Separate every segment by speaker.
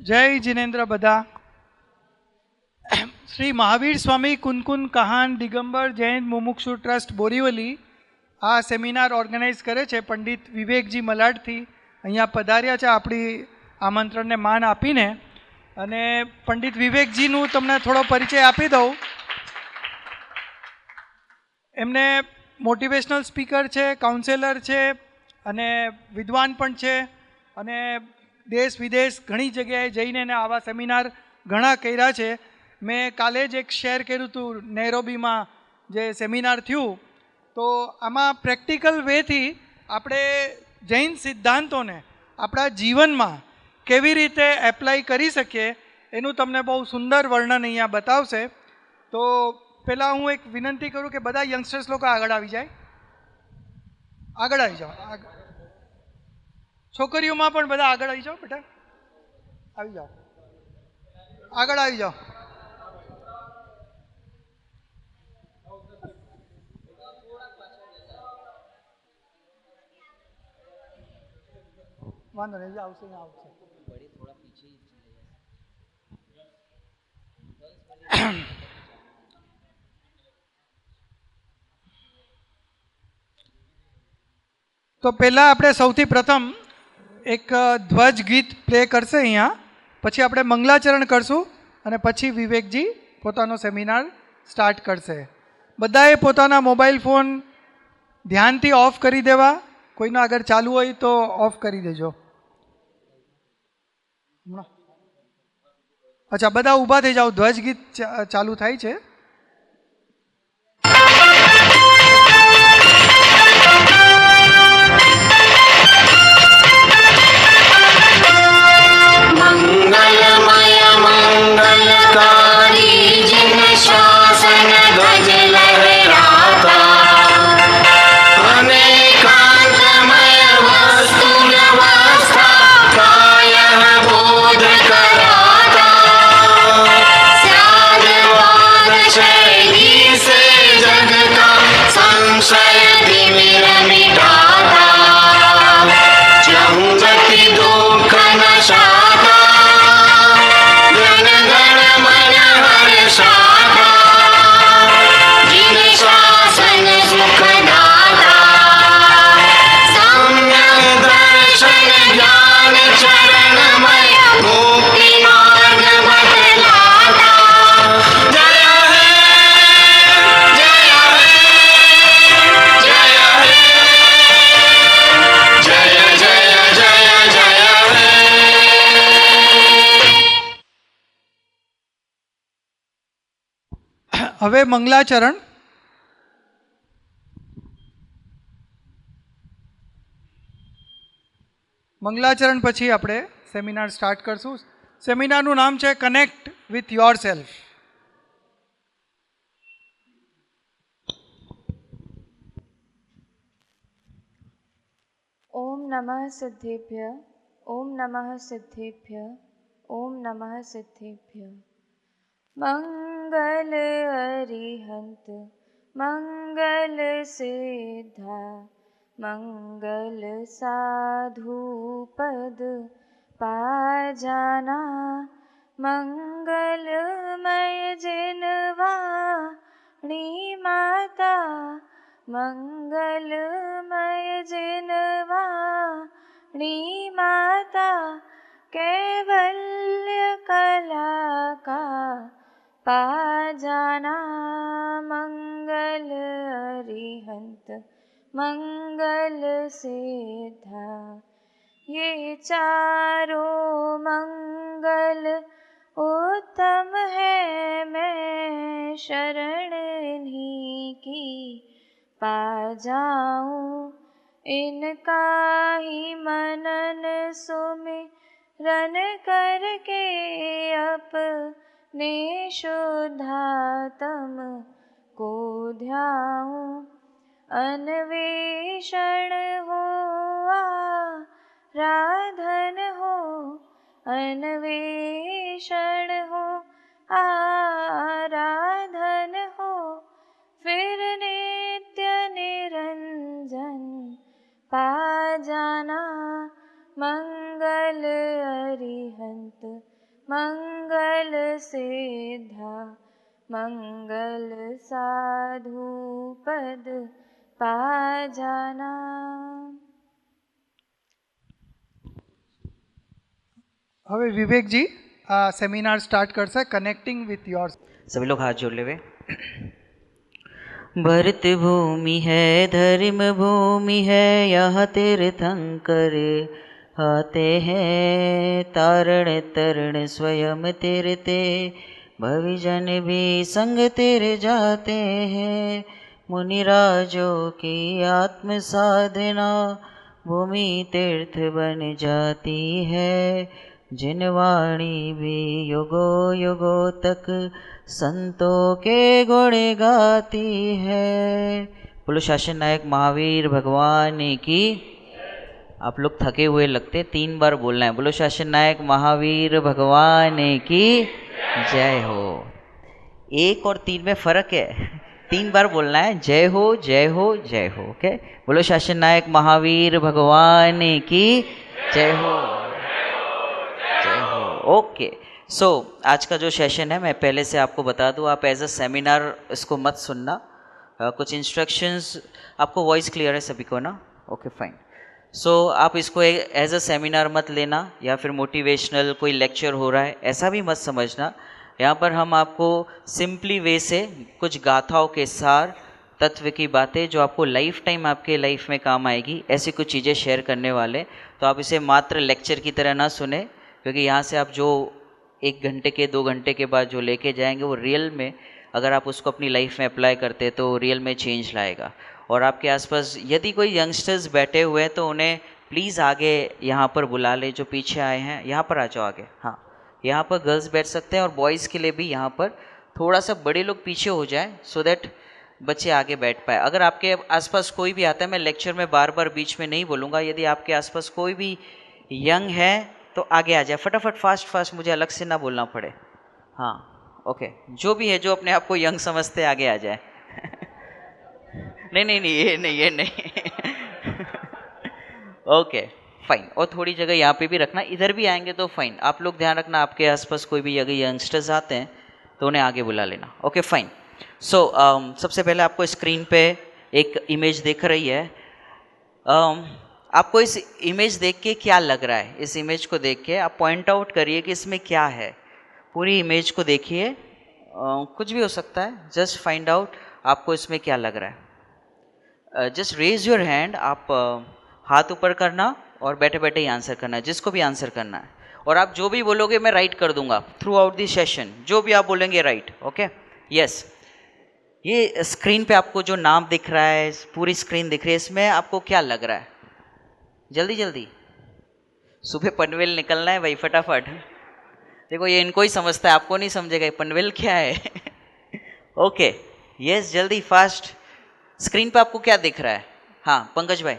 Speaker 1: जय जिनेन्द्र बधा। श्री महावीर स्वामी कुनकुन कहान दिगंबर जैन मुमुक्षु ट्रस्ट बोरीवली आ सेमिनार ऑर्गेनाइज करे छे। पंडित विवेकजी मलाड थी अहींया पधार्या छे आपणी आमंत्रणने मान आपीने। अने पंडित विवेकजीनुं तमने थोड़ो परिचय आपी दऊं। एमने मोटिवेशनल स्पीकर छे, काउंसेलर छे अने विद्वान पण छे अने देश विदेश घणी जग्याए जईने आवा सेमिनार घणा कर्या छे। मैं काले ज एक शेर कर्युं हतुं नैरोबीमां जे सेमिनार थयुं, तो आमां प्रेक्टिकल वे थी आपणे जैन सिद्धांतोने आपणा जीवनमां केवी रीते एप्लाय करी शकीए एनुं तमने बहु सुंदर वर्णन अहींया बतावशे। तो पहला हूँ एक विनंती करूँ कि बधा यंगस्टर्स लोग आगळ आवी जाए, आगळ आई जाओ। छोकरीओमां पण बधा आगळ आई जाओ, बेटा आई जाओ, आगळ आई जाओ। वांधो नहीं, आवशे ने आवशे। तो पहला આપણે સૌથી પ્રથમ એક ધ્વજ ગીત પ્લે કરશે અહીંયા, પછી આપણે મંગલાચરણ કરશું અને પછી વિવેકજી પોતાનો સેમિનાર સ્ટાર્ટ કરશે। બધાએ પોતાના મોબાઈલ ફોન ધ્યાનથી ઓફ કરી દેવા, કોઈનો અગર ચાલુ હોય તો ઓફ કરી દેજો। અચ્છા, બધા ઊભા થઈ જાઓ, ધ્વજ ગીત ચાલુ થાય છે।
Speaker 2: मंगलमय मंगलकारी जिन शासन ध्वज लहराता, अनेकांतमय वस्तु व्यवस्था कायः बोध कराता, साधवाद शैली से जग का संशय तिमिर मिटाता, चहुंगति दुख नशाता, जिन शासन सुखदाता, सम्यक दर्शन ज्ञान चरणमय मुक्ति मार्ग बतलाता। जय हे जय हे जय हे जय जय जय जय हे।
Speaker 1: હવે મંગલાચરણ। મંગલાચરણ પછી આપણે સેમિનાર સ્ટાર્ટ કરશું। સેમિનારનું નામ છે કનેક્ટ વિથ યોર સેલ્ફ।
Speaker 3: ओम नमः सिद्धेभ्य, ओम नमः सिद्धेभ्य, ओम नमः सिद्धेभ्य। मंगल अरिहंत मंगल सिद्धा, मंगल साधु पद पाजाना, मंगलमय जिनवाणी माता, मंगलमय जिनवाणी माता, कैवल्य कला का पाजाना, मंगल अरिहंत मंगल सिद्धा। ये चारों मंगल उत्तम है, मैं शरण इन्हीं की पा जाऊं, इनका ही मनन सुमिरन करके अपने शुद्धात्म को ध्याऊं। अन्वेषण हो आराधन हो, अन्वेषण हो आराधन हो, फिर नित्य निरंजन पा जाना, मंगल अरिहंत मंगल साधु पद पा जाना।
Speaker 1: હવે વિવેકજી આ સેમિનાર સ્ટાર્ટ કરશે કનેક્ટિંગ વિથ યોર.
Speaker 4: सभी लोग हाथ जोड़ लेवे। भरत भूमि है धर्म भूमि है, यह तीर्थंकर आते हैं, तारण तरण स्वयं तीरते, भविजन भी संग तीर जाते हैं। मुनिराजों की आत्म साधना भूमि तीर्थ बन जाती है, जिन वाणी भी युगो युगो तक संतों के गुण गाती है। बोलो शासन नायक महावीर भगवान की। आप लोग थके हुए लगते, 3 बार बोलना है। बोलो शासन नायक महावीर भगवान की जय हो। 1 और 3 में फर्क है, 3 बार बोलना है। जय हो जय हो जय हो। ओके, बोलो शासन नायक महावीर भगवान की जय हो जय हो। ओके, सो आज का जो सेशन है मैं पहले से आपको बता दूं, आप एज अ सेमिनार इसको मत सुनना। कुछ इंस्ट्रक्शंस आपको, वॉइस क्लियर है सभी को ना? Okay fine. सो आप इसको एज अ सेमिनार मत लेना या फिर मोटिवेशनल कोई लेक्चर हो रहा है ऐसा भी मत समझना। यहाँ पर हम आपको सिंपली वे से कुछ गाथाओं के सार, तत्व की बातें जो आपको लाइफ टाइम आपके लाइफ में काम आएगी, ऐसी कुछ चीज़ें शेयर करने वाले। तो आप इसे मात्र लेक्चर की तरह ना सुने, क्योंकि यहाँ से आप जो 1 घंटे के 2 घंटे के बाद जो लेके जाएंगे वो रियल में अगर आप उसको अपनी लाइफ में अप्लाई करते तो रियल में चेंज लाएगा। और आपके आसपास यदि कोई यंगस्टर्स बैठे हुए हैं तो उन्हें प्लीज़ आगे यहाँ पर बुला ले। जो पीछे आए हैं यहाँ पर आ जाओ आगे। हाँ, यहाँ पर गर्ल्स बैठ सकते हैं और बॉयज़ के लिए भी यहाँ पर थोड़ा सा बड़े लोग पीछे हो जाएं, सो दैट बच्चे आगे बैठ पाए। अगर आपके आसपास कोई भी आता है, मैं लेक्चर में बार बार बीच में नहीं बोलूँगा, यदि आपके आसपास कोई भी यंग है तो आगे आ जाए फटाफट, फास्ट, मुझे अलग से ना बोलना पड़े। हाँ ओके, जो भी है जो अपने आप को यंग समझते आगे आ जाए। नहीं, ये नहीं। Okay fine. और थोड़ी जगह यहाँ पे भी रखना, इधर भी आएंगे तो फाइन। आप लोग ध्यान रखना, आपके आसपास कोई भी अगर यंगस्टर्स आते हैं तो उन्हें आगे बुला लेना। Okay fine. सो सबसे पहले आपको स्क्रीन पे एक इमेज दिख रही है। आपको इस इमेज देख के क्या लग रहा है? इस इमेज को देख के आप पॉइंट आउट करिए कि इसमें क्या है। पूरी इमेज को देखिए, कुछ भी हो सकता है, जस्ट फाइंड आउट आपको इसमें क्या लग रहा है। जस्ट रेज योर हैंड, आप हाथ ऊपर करना और बैठे बैठे ही आंसर करना है, जिसको भी आंसर करना है। और आप जो भी बोलोगे मैं राइट कर दूंगा थ्रू आउट दी सेशन, जो भी आप बोलेंगे राइट। Okay yes. ये स्क्रीन पे आपको जो नाम दिख रहा है, पूरी स्क्रीन दिख रही है, इसमें आपको क्या लग रहा है? जल्दी सुबह पनवेल निकलना है भाई, फटाफट। देखो ये इनको ही समझता है, आपको नहीं समझेगा पनवेल क्या है। ओके यस, जल्दी फास्ट। स्क्रीन पे आपको क्या दिख रहा है? हाँ पंकज भाई,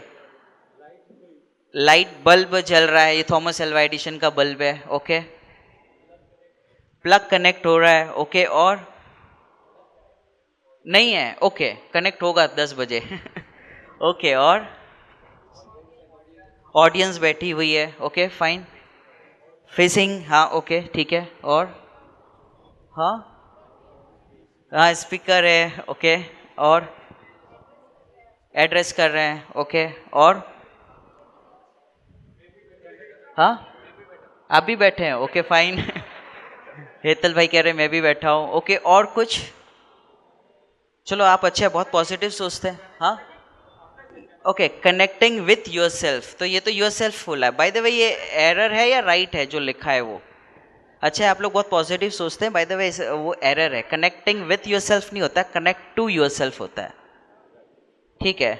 Speaker 4: लाइट बल्ब जल रहा है, ये थॉमस एल्वा एडिशन का बल्ब है। ओके, प्लग कनेक्ट हो रहा है। ओके, और नहीं है? ओके, कनेक्ट होगा 10 बजे। ओके, और ऑडियंस बैठी हुई है। ओके फाइन, फेसिंग, हाँ ओके ठीक है। और हाँ स्पीकर है। ओके, और एड्रेस कर रहे हैं। ओके, और हाँ आप भी बैठे हैं? Okay fine. हेतल भाई कह रहे हैं मैं भी बैठा हूँ। ओके, और कुछ? चलो आप अच्छे, बहुत पॉजिटिव सोचते हैं। हाँ okay, connecting with your self, तो ये तो योर सेल्फ बोला है। बाय द वे ये एरर है या राइट है जो लिखा है वो? अच्छा, आप लोग बहुत पॉजिटिव सोचते हैं। बाय द वे वो एरर है, कनेक्टिंग विथ योर सेल्फ नहीं होता, कनेक्ट टू योर सेल्फ होता है। ठीक है।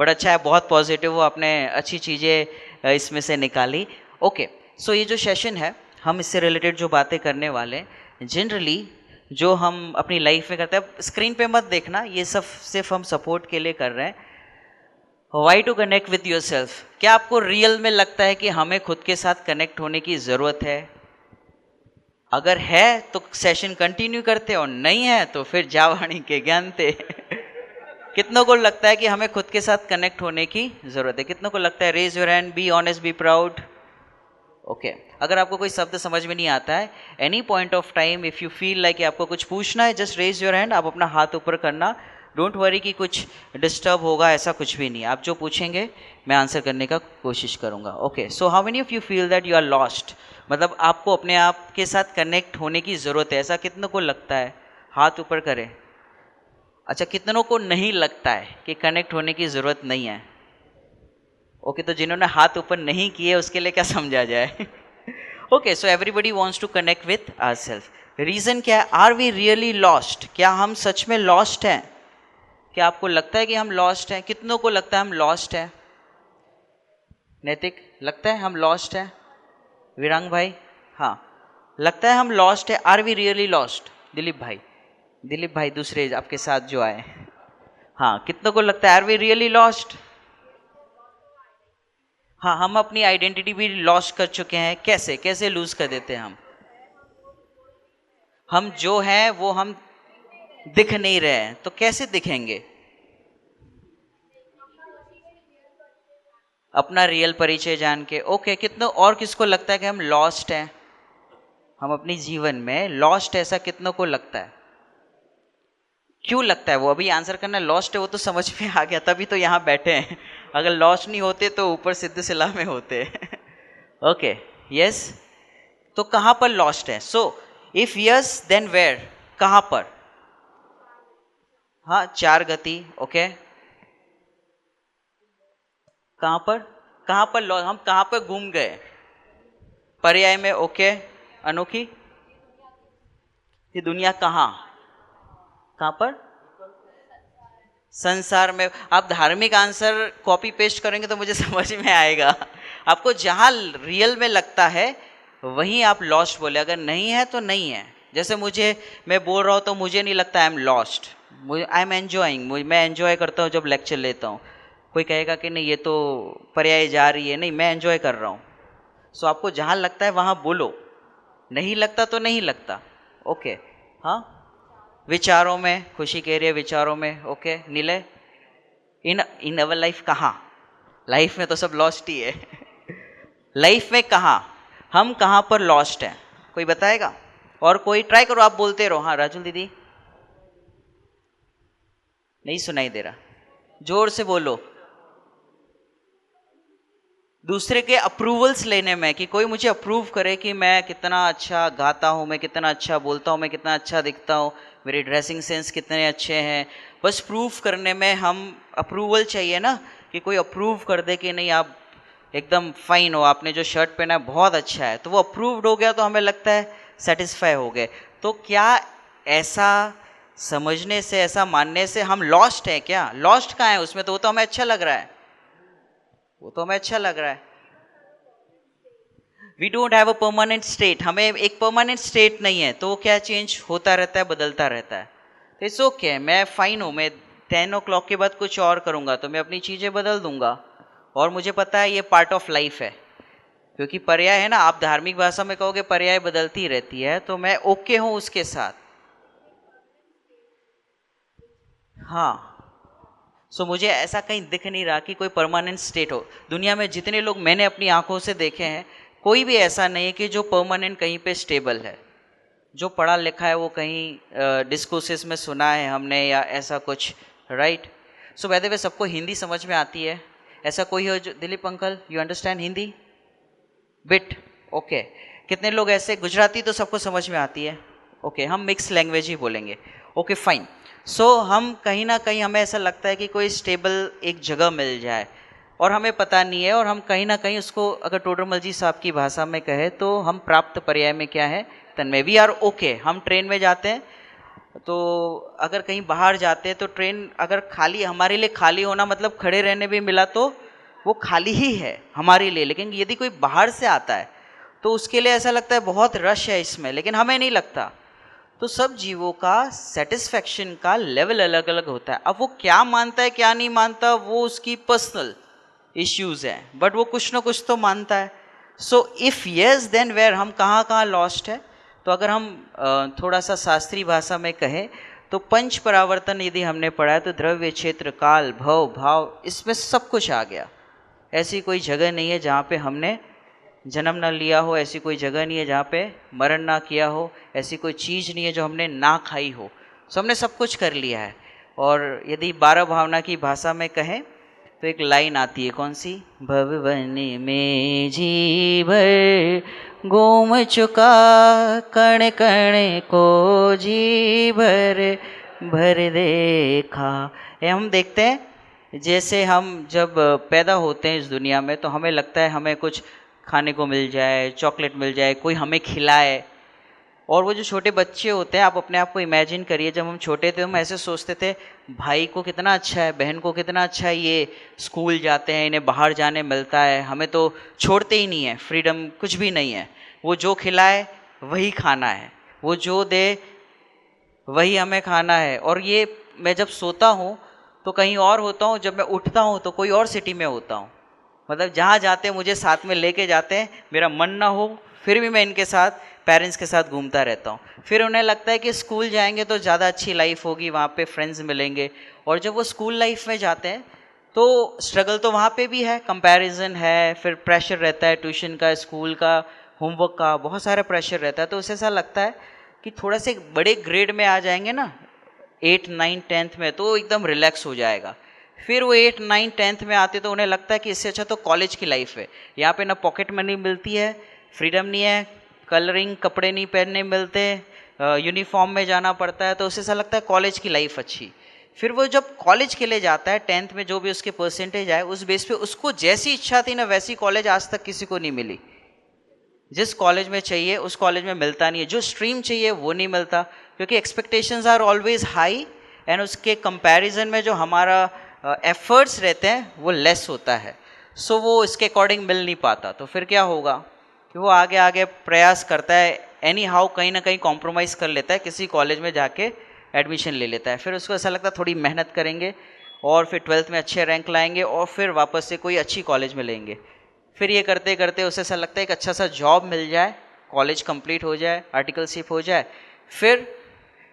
Speaker 4: बट अच्छा है, बहुत पॉजिटिव, वो आपने अच्छी चीज़ें इसमें से निकाली। ओके, सो ये जो सेशन है हम इससे रिलेटेड जो बातें करने वाले जनरली जो हम अपनी लाइफ में करते हैं, स्क्रीन पे मत देखना, ये सब सिर्फ हम सपोर्ट के लिए कर रहे हैं। Why to connect with yourself. क्या आपको रियल में लगता है कि हमें खुद के साथ कनेक्ट होने की ज़रूरत है? अगर है तो सेशन कंटिन्यू करते, और नहीं है तो फिर जावाणी के ज्ञानते। कितनों को लगता है कि हमें खुद के साथ कनेक्ट होने की ज़रूरत है? कितनों को लगता है? Raise your hand, be honest, be proud. Okay अगर आपको कोई शब्द समझ में नहीं आता है, any point of time if you feel like आपको कुछ पूछना है, जस्ट रेज योर हैंड, आप अपना हाथ ऊपर करना, डोंट वरी कि कुछ डिस्टर्ब होगा, ऐसा कुछ भी नहीं। आप जो पूछेंगे मैं आंसर करने का कोशिश करूँगा। Okay, so how many of you feel that you are lost, मतलब आपको अपने आप के साथ कनेक्ट होने की ज़रूरत है, ऐसा कितनों को लगता है? हाथ ऊपर करें। अच्छा, कितनों को नहीं लगता है कि कनेक्ट होने की ज़रूरत नहीं है? ओके, तो जिन्होंने हाथ ऊपर नहीं किए उसके लिए क्या समझा जाए? Okay, so everybody wants to connect with ourselves. Reason क्या है? Are we really lost? क्या हम सच में लॉस्ट हैं? क्या आपको लगता है कि हम लॉस्ट हैं? कितनों को लगता है हम लॉस्ट हैं? नैतिक, लगता है हम लॉस्ट हैं? विरांग भाई, हाँ लगता है हम लॉस्ट है। Are we really lost? Dilip भाई दूसरे आपके साथ जो आए, हाँ कितनों को लगता है आर वी रियली लॉस्ट? हाँ, हम अपनी आइडेंटिटी भी लॉस्ट कर चुके हैं। कैसे लूज कर देते हैं हम जो हैं वो हम दिख नहीं रहे हैं, तो कैसे दिखेंगे? अपना रियल परिचय जान के। ओके, कितनों और किसको लगता है कि हम लॉस्ट हैं? हम अपनी जीवन में लॉस्ट, ऐसा कितनों को लगता है? क्यों लगता है? वो अभी आंसर करना लॉस्ट है वो तो समझ में आ गया, तभी तो यहाँ बैठे हैं। अगर लॉस्ट नहीं होते तो ऊपर सिद्धशिला में होते। ओके, यस, तो कहाँ पर लॉस्ट है? So if yes then where, कहाँ पर? हाँ, 4 गति। ओके, कहाँ पर हम कहाँ पर घूम गए? पर्याय में। ओके, अनोखी, ये दुनिया कहाँ पर? संसार में। आप धार्मिक आंसर कॉपी पेस्ट करेंगे तो मुझे समझ में आएगा। आपको जहाँ रियल में लगता है वहीं आप लॉस्ट बोले, अगर नहीं है तो नहीं है। जैसे मैं बोल रहा हूँ तो मुझे नहीं लगता I am lost, I am enjoying, मैं एन्जॉय करता हूँ जब लेक्चर लेता हूँ। कोई कहेगा कि नहीं ये तो पर्याय जा रही है, नहीं मैं एन्जॉय कर रहा हूँ। सो आपको जहाँ लगता है वहाँ बोलो, नहीं लगता तो नहीं लगता। ओके, हाँ, विचारों में, खुशी कह रही है विचारों में। ओके, नीले, इन अवर लाइफ कहाँ? लाइफ में तो सब लॉस्ट ही है। लाइफ में कहाँ, हम कहाँ पर लॉस्ट हैं? कोई बताएगा? और कोई ट्राई करो, आप बोलते रहो। हाँ राजुल दीदी, नहीं सुनाई दे रहा, जोर से बोलो। दूसरे के अप्रूवल्स लेने में, कि कोई मुझे अप्रूव करे कि मैं कितना अच्छा गाता हूँ, मैं कितना अच्छा बोलता हूँ, मैं कितना अच्छा दिखता हूँ, मेरे ड्रेसिंग सेंस कितने अच्छे हैं, बस प्रूव करने में हम अप्रूवल चाहिए ना, कि कोई अप्रूव कर दे कि नहीं आप एकदम फाइन हो, आपने जो शर्ट पहना है बहुत अच्छा है, तो वो अप्रूव्ड हो गया तो हमें लगता है सेटिस्फाई हो गए। तो क्या ऐसा समझने से, ऐसा मानने से हम लॉस्ट हैं क्या? लॉस्ट कहाँ है उसमें? तो वो तो हमें अच्छा लग रहा है, we don't have a permanent state, हमें एक परमानेंट स्टेट नहीं है, तो वो क्या चेंज होता रहता है, बदलता रहता है। तो इट्स ओके, मैं फाइन हूँ, मैं 10 o'clock के बाद कुछ और करूँगा तो मैं अपनी चीज़ें बदल दूंगा, और मुझे पता है ये पार्ट ऑफ लाइफ है, क्योंकि पर्याय है ना, आप धार्मिक भाषा में कहोगे पर्याय बदलती रहती है, तो मैं ओके हूँ उसके साथ। हाँ, सो मुझे ऐसा कहीं दिख नहीं रहा कि कोई परमानेंट स्टेट हो। दुनिया में जितने लोग मैंने अपनी आंखों से देखे हैं, कोई भी ऐसा नहीं है कि जो परमानेंट कहीं पे स्टेबल है। जो पढ़ा लिखा है वो कहीं डिस्कोर्सेस में सुना है हमने या ऐसा कुछ, right. So by the way सबको हिंदी समझ में आती है? ऐसा कोई हो जो, Dilip uncle you understand Hindi bit? Okay, कितने लोग ऐसे? गुजराती तो सबको समझ में आती है। ओके, हम मिक्स लैंग्वेज ही बोलेंगे। Okay fine. सो हम कहीं ना कहीं, हमें ऐसा लगता है कि कोई स्टेबल एक जगह मिल जाए, और हमें पता नहीं है, और हम कहीं ना कहीं उसको, अगर टोडरमल जी साहब की भाषा में कहे तो हम प्राप्त पर्याय में क्या है? तन्मय। We are okay. हम ट्रेन में जाते हैं, तो अगर कहीं बाहर जाते हैं तो ट्रेन अगर खाली, हमारे लिए खाली होना मतलब खड़े रहने भी मिला तो वो खाली ही है हमारे लिए, लेकिन यदि कोई बाहर से आता है तो उसके लिए ऐसा लगता है बहुत रश है इसमें, लेकिन हमें नहीं लगता। तो सब जीवों का सेटिस्फैक्शन का लेवल अलग अलग होता है। अब वो क्या मानता है क्या नहीं मानता वो उसकी पर्सनल इश्यूज हैं, बट वो कुछ ना कुछ तो मानता है। So if yes then where, हम कहाँ कहाँ लॉस्ट है? तो अगर हम थोड़ा सा शास्त्रीय भाषा में कहें तो पंच परावर्तन यदि हमने पढ़ा है तो द्रव्य, क्षेत्र, काल, भव, भाव, इसमें सब कुछ आ गया। ऐसी कोई जगह नहीं है जहाँ पे हमने जन्म ना लिया हो ऐसी कोई जगह नहीं है जहाँ पे मरण ना किया हो, ऐसी कोई चीज़ नहीं है जो हमने ना खाई हो। सो हमने सब कुछ कर लिया है। और यदि 12 भावना की भाषा में कहें तो एक लाइन आती है, कौन सी? भवन में जी भर घूम चुका, कण कण को जी भर देखा। ये हम देखते हैं जैसे हम जब पैदा होते हैं इस दुनिया में तो हमें लगता है हमें कुछ खाने को मिल जाए, चॉकलेट मिल जाए, कोई हमें खिलाए। और वो जो छोटे बच्चे होते हैं, आप अपने आप को इमेजिन करिए, जब हम छोटे थे हम ऐसे सोचते थे भाई को कितना अच्छा है, बहन को कितना अच्छा है, ये स्कूल जाते हैं, इन्हें बाहर जाने मिलता है, हमें तो छोड़ते ही नहीं है, फ्रीडम कुछ भी नहीं है। वो जो खिलाए वही खाना है, वो जो दे वही हमें खाना है। और ये मैं जब सोता हूँ तो कहीं और होता हूँ, जब मैं उठता हूँ तो कोई और सिटी में होता हूँ। मतलब जहाँ जाते हैं मुझे साथ में लेके जाते हैं, मेरा मन ना हो फिर भी मैं इनके साथ, पेरेंट्स के साथ घूमता रहता हूँ। फिर उन्हें लगता है कि स्कूल जाएंगे तो ज़्यादा अच्छी लाइफ होगी, वहाँ पे फ्रेंड्स मिलेंगे। और जब वो स्कूल लाइफ में जाते हैं तो स्ट्रगल तो वहाँ पे भी है, कंपैरिजन है, फिर प्रेशर रहता है ट्यूशन का, स्कूल का, होमवर्क का, बहुत सारा प्रेशर रहता है। तो उसे ऐसा लगता है कि थोड़ा से बड़े ग्रेड में आ जाएंगे ना 8, 9, 10th में, तो एकदम रिलैक्स हो जाएगा। फिर वो 8, 9, 10th में आते तो उन्हें लगता है कि इससे अच्छा तो कॉलेज की लाइफ है, यहाँ पे ना पॉकेट मनी मिलती है, फ्रीडम नहीं है, कलरिंग कपड़े नहीं पहनने मिलते, यूनिफॉर्म में जाना पड़ता है, तो उसे ऐसा लगता है कॉलेज की लाइफ अच्छी। फिर वो जब कॉलेज के लिए जाता है 10th में, जो भी उसके परसेंटेज आए उस बेस पे उसको जैसी इच्छा थी ना वैसी कॉलेज आज तक किसी को नहीं मिली। जिस कॉलेज में चाहिए उस कॉलेज में मिलता नहीं है, जो स्ट्रीम चाहिए वो नहीं मिलता, क्योंकि expectations are always high and उसके कंपैरिजन में जो हमारा एफर्ट्स रहते हैं वो लेस होता है। सो वो इसके अकॉर्डिंग मिल नहीं पाता। तो फिर क्या होगा कि वो आगे आगे प्रयास करता है, एनी हाउ कहीं ना कहीं कॉम्प्रोमाइज़ कर लेता है, किसी कॉलेज में जाके एडमिशन ले लेता है। फिर उसको ऐसा लगता है थोड़ी मेहनत करेंगे और फिर 12th में अच्छे रैंक लाएंगे और फिर वापस से कोई अच्छी कॉलेज में लेंगे। फिर ये करते करते उसे ऐसा लगता है एक अच्छा सा जॉब मिल जाए, कॉलेज कंप्लीट हो जाए, आर्टिकलशिप हो जाए, फिर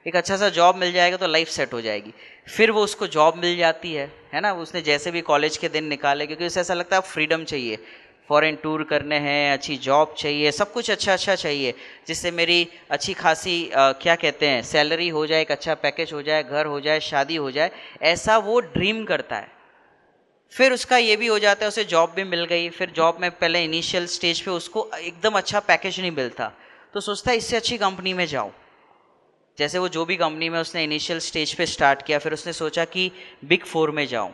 Speaker 4: एक अच्छा सा जॉब मिल जाएगा तो लाइफ सेट हो जाएगी। फिर वो उसको जॉब मिल जाती है ना, उसने जैसे भी कॉलेज के दिन निकाले, क्योंकि उसे ऐसा लगता है अब फ्रीडम चाहिए, फॉरेन टूर करने हैं, अच्छी जॉब चाहिए, सब कुछ अच्छा अच्छा चाहिए, जिससे मेरी अच्छी खासी क्या कहते हैं सैलरी हो जाए, एक अच्छा पैकेज हो जाए, घर हो जाए, शादी हो जाए, ऐसा वो ड्रीम करता है। फिर उसका ये भी हो जाता है, उसे जॉब भी मिल गई। फिर जॉब में पहले इनिशियल स्टेज पे उसको एकदम अच्छा पैकेज नहीं मिलता, तो सोचता है इससे अच्छी कंपनी में जाऊँ। जैसे वो जो भी कंपनी में उसने इनिशियल स्टेज पे स्टार्ट किया, फिर उसने सोचा कि बिग 4 में जाऊँ।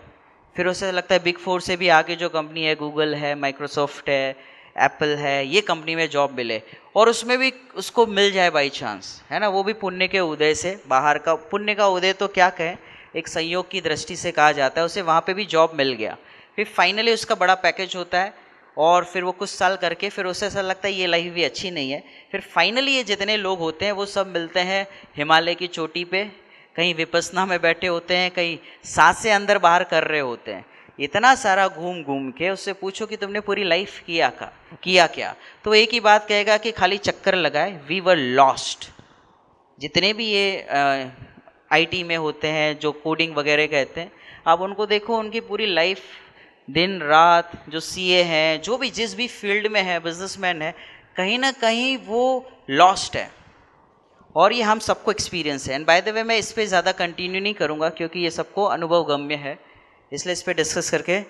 Speaker 4: फिर उसे लगता है बिग 4 से भी आगे जो कंपनी है, गूगल है, माइक्रोसॉफ्ट है, एप्पल है, ये कंपनी में जॉब मिले और उसमें भी उसको मिल जाए बाई चांस, है ना। वो भी पुण्य के उदय से, बाहर का पुण्य का उदय तो क्या कहें, एक संयोग की दृष्टि से कहा जाता है, उसे वहाँ पे भी जॉब मिल गया। फिर फाइनली उसका बड़ा पैकेज होता है और फिर वो कुछ साल करके फिर उसे ऐसा लगता है ये लाइफ भी अच्छी नहीं है। फिर फाइनली ये जितने लोग होते हैं वो सब मिलते हैं हिमालय की चोटी पे, कहीं विपस्सना में बैठे होते हैं, कहीं सांसें अंदर बाहर कर रहे होते हैं। इतना सारा घूम घूम के उससे पूछो कि तुमने पूरी लाइफ किया क्या, तो एक ही बात कहेगा कि खाली चक्कर लगाए, वी वर लॉस्ट। जितने भी ये आईटी में होते हैं, जो कोडिंग वगैरह कहते हैं, आप उनको देखो, उनकी पूरी लाइफ दिन रात, जो सीए हैं, जो भी जिस भी फील्ड में है, बिजनेसमैन है, कहीं ना कहीं वो लॉस्ट है। और ये हम सबको एक्सपीरियंस है। एंड बाय द वे मैं इस पर ज़्यादा कंटिन्यू नहीं करूँगा क्योंकि ये सबको अनुभव गम्य है, इसलिए इस पर डिस्कस करके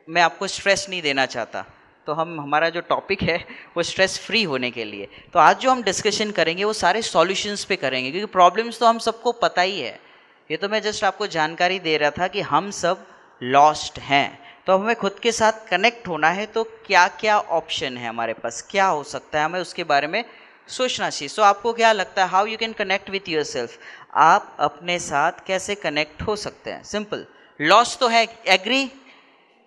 Speaker 4: मैं आपको स्ट्रेस नहीं देना चाहता। तो हमारा जो टॉपिक है वो स्ट्रेस फ्री होने के लिए। तो आज जो हम डिस्कशन करेंगे वो सारे सॉल्यूशंस पे करेंगे, क्योंकि प्रॉब्लम्स तो हम सबको पता ही है। ये तो मैं जस्ट आपको जानकारी दे रहा था कि हम सब लॉस्ट हैं, तो हमें खुद के साथ कनेक्ट होना है। तो क्या क्या ऑप्शन है हमारे पास, क्या हो सकता है, हमें उसके बारे में सोचना चाहिए। सो आपको क्या लगता है, how you can connect with your self, आप अपने साथ कैसे कनेक्ट हो सकते हैं? सिंपल, लॉस्ट तो है, एग्री,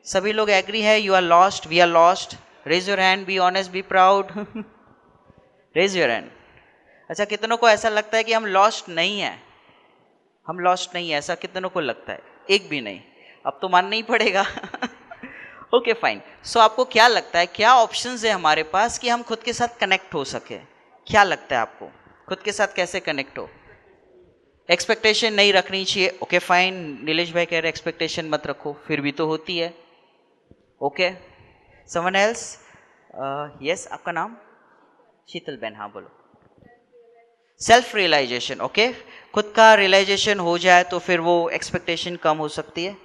Speaker 4: सभी लोग एग्री है, you are lost, we are lost, raise your hand, be honest, be proud, raise your hand. अच्छा, कितनों को ऐसा लगता है कि हम लॉस्ट नहीं है, हम लॉस्ट नहीं है, ऐसा कितनों को लगता है? एक भी नहीं, अब तो मानना ही पड़ेगा। Okay fine. सो आपको क्या लगता है, क्या ऑप्शंस है हमारे पास कि हम खुद के साथ कनेक्ट हो सके? क्या लगता है आपको, खुद के साथ कैसे कनेक्ट हो? एक्सपेक्टेशन नहीं रखनी चाहिए, ओके फाइन। नीलेश भाई कह रहे एक्सपेक्टेशन मत रखो, फिर भी तो होती है, ओके। Someone else? यस, आपका नाम? शीतल बहन, हाँ बोलो। Self realization, okay. खुद का रियलाइजेशन हो जाए तो फिर वो एक्सपेक्टेशन कम हो सकती है।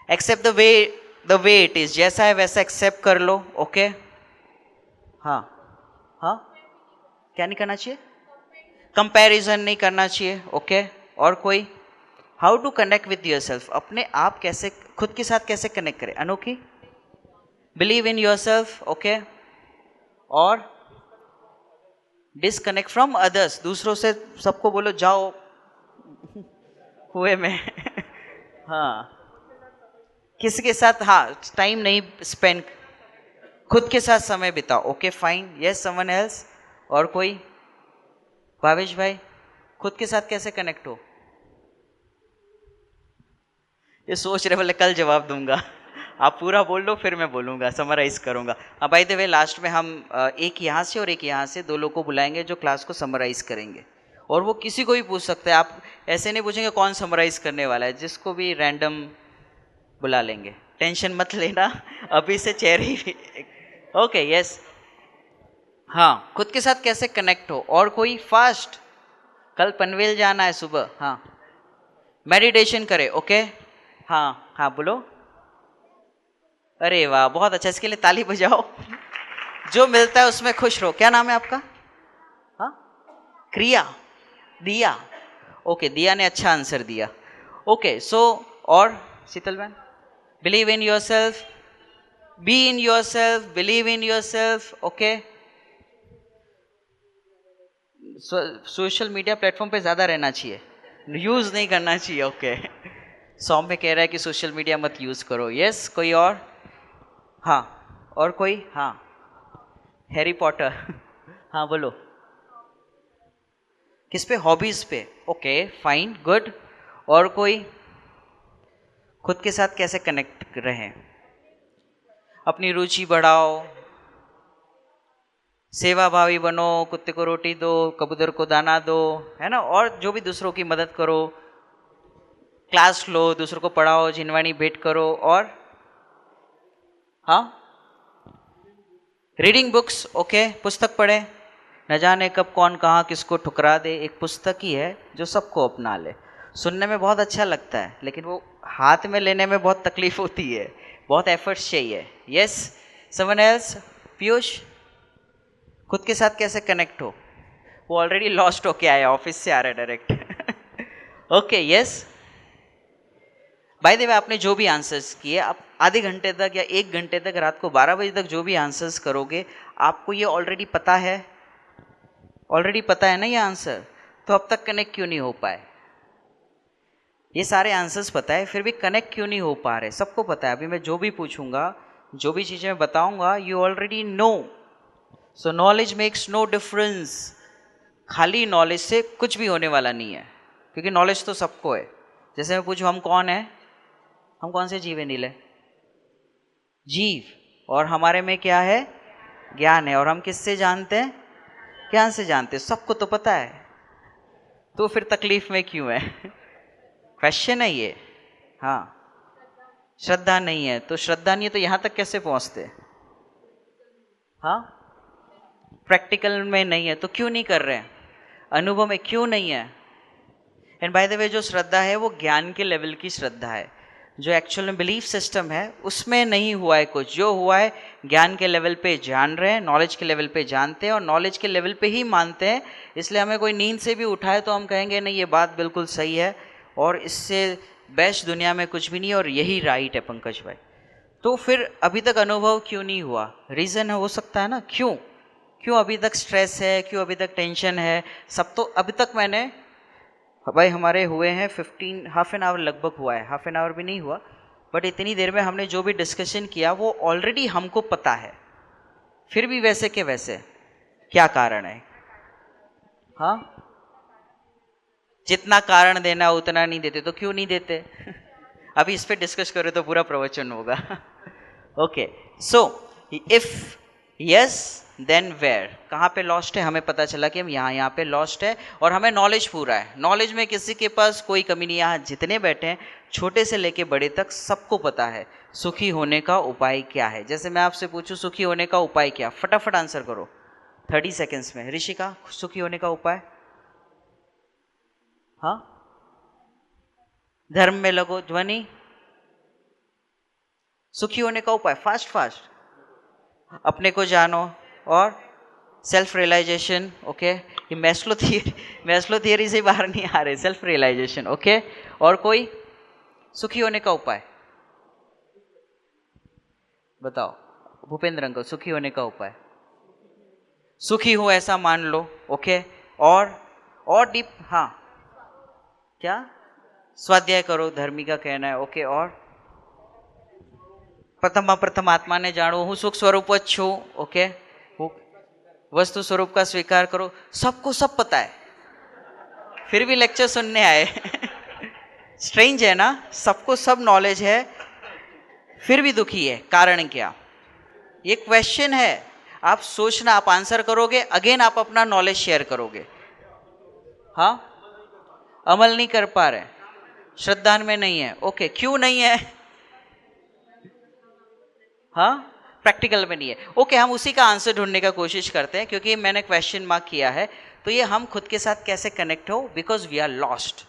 Speaker 4: Accept the way it is, जैसा है वैसा एक्सेप्ट कर लो, ओके। हाँ हाँ, क्या नहीं करना चाहिए? कंपैरिजन नहीं करना चाहिए, ओके। और कोई? How to connect with yourself, अपने आप कैसे, खुद के साथ कैसे कनेक्ट करें? अनोखी? Believe in your self, okay. और डिसकनेक्ट फ्रॉम अदर्स, दूसरों से सबको बोलो जाओ कुएं में हाँ, किसी के साथ हाँ टाइम नहीं स्पेंड, खुद के साथ समय बिताओ, okay fine. Yes, someone else? और कोई? भावेश भाई, खुद के साथ कैसे कनेक्ट हो? ये सोच रहे, बोले कल जवाब दूंगा आप पूरा बोल लो फिर मैं बोलूंगा, समराइज करूंगा। अब बाय द वे लास्ट में हम एक यहाँ से और एक यहाँ से 2 लोग को बुलाएंगे जो क्लास को समराइज करेंगे, और वो किसी को भी पूछ सकते हैं। आप ऐसे नहीं पूछेंगे कौन समराइज करने वाला है, जिसको भी रैंडम बुला लेंगे, टेंशन मत लेना, अभी से चेहरे ही ओके। यस, हाँ, खुद के साथ कैसे कनेक्ट हो। और कोई? फास्ट, कल पनवेल जाना है सुबह, हाँ, मेडिटेशन करे, ओके। हाँ हाँ बोलो। अरे वाह, बहुत अच्छा, इसके लिए ताली बजाओ जो मिलता है उसमें खुश रहो। क्या नाम है आपका? हाँ, क्रिया, दिया, ओके, दिया ने अच्छा आंसर दिया, ओके। सो और शीतल बहन? Believe in your self, be in your self, believe in your self, okay. Social media platform पे ज़्यादा रहना चाहिए, यूज़ नहीं करना चाहिए, ओके। सौम्य कह रहा है कि सोशल मीडिया मत यूज़ करो। यस, कोई और? हाँ, और कोई? हाँ, हैरी पॉटर हाँ बोलो। किस पे? हॉबीज़ पे, ओके फाइन, गुड। और कोई? खुद के साथ कैसे कनेक्ट रहें? अपनी रुचि बढ़ाओ, सेवा भावी बनो, कुत्ते को रोटी दो, कबूतर को दाना दो, है ना। और जो भी दूसरों की मदद करो, क्लास लो, दूसरों को पढ़ाओ, जिनवाणी भेंट करो। और हाँ, रीडिंग बुक्स, ओके, पुस्तक पढ़े। न जाने कब कौन कहाँ किसको ठुकरा दे, एक पुस्तक ही है जो सबको अपना ले। सुनने में बहुत अच्छा लगता है लेकिन वो हाथ में लेने में बहुत तकलीफ होती है, बहुत एफर्ट्स चाहिए। Yes, someone else? पीयूष, खुद के साथ कैसे कनेक्ट हो? वो ऑलरेडी लॉस्ट होके आया, ऑफिस से आ रहा है direct okay. Yes, by the way आपने जो भी आंसर्स किए, आप आधे घंटे तक या 1 घंटे तक, रात को 12 बजे तक जो भी आंसर्स करोगे, आपको ये ऑलरेडी पता है, ऑलरेडी पता है ना ये आंसर, तो अब तक कनेक्ट क्यों नहीं हो पाए? ये सारे आंसर्स पता है फिर भी कनेक्ट क्यों नहीं हो पा रहे? सबको पता है, अभी मैं जो भी पूछूंगा, जो भी चीज़ें मैं बताऊंगा, you already know. So knowledge makes no difference. खाली नॉलेज से कुछ भी होने वाला नहीं है, क्योंकि नॉलेज तो सबको है। जैसे मैं पूछूं हम कौन है, हम कौन से जीव है नीले? जीव, और हमारे में क्या है? ज्ञान है। और हम किससे जानते हैं? ज्ञान से जानते हैं, सबको तो पता है, तो फिर तकलीफ में क्यों है? क्वेश्चन है ये। हाँ, श्रद्धा नहीं है, तो श्रद्धा नहीं है तो यहाँ तक कैसे पहुँचते? हाँ, प्रैक्टिकल में नहीं है तो क्यों नहीं कर रहे हैं? अनुभव में क्यों नहीं है? एंड बाय द वे जो श्रद्धा है वो ज्ञान के लेवल की श्रद्धा है, जो एक्चुअल में बिलीफ सिस्टम है उसमें नहीं हुआ है कुछ। जो हुआ है ज्ञान के लेवल पे जान रहे हैं, नॉलेज के लेवल पे जानते हैं और नॉलेज के लेवल पे ही मानते हैं। इसलिए हमें कोई नींद से भी उठाए तो हम कहेंगे नहीं, ये बात बिल्कुल सही है और इससे बेस्ट दुनिया में कुछ भी नहीं है और यही राइट है पंकज भाई। तो फिर अभी तक अनुभव क्यों नहीं हुआ? रीज़न हो सकता है ना, क्यों अभी तक स्ट्रेस है, क्यों अभी तक टेंशन है? सब तो अभी तक मैंने भाई हमारे हुए हैं हाफ एन आवर लगभग हुआ है, हाफ एन आवर भी नहीं हुआ, बट इतनी देर में हमने जो भी डिस्कशन किया वो ऑलरेडी हमको पता है, फिर भी वैसे के वैसे। क्या कारण है? हाँ, जितना कारण देना उतना नहीं देते, तो क्यों नहीं देते? अभी इस पे डिस्कस करो तो पूरा प्रवचन होगा। Okay, so if yes then where, कहाँ पे लॉस्ट है, हमें पता चला कि हम यहाँ पे लॉस्ट है, और हमें नॉलेज पूरा है, नॉलेज में किसी के पास कोई कमी नहीं है। यहाँ जितने बैठे हैं छोटे से लेके बड़े तक सबको पता है सुखी होने का उपाय क्या है। जैसे मैं आपसे पूछूं सुखी होने का उपाय क्या, फटाफट आंसर करो 30 सेकेंड्स में। ऋषिका, सुखी होने का उपाय? हाँ, धर्म में लगो। ध्वनि, सुखी होने का उपाय, फास्ट फास्ट। अपने को जानो और सेल्फ रियलाइजेशन। ओके, ये मैस्लो थियरी से बाहर नहीं आ रहे, सेल्फ रियलाइजेशन। ओके, और कोई सुखी होने का उपाय बताओ? भूपेंद्र अंकल, सुखी होने का उपाय? सुखी हो ऐसा मान लो। ओके, और डीप, हाँ क्या? स्वाध्याय करो, धर्मी का कहना है। ओके, और प्रथम आत्मा ने जानो, हूँ सुख स्वरूप છું। ओके, वस्तु स्वरूप का स्वीकार करो। सबको सब पता है, फिर भी लेक्चर सुनने आए। स्ट्रेंज है ना, सबको सब नॉलेज है फिर भी दुखी है, कारण क्या? ये क्वेश्चन है, आप सोचना, आप आंसर करोगे, अगेन आप अपना नॉलेज शेयर करोगे। हाँ, अमल नहीं कर पा रहे, श्रद्धा में नहीं है। ओके, क्यों नहीं है? हाँ, प्रैक्टिकल में नहीं है। ओके, हम उसी का आंसर ढूंढने का कोशिश करते हैं, क्योंकि मैंने क्वेश्चन मार्क किया है, तो ये हम खुद के साथ कैसे कनेक्ट हो, बिकॉज वी आर लॉस्ट,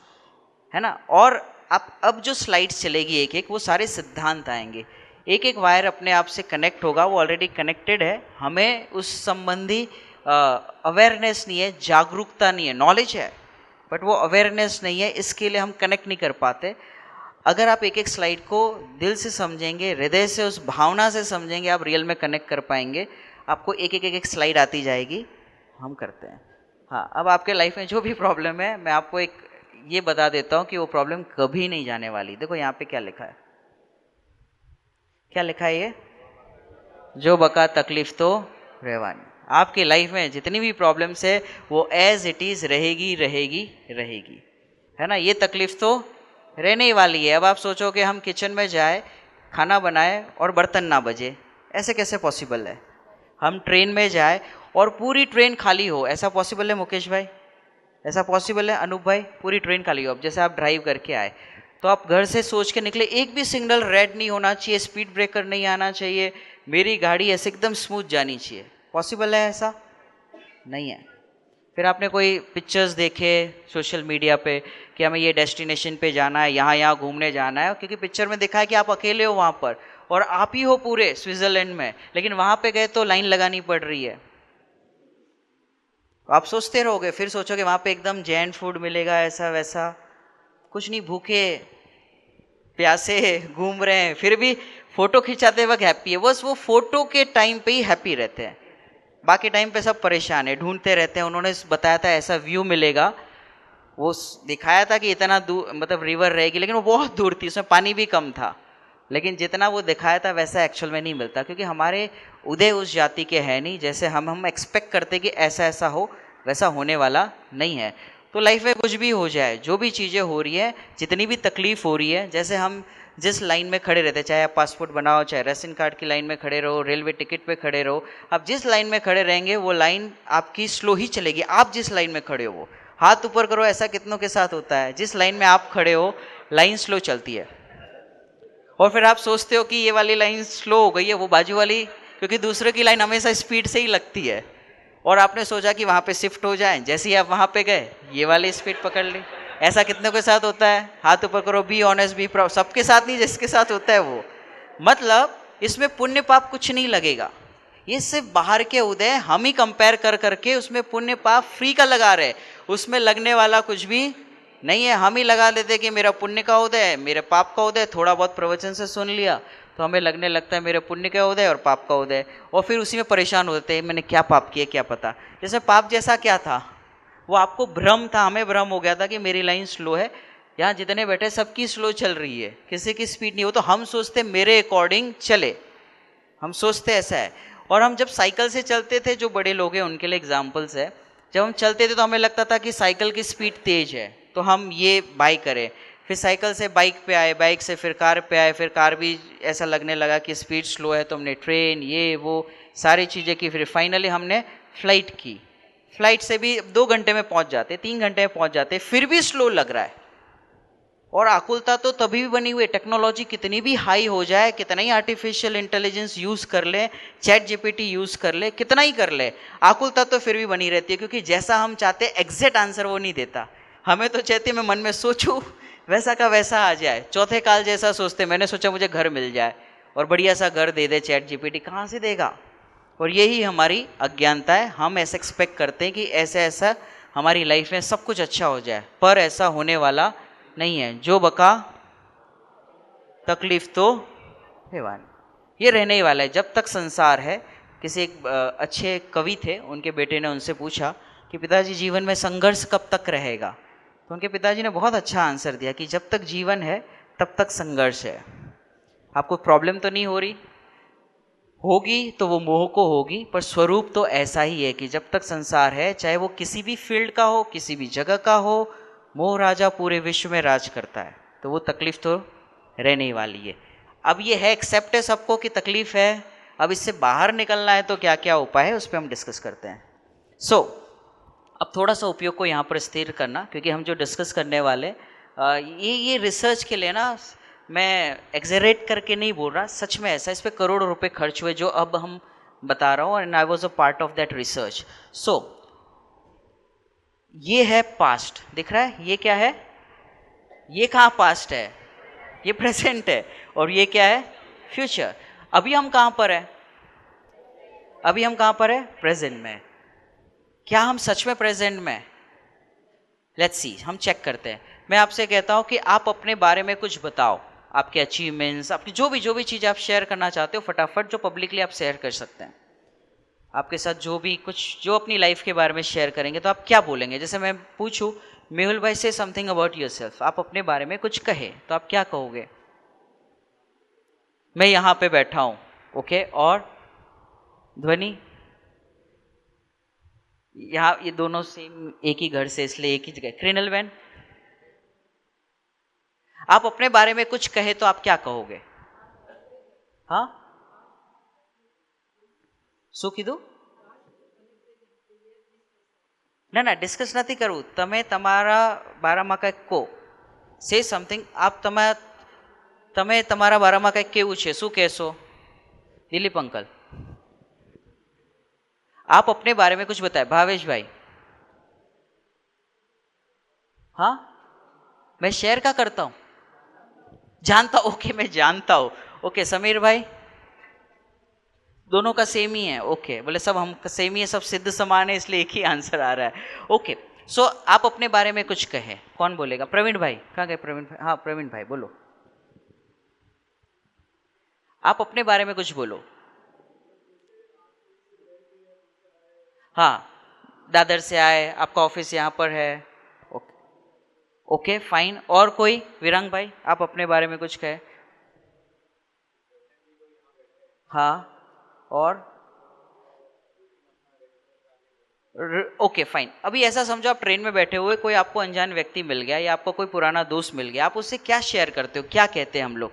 Speaker 4: है ना। और आप अब जो स्लाइड्स चलेगी एक एक, वो सारे सिद्धांत आएंगे, एक एक वायर अपने आप से कनेक्ट होगा, वो ऑलरेडी कनेक्टेड है। हमें उस संबंधी अवेयरनेस नहीं है, जागरूकता नहीं है, नॉलेज है बट वो अवेयरनेस नहीं है, इसके लिए हम कनेक्ट नहीं कर पाते। अगर आप एक एक स्लाइड को दिल से समझेंगे, हृदय से, उस भावना से समझेंगे, आप रियल में कनेक्ट कर पाएंगे। आपको एक एक स्लाइड आती जाएगी। हम करते हैं। हाँ, अब आपके लाइफ में जो भी प्रॉब्लम है, मैं आपको एक ये बता देता हूँ कि वो प्रॉब्लम कभी नहीं जाने वाली। देखो यहाँ पे क्या लिखा है, क्या लिखा है ये? जो बका तकलीफ तो रहवानी। आपकी लाइफ में जितनी भी प्रॉब्लम्स है वो एज इट इज़ रहेगी रहेगी रहेगी, है ना। ये तकलीफ तो रहने ही वाली है। अब आप सोचो कि हम किचन में जाए, खाना बनाए और बर्तन ना बजे, ऐसे कैसे पॉसिबल है? हम ट्रेन में जाए और पूरी ट्रेन खाली हो, ऐसा पॉसिबल है मुकेश भाई? ऐसा पॉसिबल है अनूप भाई? पूरी ट्रेन खाली हो। अब जैसे आप ड्राइव करके आए, तो आप घर से सोच के निकले, एक भी सिग्नल रेड नहीं होना चाहिए, स्पीड ब्रेकर नहीं आना चाहिए, मेरी गाड़ी ऐसे एकदम स्मूथ जानी चाहिए। पॉसिबल है ऐसा? नहीं है। फिर आपने कोई पिक्चर्स देखे सोशल मीडिया पे कि हमें ये डेस्टिनेशन पे जाना है, यहाँ घूमने जाना है, क्योंकि पिक्चर में दिखा है कि आप अकेले हो वहाँ पर और आप ही हो पूरे स्विट्जरलैंड में, लेकिन वहाँ पे गए तो लाइन लगानी पड़ रही है। आप सोचते रहोगे, फिर सोचोगे वहाँ पे एकदम जैन फूड मिलेगा, ऐसा वैसा कुछ नहीं, भूखे प्यासे घूम रहे हैं, फिर भी फोटो खिंचाते वक्त हैप्पी है। बस वो फोटो के टाइम पे ही हैप्पी रहते हैं, बाकी टाइम पे सब परेशान है, ढूंढते रहते हैं। उन्होंने बताया था ऐसा व्यू मिलेगा, वो दिखाया था कि इतना दूर, मतलब रिवर रहेगी, लेकिन वो बहुत दूर थी, उसमें पानी भी कम था, लेकिन जितना वो दिखाया था वैसा एक्चुअल में नहीं मिलता, क्योंकि हमारे उदय उस जाति के है नहीं, जैसे हम एक्सपेक्ट करते कि ऐसा ऐसा हो, वैसा होने वाला नहीं है। तो लाइफ में कुछ भी हो जाए, जो भी चीज़ें हो रही है, जितनी भी तकलीफ हो रही है, जैसे हम जिस लाइन में खड़े रहते हैं, चाहे आप पासपोर्ट बनाओ, चाहे रेशन कार्ड की लाइन में खड़े रहो, रेलवे टिकट पे खड़े रहो, आप जिस लाइन में खड़े रहेंगे वो लाइन आपकी स्लो ही चलेगी। आप जिस लाइन में खड़े हो, वो हाथ ऊपर करो, ऐसा कितनों के साथ होता है? जिस लाइन में आप खड़े हो लाइन स्लो चलती है, और फिर आप सोचते हो कि ये वाली लाइन स्लो हो गई है, वो बाजू वाली, क्योंकि दूसरे की लाइन हमेशा स्पीड से ही लगती है, और आपने सोचा कि वहाँ पे शिफ्ट हो जाए, जैसे ही आप वहाँ पे गए ये वाली स्पीड पकड़ ली। ऐसा कितनों के साथ होता है? हाथ ऊपर करो, बी ऑनेस्ट, बी प्राउड। सबके साथ नहीं, जिसके साथ होता है वो। मतलब इसमें पुण्य पाप कुछ नहीं लगेगा, ये सिर्फ बाहर के उदय हम ही कंपेयर कर करके उसमें पुण्य पाप फ्री का लगा रहे, उसमें लगने वाला कुछ भी नहीं है। हम ही लगा लेते कि मेरा पुण्य का उदय है, मेरे पाप का उदय, थोड़ा बहुत प्रवचन से सुन लिया तो हमें लगने लगता है मेरे पुण्य का उदय और पाप का उदय, और फिर उसी में परेशान होते हैं, मैंने क्या पाप किया क्या पता। जैसे पाप जैसा क्या था, वो आपको भ्रम था, हमें भ्रम हो गया था कि मेरी लाइन स्लो है, यहाँ जितने बैठे सबकी स्लो चल रही है, किसी की स्पीड नहीं हो, तो हम सोचते मेरे अकॉर्डिंग चले, हम सोचते ऐसा है। और हम जब साइकिल से चलते थे, जो बड़े लोग हैं उनके लिए एग्जाम्पल्स है, जब हम चलते थे तो हमें लगता था कि साइकिल की स्पीड तेज है तो हम ये बाइक करें, फिर साइकिल से बाइक पे आए, बाइक से फिर कार पे आए, फिर कार भी ऐसा लगने लगा कि स्पीड स्लो है तो हमने ट्रेन, ये वो, सारी चीज़ें की, फिर फाइनली हमने फ्लाइट की। फ्लाइट से भी 2 घंटे में पहुंच जाते, 3 घंटे में पहुंच जाते, फिर भी स्लो लग रहा है। और आकुलता तो तभी भी बनी हुई है, टेक्नोलॉजी कितनी भी हाई हो जाए, कितना ही आर्टिफिशियल इंटेलिजेंस यूज़ कर ले, चैट जीपीटी यूज़ कर ले, कितना ही कर ले, आकुलता तो फिर भी बनी रहती है, क्योंकि जैसा हम चाहते एग्जैक्ट आंसर वो नहीं देता। हमें तो चाहते मैं मन में सोचूं वैसा का वैसा आ जाए, चौथे काल जैसा सोचते, मैंने सोचा मुझे घर मिल जाए और बढ़िया सा घर दे दे चैट जीपीटी, कहाँ से देगा। और यही हमारी अज्ञानता है, हम ऐसा एक्सपेक्ट करते हैं कि ऐसा ऐसा हमारी लाइफ में सब कुछ अच्छा हो जाए, पर ऐसा होने वाला नहीं है। जो बका तकलीफ तो हैवान, ये रहने ही वाला है जब तक संसार है। किसी एक अच्छे कवि थे, उनके बेटे ने उनसे पूछा कि पिताजी जीवन में संघर्ष कब तक रहेगा, तो उनके पिताजी ने बहुत अच्छा आंसर दिया कि जब तक जीवन है तब तक संघर्ष है। आपको प्रॉब्लम तो नहीं हो रही, होगी तो वो मोह को होगी, पर स्वरूप तो ऐसा ही है कि जब तक संसार है, चाहे वो किसी भी फील्ड का हो, किसी भी जगह का हो, मोह राजा पूरे विश्व में राज करता है, तो वो तकलीफ तो रहने ही वाली है। अब ये है, एक्सेप्ट है सबको कि तकलीफ है, अब इससे बाहर निकलना है तो क्या क्या उपाय है उस पर हम डिस्कस करते हैं। अब थोड़ा सा उपयोग को यहाँ पर स्थिर करना, क्योंकि हम जो डिस्कस करने वाले ये रिसर्च के लिए ना, मैं एग्जरेट करके नहीं बोल रहा, सच में ऐसा, इस पर करोड़ों रुपए खर्च हुए जो अब हम बता रहा हूँ, and I was a part of that research. ये है पास्ट, दिख रहा है, ये क्या है, ये कहाँ पास्ट है, ये प्रेजेंट है, और ये क्या है, फ्यूचर। अभी हम कहाँ पर है, अभी हम कहाँ पर है, प्रेजेंट में। क्या हम सच में प्रेजेंट में? लेट्स सी, हम चेक करते हैं। मैं आपसे कहता हूँ कि आप अपने बारे में कुछ बताओ, आपके अचीवमेंट्स, आपकी जो भी चीज़ आप शेयर करना चाहते हो, फटाफट जो पब्लिकली आप शेयर कर सकते हैं। आपके साथ जो भी कुछ, जो अपनी लाइफ के बारे में शेयर करेंगे, तो आप क्या बोलेंगे? जैसे मैं पूछूं, मेहुल भाई से समथिंग अबाउट योरसेल्फ, आप अपने बारे में कुछ कहे तो आप क्या कहोगे? मैं यहाँ पे बैठा हूँ, ओके, और ध्वनि, यहाँ ये दोनों सेम एक ही घर से, इसलिए एक ही जगह। क्रिनल वैन, आप अपने बारे में कुछ कहे तो आप क्या कहोगे? हाँ, શું કીધું? ના ડિસ્કસ નથી કરવું, તમે તમારા બારામાં કંઈક કહો, સે સમથિંગ, આપ તમે તમારા બારામાં કંઈક કેવું છે, શું કહેશો? દિલીપ અંકલ, आप अपने बारे में कुछ बताए। भावेश भाई, हाँ, मैं शेयर का करता हूँ, जानता, ओके, मैं जानता हूँ, ओके। समीर भाई, दोनों का सेम ही है, ओके, बोले सब हम सेम ही है, सब सिद्ध समान है, इसलिए एक ही आंसर आ रहा है, ओके। आप अपने बारे में कुछ कहे, कौन बोलेगा? प्रवीण भाई, कहाँ गए प्रवीण भाई? हाँ, प्रवीण भाई बोलो, आप अपने बारे में कुछ बोलो। हाँ, दादर से आए, आपका ऑफिस यहाँ पर है, ओके, ओके, फाइन। और कोई? विरंग भाई, आप अपने बारे में कुछ कहे। हाँ, और ओके, फाइन। अभी ऐसा समझो, आप ट्रेन में बैठे हुए, कोई आपको अनजान व्यक्ति मिल गया या आपको कोई पुराना दोस्त मिल गया, आप उससे क्या शेयर करते हो? क्या कहते हैं हम लोग?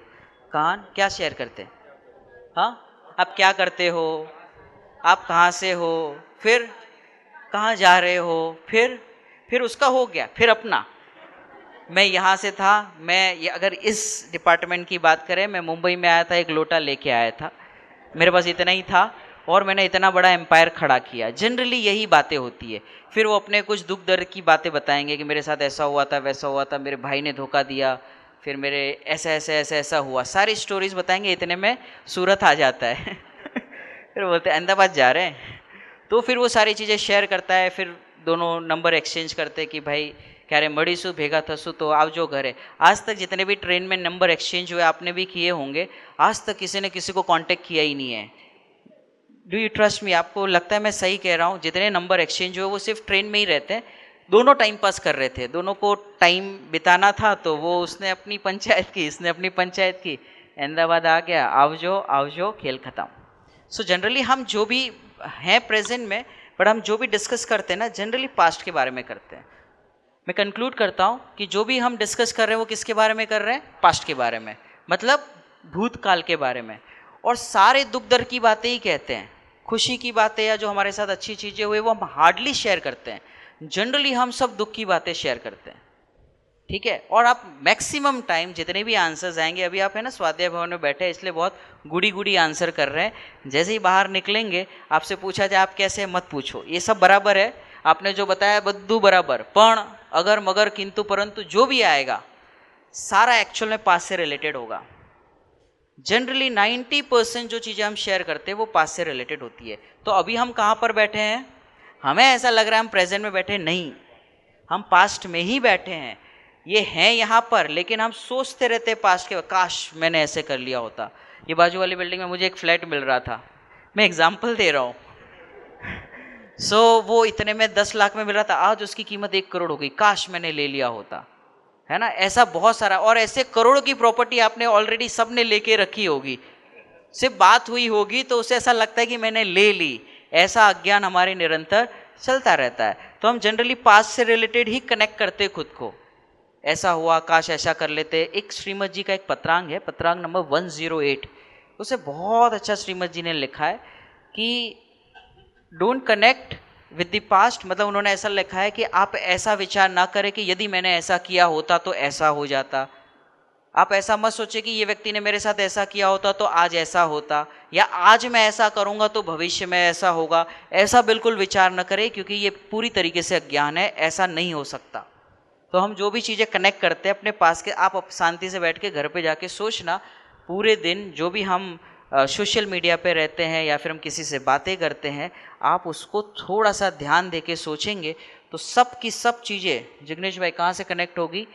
Speaker 4: कान, क्या शेयर करते हैं? हाँ, आप क्या करते हो, आप कहाँ से हो, फिर कहाँ जा रहे हो, फिर उसका हो गया, फिर अपना, मैं यहाँ से था, मैं अगर इस डिपार्टमेंट की बात करें, मैं मुंबई में आया था, एक लोटा लेके आया था, मेरे पास इतना ही था और मैंने इतना बड़ा एम्पायर खड़ा किया। जनरली यही बातें होती है। फिर वो अपने कुछ दुख दर्द की बातें बताएंगे कि मेरे साथ ऐसा हुआ था, वैसा हुआ था, मेरे भाई ने धोखा दिया, फिर मेरे ऐसा हुआ, सारी स्टोरीज बताएंगे, इतने में सूरत आ जाता है फिर बोलते हैं अहमदाबाद जा रहे हैं, तो फिर वो सारी चीज़ें शेयर करता है, फिर दोनों नंबर एक्सचेंज करते हैं कि भाई क्यारे મળીશું, भेगा થશું, तो आवजो घरे। आज तक जितने भी ट्रेन में नंबर एक्सचेंज हुए, आपने भी किए होंगे, आज तक किसी ने किसी को कांटेक्ट किया ही नहीं है। Do you trust me? आपको लगता है मैं सही कह रहा हूँ? जितने नंबर एक्सचेंज हुए वो सिर्फ ट्रेन में ही रहते हैं। दोनों टाइम पास कर रहे थे, दोनों को टाइम बिताना था, तो वो उसने अपनी पंचायत की, इसने अपनी पंचायत की, अहमदाबाद आ गया, आवजो आवजो, खेल खत्म। सो जनरली हम जो भी हैं प्रेजेंट में, बट हम जो भी डिस्कस करते हैं ना, जनरली पास्ट के बारे में करते हैं। मैं कंक्लूड करता हूँ कि जो भी हम डिस्कस कर रहे हैं वो किसके बारे में कर रहे हैं? पास्ट के बारे में, मतलब भूतकाल के बारे में। और सारे दुख दर्द की बातें ही कहते हैं, खुशी की बातें या जो हमारे साथ अच्छी चीज़ें हुई वो हम हार्डली शेयर करते हैं। जनरली हम सब दुख की बातें शेयर करते हैं, ठीक है। और आप मैक्सिमम टाइम जितने भी आंसर्स आएंगे, अभी आप है ना स्वाध्याय भवन में बैठे हैं इसलिए बहुत गुड़ी गुड़ी आंसर कर रहे हैं, जैसे ही बाहर निकलेंगे आपसे पूछा जाए आप कैसे हैं, मत पूछो, ये सब बराबर है, आपने जो बताया बद्दू बराबर, पण अगर मगर किंतु परंतु जो भी आएगा सारा एक्चुअल में पास से रिलेटेड होगा। जनरली 90% जो चीज़ें हम शेयर करते हैं वो पास से रिलेटेड होती है। तो अभी हम कहाँ पर बैठे हैं, हमें ऐसा लग रहा है हम प्रेजेंट में बैठे, नहीं, हम पास्ट में ही बैठे हैं। ये हैं यहाँ पर, लेकिन हम सोचते रहते हैं पास्ट के, काश मैंने ऐसे कर लिया होता। ये बाजू वाली बिल्डिंग में मुझे एक फ्लैट मिल रहा था, मैं एग्जाम्पल दे रहा हूँ। वो इतने में 10 लाख में मिल रहा था, आज उसकी कीमत 1 करोड़ हो गई, काश मैंने ले लिया होता, है ना। ऐसा बहुत सारा, और ऐसे करोड़ों की प्रॉपर्टी आपने ऑलरेडी सबने लेके रखी होगी, सिर्फ बात हुई होगी तो उसे ऐसा लगता है कि मैंने ले ली। ऐसा अज्ञान हमारे निरंतर चलता रहता है। तो हम जनरली पास्ट से रिलेटेड ही कनेक्ट करते खुद को, ऐसा हुआ, काश ऐसा कर लेते। एक श्रीमद जी का एक पत्रांग है, पत्रांग नंबर 108, उसे बहुत अच्छा श्रीमद जी ने लिखा है कि don't connect with the past. मतलब उन्होंने ऐसा लिखा है कि आप ऐसा विचार ना करें कि यदि मैंने ऐसा किया होता तो ऐसा हो जाता। आप ऐसा मत सोचे कि ये व्यक्ति ने मेरे साथ ऐसा किया होता तो आज ऐसा होता, या आज मैं ऐसा करूँगा तो भविष्य में ऐसा होगा। ऐसा बिल्कुल विचार न करें, क्योंकि ये पूरी तरीके से अज्ञान है, ऐसा नहीं हो सकता। तो हम जो भी चीज़ें कनेक्ट करते हैं अपने पास के, आप शांति से बैठ के घर पे जाके सोचना, पूरे दिन जो भी हम सोशल मीडिया पे रहते हैं या फिर हम किसी से बातें करते हैं, आप उसको थोड़ा सा ध्यान दे के सोचेंगे तो सब की सब चीज़ें जिग्नेश भाई कहाँ से कनेक्ट होगी,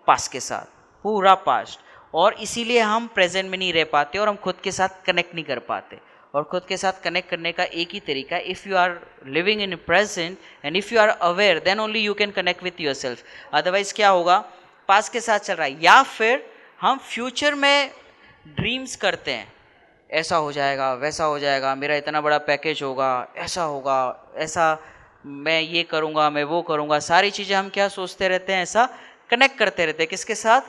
Speaker 4: पास्ट के साथ, पूरा पास्ट। और इसीलिए हम प्रेजेंट में नहीं रह पाते और हम खुद के साथ कनेक्ट नहीं कर पाते। और खुद के साथ कनेक्ट करने का एक ही तरीका है, if you are living in present and if you are aware, then only you can connect with yourself. Otherwise क्या होगा, पास्ट के साथ चल रहा है, या फिर हम फ्यूचर में ड्रीम्स करते हैं, ऐसा हो जाएगा, वैसा हो जाएगा, मेरा इतना बड़ा पैकेज होगा, ऐसा होगा, ऐसा मैं ये करूँगा, मैं वो करूँगा। सारी चीज़ें हम क्या सोचते रहते हैं, ऐसा कनेक्ट करते रहते हैं, किसके साथ,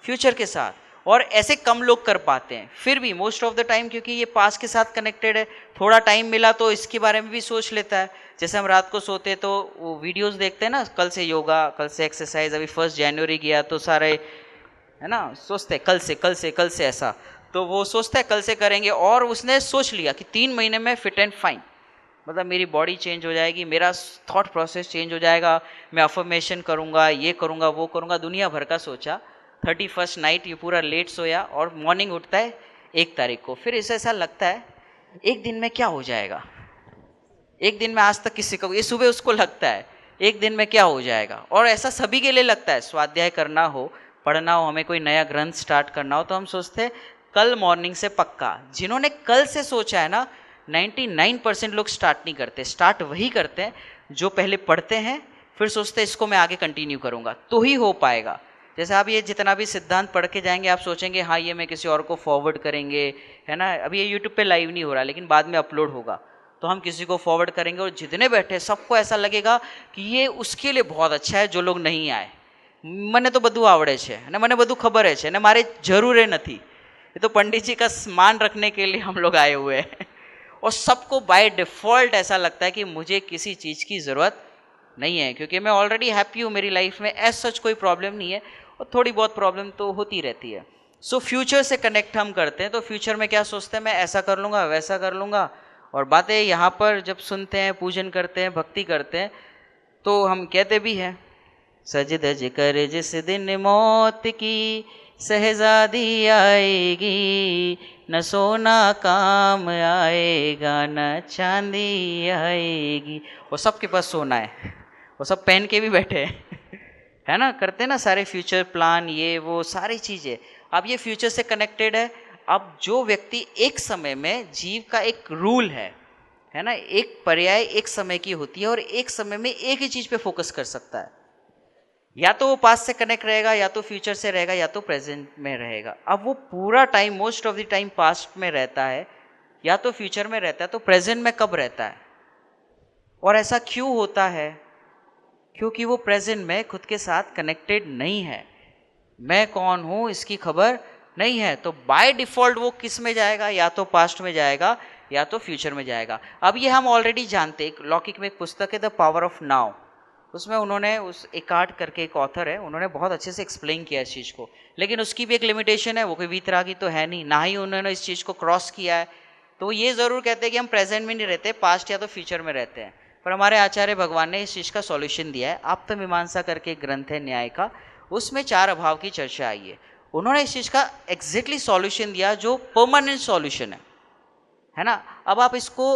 Speaker 4: फ्यूचर के साथ। और ऐसे कम लोग कर पाते हैं, फिर भी मोस्ट ऑफ द टाइम, क्योंकि ये पास्ट के साथ कनेक्टेड है, थोड़ा टाइम मिला तो इसके बारे में भी सोच लेता है। जैसे हम रात को सोते तो वो वीडियोस देखते हैं ना, कल से योगा, कल से एक्सरसाइज, अभी 1 जनवरी गया तो सारे, है ना, सोचते हैं कल से ऐसा, तो वो सोचता है कल से करेंगे, और उसने सोच लिया कि 3 महीने में फिट एंड फाइन, मतलब मेरी बॉडी चेंज हो जाएगी, मेरा थॉट प्रोसेस चेंज हो जाएगा, मैं अफर्मेशन करूँगा, ये करूँगा, वो करूँगा, दुनिया भर का सोचा। 31st नाइट ये पूरा लेट सोया और मॉर्निंग उठता है 1 तारीख को। फिर इसे ऐसा लगता है एक दिन में क्या हो जाएगा, एक दिन में, आज तक किसी को, ये सुबह उसको लगता है एक दिन में क्या हो जाएगा। और ऐसा सभी के लिए लगता है, स्वाध्याय करना हो, पढ़ना हो, हमें कोई नया ग्रंथ स्टार्ट करना हो, तो हम सोचते हैं कल मॉर्निंग से पक्का। जिन्होंने कल से सोचा है ना, 99% लोग स्टार्ट नहीं करते। स्टार्ट वही करते हैं जो पहले पढ़ते हैं, फिर सोचते हैं इसको मैं आगे कंटिन्यू करूँगा, तो ही हो पाएगा। जैसे आप ये जितना भी सिद्धांत पढ़ के जाएंगे, आप सोचेंगे हाँ ये मैं किसी और को फॉरवर्ड करेंगे, है ना। अभी ये यूट्यूब पे लाइव नहीं हो रहा, लेकिन बाद में अपलोड होगा, तो हम किसी को फॉरवर्ड करेंगे और जितने बैठे सबको ऐसा लगेगा कि ये उसके लिए बहुत अच्छा है जो लोग नहीं आए। મને તો બધું આવડે છે અને મને બધું ખબર છે અને મારે જરૂર નથી, ये तो पंडित जी का मान रखने के लिए हम लोग आए हुए हैं। और सबको बाय डिफ़ॉल्ट ऐसा लगता है कि मुझे किसी चीज़ की ज़रूरत नहीं है, क्योंकि मैं ऑलरेडी हैप्पी हूँ, मेरी लाइफ में एज सच कोई प्रॉब्लम नहीं है, और थोड़ी बहुत प्रॉब्लम तो होती रहती है। सो फ्यूचर से कनेक्ट हम करते हैं, तो फ्यूचर में क्या सोचते हैं, मैं ऐसा कर लूँगा, वैसा कर लूँगा। और बातें यहाँ पर जब सुनते हैं, पूजन करते हैं, भक्ति करते हैं, तो हम कहते भी हैं, सज धज कर जिस दिन मौत की सहजादी आएगी, न सोना काम आएगा, न चांदी आएगी। वो सबके पास सोना है, वो सब पहन के भी बैठे हैं, है ना, करते हैं ना सारे फ्यूचर प्लान, ये वो सारी चीज़ें। अब ये फ्यूचर से कनेक्टेड है। अब जो व्यक्ति एक समय में, जीव का एक रूल है ना, एक पर्याय एक समय की होती है, और एक समय में एक ही चीज़ पे फोकस कर सकता है। या तो वो पास्ट से कनेक्ट रहेगा, या तो फ्यूचर से रहेगा, या तो प्रेजेंट में रहेगा। अब वो पूरा time, most of the time past में रहता है, या तो फ्यूचर में रहता है, तो प्रेजेंट में कब रहता है? और ऐसा क्यों होता है? क्योंकि वो प्रेजेंट में खुद के साथ कनेक्टेड नहीं है। मैं कौन हूँ इसकी खबर नहीं है, तो बाय डिफ़ॉल्ट वो किस में जाएगा, या तो पास्ट में जाएगा, या तो फ्यूचर में जाएगा। अब ये हम ऑलरेडी जानते हैं, लौकिक में एक पुस्तक है द पावर ऑफ नाउ, उसमें उन्होंने उस एकार्ट करके एक ऑथर है, उन्होंने बहुत अच्छे से एक्सप्लेन किया इस चीज़ को, लेकिन उसकी भी एक लिमिटेशन है, वो कोई वीतरागी तो है नहीं, ना ही उन्होंने इस चीज़ को क्रॉस किया है। तो वो ये ज़रूर कहते हैं कि हम प्रेजेंट में नहीं रहते, पास्ट या तो फ्यूचर में रहते हैं। पर हमारे आचार्य भगवान ने इस चीज़ का सॉल्यूशन दिया है। आप्तमीमांसा करके एक ग्रंथ है न्याय का, उसमें 4 अभाव की चर्चा आई है। उन्होंने इस चीज़ का एग्जैक्टली सॉल्यूशन दिया जो परमानेंट सॉल्यूशन है ना। अब आप इसको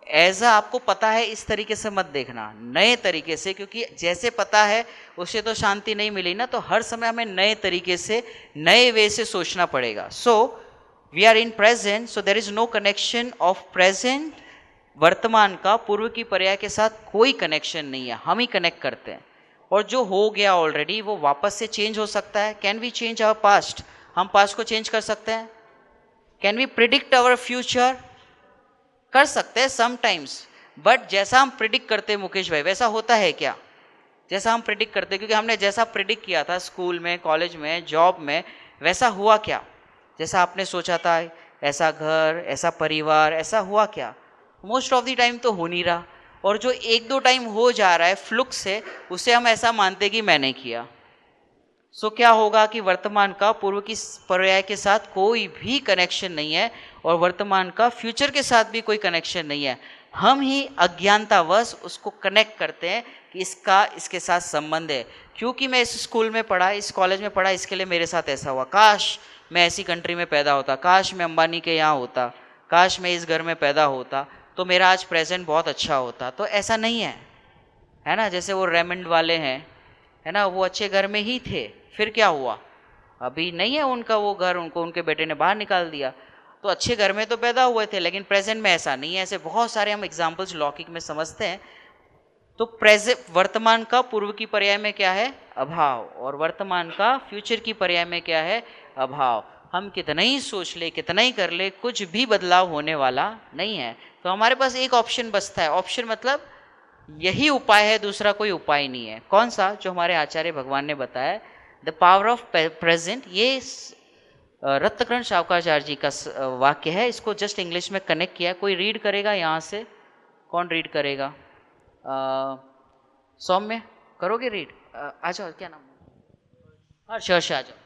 Speaker 4: एज आपको पता है इस तरीके से मत देखना, नए तरीके से, क्योंकि जैसे पता है उससे तो शांति नहीं मिली ना, तो हर समय हमें नए तरीके से, नए वे से सोचना पड़ेगा। So we are in present, so there is no connection of present, वर्तमान का पूर्व की पर्याय के साथ कोई कनेक्शन नहीं है, हम ही कनेक्ट करते हैं। और जो हो गया ऑलरेडी वो वापस से चेंज हो सकता है। Can we change our past? हम पास्ट को चेंज कर सकते हैं। Can we predict our future? कर सकते हैं समटाइम्स, बट जैसा हम प्रिडिक्ट करते हैं मुकेश भाई, वैसा होता है क्या? जैसा हम प्रिडिक्ट करते हैं, क्योंकि हमने जैसा प्रिडिक्ट किया था स्कूल में, कॉलेज में, जॉब में, वैसा हुआ क्या? जैसा आपने सोचा था, ऐसा घर, ऐसा परिवार, ऐसा हुआ क्या? मोस्ट ऑफ द टाइम तो हो नहीं रहा। और जो 1-2 टाइम हो जा रहा है फ्लुक से, उसे हम ऐसा मानते कि मैंने किया। सो क्या होगा कि वर्तमान का पूर्व की पर्याय के साथ कोई भी कनेक्शन नहीं है, और वर्तमान का फ्यूचर के साथ भी कोई कनेक्शन नहीं है। हम ही अज्ञानतावश उसको कनेक्ट करते हैं कि इसका इसके साथ संबंध है, क्योंकि मैं इस स्कूल में पढ़ा, इस कॉलेज में पढ़ा, इसके लिए मेरे साथ ऐसा हुआ, काश मैं ऐसी कंट्री में पैदा होता, काश मैं अंबानी के यहाँ होता, काश मैं इस घर में पैदा होता, तो मेरा आज प्रेजेंट बहुत अच्छा होता। तो ऐसा नहीं है ना। जैसे वो रेमंड वाले हैं, है ना, वो अच्छे घर में ही थे, फिर क्या हुआ? अभी नहीं है उनका वो घर, उनको उनके बेटे ने बाहर निकाल दिया। तो अच्छे घर में तो पैदा हुए थे, लेकिन प्रेजेंट में ऐसा नहीं है। ऐसे बहुत सारे हम एग्जाम्पल्स लौकिक में समझते हैं। तो प्रेजेंट, वर्तमान का पूर्व की पर्याय में क्या है? अभाव, और वर्तमान का फ्यूचर की पर्याय में क्या है? अभाव। हम कितना ही सोच ले, कितना ही कर ले, कुछ भी बदलाव होने वाला नहीं है। तो हमारे पास एक ऑप्शन बचता है। ऑप्शन मतलब यही उपाय है, दूसरा कोई उपाय नहीं है। कौन सा? जो हमारे आचार्य भगवान ने बताया, द पावर ऑफ प्रेजेंट। ये रत्नकरण शावकाचार्य जी का वाक्य है। इसको जस्ट इंग्लिश में कनेक्ट किया। कोई रीड करेगा यहाँ से? कौन रीड करेगा? सौम्य करोगे रीड? आ जाओ, क्या नाम? हर्ष, आ जाओ।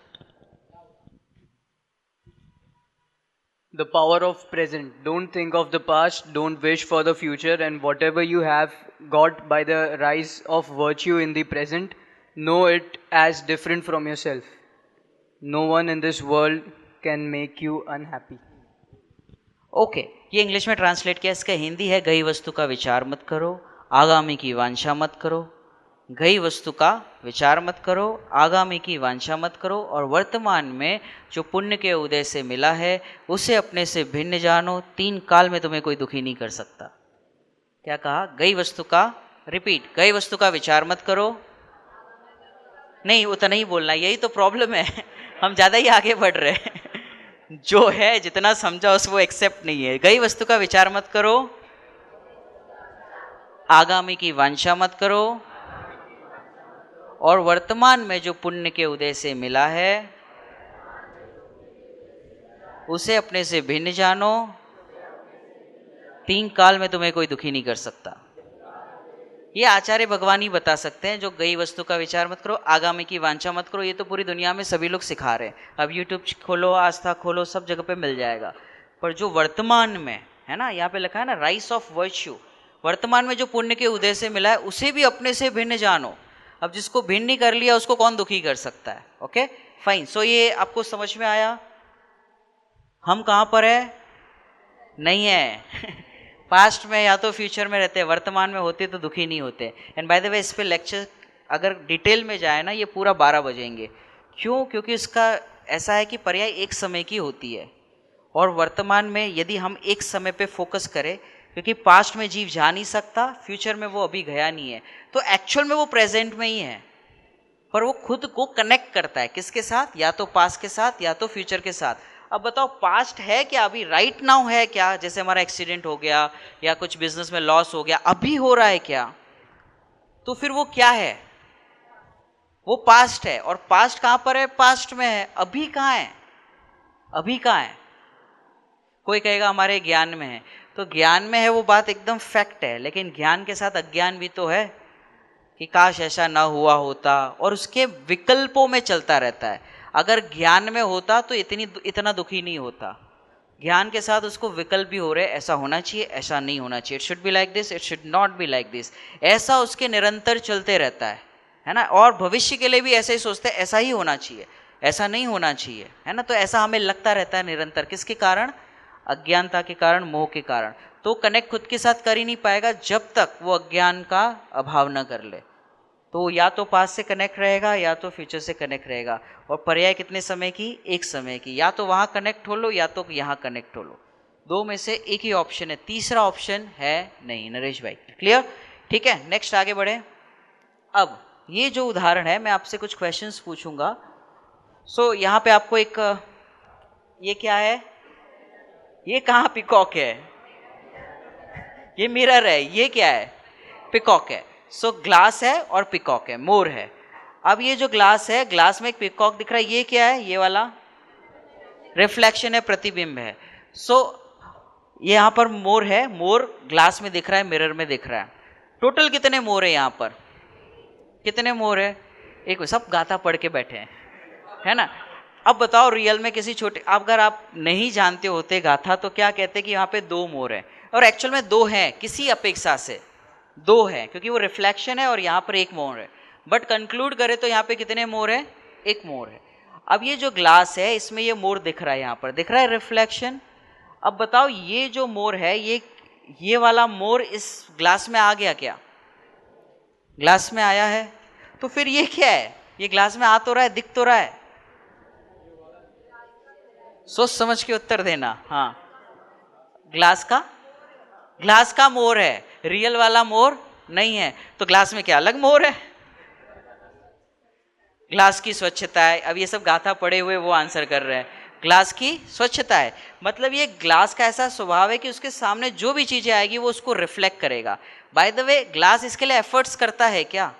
Speaker 5: The power of present. Don't think of the past, don't wish for the future, and whatever you have got by the rise of virtue in the present, know it as different from yourself. No one in this world can make you unhappy.
Speaker 4: Okay, ये English में translate किया। इसका हिंदी है, गई वस्तु का विचार मत करो, आगामी की वांछा मत करो। गई वस्तु का विचार मत करो, आगामी की वांछा मत करो, और वर्तमान में जो पुण्य के उदय से मिला है उसे अपने से भिन्न जानो। 3 काल में तुम्हें कोई दुखी नहीं कर सकता। क्या कहा? गई वस्तु का, रिपीट, गई वस्तु का विचार मत करो। नहीं, उतना ही बोलना, यही तो प्रॉब्लम है। हम ज़्यादा ही आगे बढ़ रहे हैं। जो है जितना समझा उस वो एक्सेप्ट नहीं है। गई वस्तु का विचार मत करो, आगामी की वांछा मत करो, और वर्तमान में जो पुण्य के उदय से मिला है उसे अपने से भिन्न जानो। 3 काल में तुम्हें कोई दुखी नहीं कर सकता। ये आचार्य भगवान ही बता सकते हैं। जो गई वस्तु का विचार मत करो, आगामी की वांछा मत करो, ये तो पूरी दुनिया में सभी लोग सिखा रहे हैं। अब यूट्यूब खोलो, आस्था खोलो, सब जगह पे मिल जाएगा। पर जो वर्तमान में है ना, यहाँ पे लिखा है ना, राइस ऑफ वर्च्यू, वर्तमान में जो पुण्य के उदय से मिला है उसे भी अपने से भिन्न जानो। अब जिसको भिन्न नहीं कर लिया उसको कौन दुखी कर सकता है? Okay, fine. सो ये आपको समझ में आया? हम कहाँ पर है? नहीं है पास्ट में या तो फ्यूचर में रहते हैं, वर्तमान में होते तो दुखी नहीं होते। एंड बाय द वे, इस पे लेक्चर अगर डिटेल में जाए ना, ये पूरा 12 बजेंगे। क्यों? क्योंकि इसका ऐसा है कि पर्याय एक समय की होती है, और वर्तमान में यदि हम एक समय पे फोकस करें, क्योंकि पास्ट में जीव जा नहीं सकता, फ्यूचर में वो अभी गया नहीं है, तो एक्चुअल में वो प्रेजेंट में ही है, पर वो खुद को कनेक्ट करता है किसके साथ? या तो पास्ट के साथ या तो फ्यूचर के साथ। अब बताओ, पास्ट है क्या? अभी राइट नाउ है क्या? जैसे हमारा एक्सीडेंट हो गया या कुछ बिजनेस में लॉस हो गया, अभी हो रहा है क्या? तो फिर वो क्या है? वो पास्ट है। और पास्ट कहाँ पर है? पास्ट में है। अभी कहाँ है? अभी कहाँ है? कोई कहेगा हमारे ज्ञान में है, तो ज्ञान में है वो बात एकदम फैक्ट है, लेकिन ज्ञान के साथ अज्ञान भी तो है कि काश ऐसा ना हुआ होता, और उसके विकल्पों में चलता रहता है। अगर ज्ञान में होता तो इतना दुखी नहीं होता। ज्ञान के साथ उसको विकल्प भी हो रहे, ऐसा होना चाहिए, ऐसा नहीं होना चाहिए, it should be like this, it should not be like this, ऐसा उसके निरंतर चलते रहता है ना। और भविष्य के लिए भी ऐसे ही सोचते हैं, ऐसा ही होना चाहिए, ऐसा नहीं होना चाहिए, है ना। तो ऐसा हमें लगता रहता है निरंतर, किसके कारण? अज्ञानता के कारण, मोह के कारण। तो कनेक्ट खुद के साथ कर ही नहीं पाएगा जब तक वो अज्ञान का अभाव न कर ले। तो या तो पास से कनेक्ट रहेगा या तो फ्यूचर से कनेक्ट रहेगा। और पर्याय कितने समय की? एक समय की। या तो वहाँ कनेक्ट हो लो या तो यहाँ कनेक्ट हो लो, दो में से एक ही ऑप्शन है, तीसरा ऑप्शन है नहीं। नरेश भाई क्लियर? ठीक है, नेक्स्ट आगे बढ़े। अब ये जो उदाहरण है, मैं आपसे कुछ क्वेश्चंस पूछूंगा। सो यहाँ पे आपको एक, ये क्या है? ये कहाँ पिकॉक है? ये मिरर है। ये क्या है? पिकॉक है। सो ग्लास है और पिकॉक है, मोर है। अब ये जो ग्लास है, ग्लास में एक पिकॉक दिख रहा है, ये क्या है? ये वाला रिफ्लेक्शन है, प्रतिबिंब है। सो ये यहाँ पर मोर है, मोर ग्लास में दिख रहा है, मिरर में दिख रहा है। टोटल कितने मोर है यहाँ पर? कितने मोर है? एक। सब गाथा पढ़ के बैठे हैं, है ना। अब बताओ रियल में किसी छोटे, अगर आप नहीं जानते होते गाथा तो क्या कहते कि यहाँ पे दो मोर है, और एक्चुअल में दो हैं, किसी अपेक्षा से दो है, क्योंकि वो रिफ्लेक्शन है और यहाँ पर एक मोर है। बट कंक्लूड करें तो यहाँ पे कितने मोर है? एक मोर है। अब ये जो ग्लास है, इसमें ये मोर दिख रहा है, यहाँ पर दिख रहा है रिफ्लेक्शन। अब बताओ ये जो मोर है, ये वाला मोर इस ग्लास में आ गया क्या? ग्लास में आया है। तो फिर ये क्या है? ये ग्लास में आ तो रहा है, दिख तो रहा है। सोच समझ के उत्तर देना। हाँ, ग्लास का मोर है, रियल वाला मोर नहीं है। तो ग्लास में क्या अलग मोर है? ग्लास की स्वच्छता है। अब ये सब गाथा पड़े हुए वो आंसर कर रहे हैं, ग्लास की स्वच्छता है। मतलब ये ग्लास का ऐसा स्वभाव है कि उसके सामने जो भी चीजें आएगी वो उसको रिफ्लेक्ट करेगा। बाय द वे, ग्लास इसके लिए एफर्ट्स करता है क्या?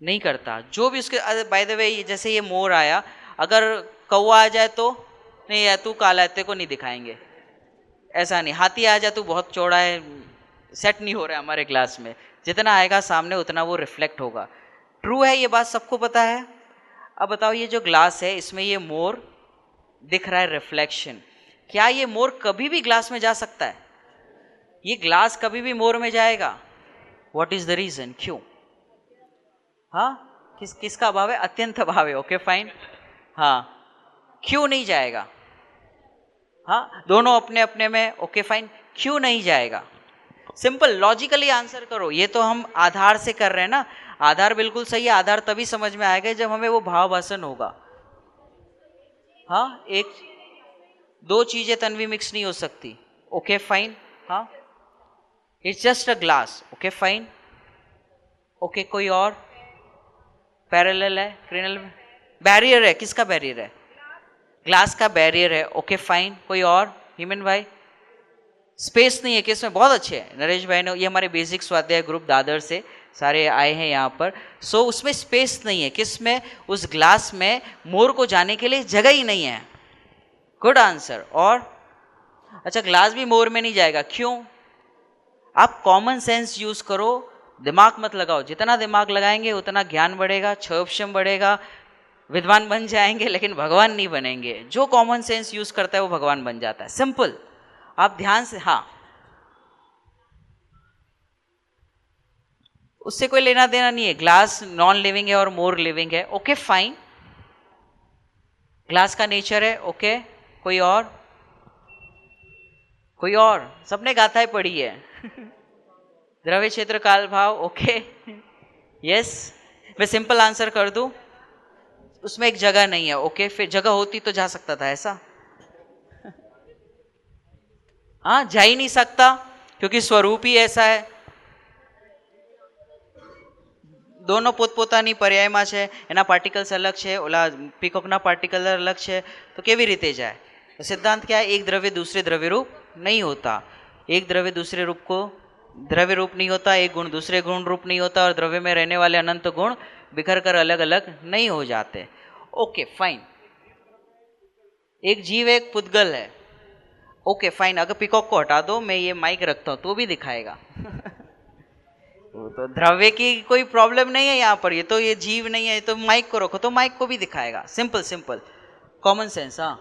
Speaker 4: नहीं करता। जो भी उसके, बाय द वे जैसे ये मोर आया, अगर कौवा आ जाए तो नहीं, या तू काला है, तेरे को नहीं दिखाएंगे, ऐसा नहीं। हाथी आ जाए, तू बहुत चौड़ा है, सेट नहीं हो रहा है हमारे ग्लास में, जितना आएगा सामने उतना वो रिफ्लेक्ट होगा। ट्रू है, ये बात सबको पता है। अब बताओ ये जो ग्लास है, इसमें ये मोर दिख रहा है रिफ्लेक्शन, क्या ये मोर कभी भी ग्लास में जा सकता है? ये ग्लास कभी भी मोर में जाएगा? What is the reason? क्यों? हाँ, किसका अभाव है? अत्यंत अभाव है। Okay fine. हाँ, क्यों नहीं जाएगा? हाँ, दोनों अपने अपने में। ओके फाइन, क्यों नहीं जाएगा? सिंपल लॉजिकली आंसर करो। ये तो हम आधार से कर रहे हैं ना। आधार बिल्कुल सही है। आधार तभी समझ में आएगा जब हमें वो भाव भाषण होगा। हाँ, एक दो चीजें तन्वी मिक्स नहीं हो सकती। Okay fine. हाँ, it's just a glass. Okay fine. Okay, कोई और? पैरेलल है, क्रिनल में बैरियर है। किसका बैरियर है? ग्लास का बैरियर है। ओके फाइन, कोई और? हिमन भाई, स्पेस नहीं है किसमें? बहुत अच्छे हैं नरेश भाई ने, ये हमारे बेसिक स्वाध्याय ग्रुप दादर से सारे आए हैं यहाँ पर। सो उसमें स्पेस नहीं है। किसमें? उस ग्लास में मोर को जाने के लिए जगह ही नहीं है। Good answer. और अच्छा, ग्लास भी मोर में नहीं जाएगा, क्यों? आप कॉमन सेंस यूज करो, दिमाग मत लगाओ। जितना दिमाग लगाएंगे उतना ज्ञान बढ़ेगा, क्षोभक्षम बढ़ेगा, विद्वान बन जाएंगे, लेकिन भगवान नहीं बनेंगे। जो कॉमन सेंस यूज करता है वो भगवान बन जाता है। सिंपल, आप ध्यान से। हाँ, उससे कोई लेना देना नहीं है। ग्लास नॉन लिविंग है और मोर लिविंग है। ओके फाइन, ग्लास का नेचर है। ओके, कोई और? कोई और? सबने गाथाएं पढ़ी है। द्रव्य क्षेत्र काल भाव। Okay, yes. मैं सिंपल आंसर कर दूं, उसमें एक जगह नहीं है। ओके, फिर जगह होती तो जा सकता था ऐसा? हाँ, जा ही नहीं सकता क्योंकि स्वरूप ही ऐसा है। दोनों પોતપોતાની પર્યાયમાં છે, એના પાર્ટિકલ્સ અલગ છે, ઓલા પીકોકના પાર્ટિકલ अलग છે, तो કેવી રીતે જાય? तो सिद्धांत क्या है? एक द्रव्य दूसरे द्रव्य रूप नहीं होता। एक द्रव्य दूसरे रूप को द्रव्य रूप नहीं होता, एक गुण दूसरे गुण रूप नहीं होता, और द्रव्य में रहने वाले अनंत गुण बिखर कर अलग अलग नहीं हो जाते। Okay fine. एक जीव एक पुद्गल है। ओके फाइन, अगर पिकॉक को हटा दो, मैं ये माइक रखता हूँ तो भी दिखाएगा। वो तो द्रव्य की कोई प्रॉब्लम नहीं है यहाँ पर, ये जीव नहीं है, ये तो माइक को रखो तो माइक को भी दिखाएगा। Simple simple common sense. हाँ,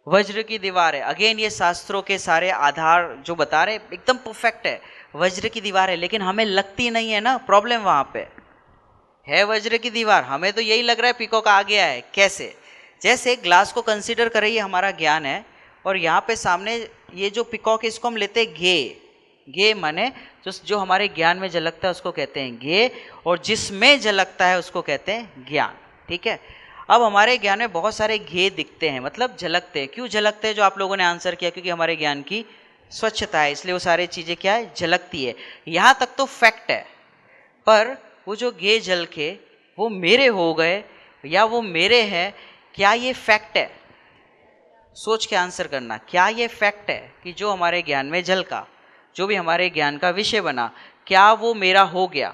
Speaker 4: वज्र की दीवार है, अगेन ये शास्त्रों के सारे आधार जो बता रहे एकदम परफेक्ट है। वज्र की दीवार है, लेकिन हमें लगती नहीं है ना, प्रॉब्लम वहां पे है। वज्र की दीवार, हमें तो यही लग रहा है पिकॉक आ गया है। कैसे? जैसे ग्लास को कंसीडर करें, ये हमारा ज्ञान है, और यहाँ पे सामने ये जो पिकॉक है इसको हम लेते हैं गे। गे माने जो हमारे ज्ञान में झलकता है उसको कहते हैं गे, और जिसमें झलकता है उसको कहते हैं ज्ञान। ठीक है, अब हमारे ज्ञान में बहुत सारे घे दिखते हैं, मतलब झलकते हैं। क्यों झलकते हैं? जो आप लोगों ने आंसर किया, क्योंकि हमारे ज्ञान की स्वच्छता है, इसलिए वो सारी चीज़ें क्या है, झलकती है। यहाँ तक तो फैक्ट है, पर वो जो घे झलके वो मेरे हो गए या वो मेरे हैं, क्या ये फैक्ट है? सोच के आंसर करना, क्या ये फैक्ट है कि जो हमारे ज्ञान में झलका, जो भी हमारे ज्ञान का विषय बना, क्या वो मेरा हो गया?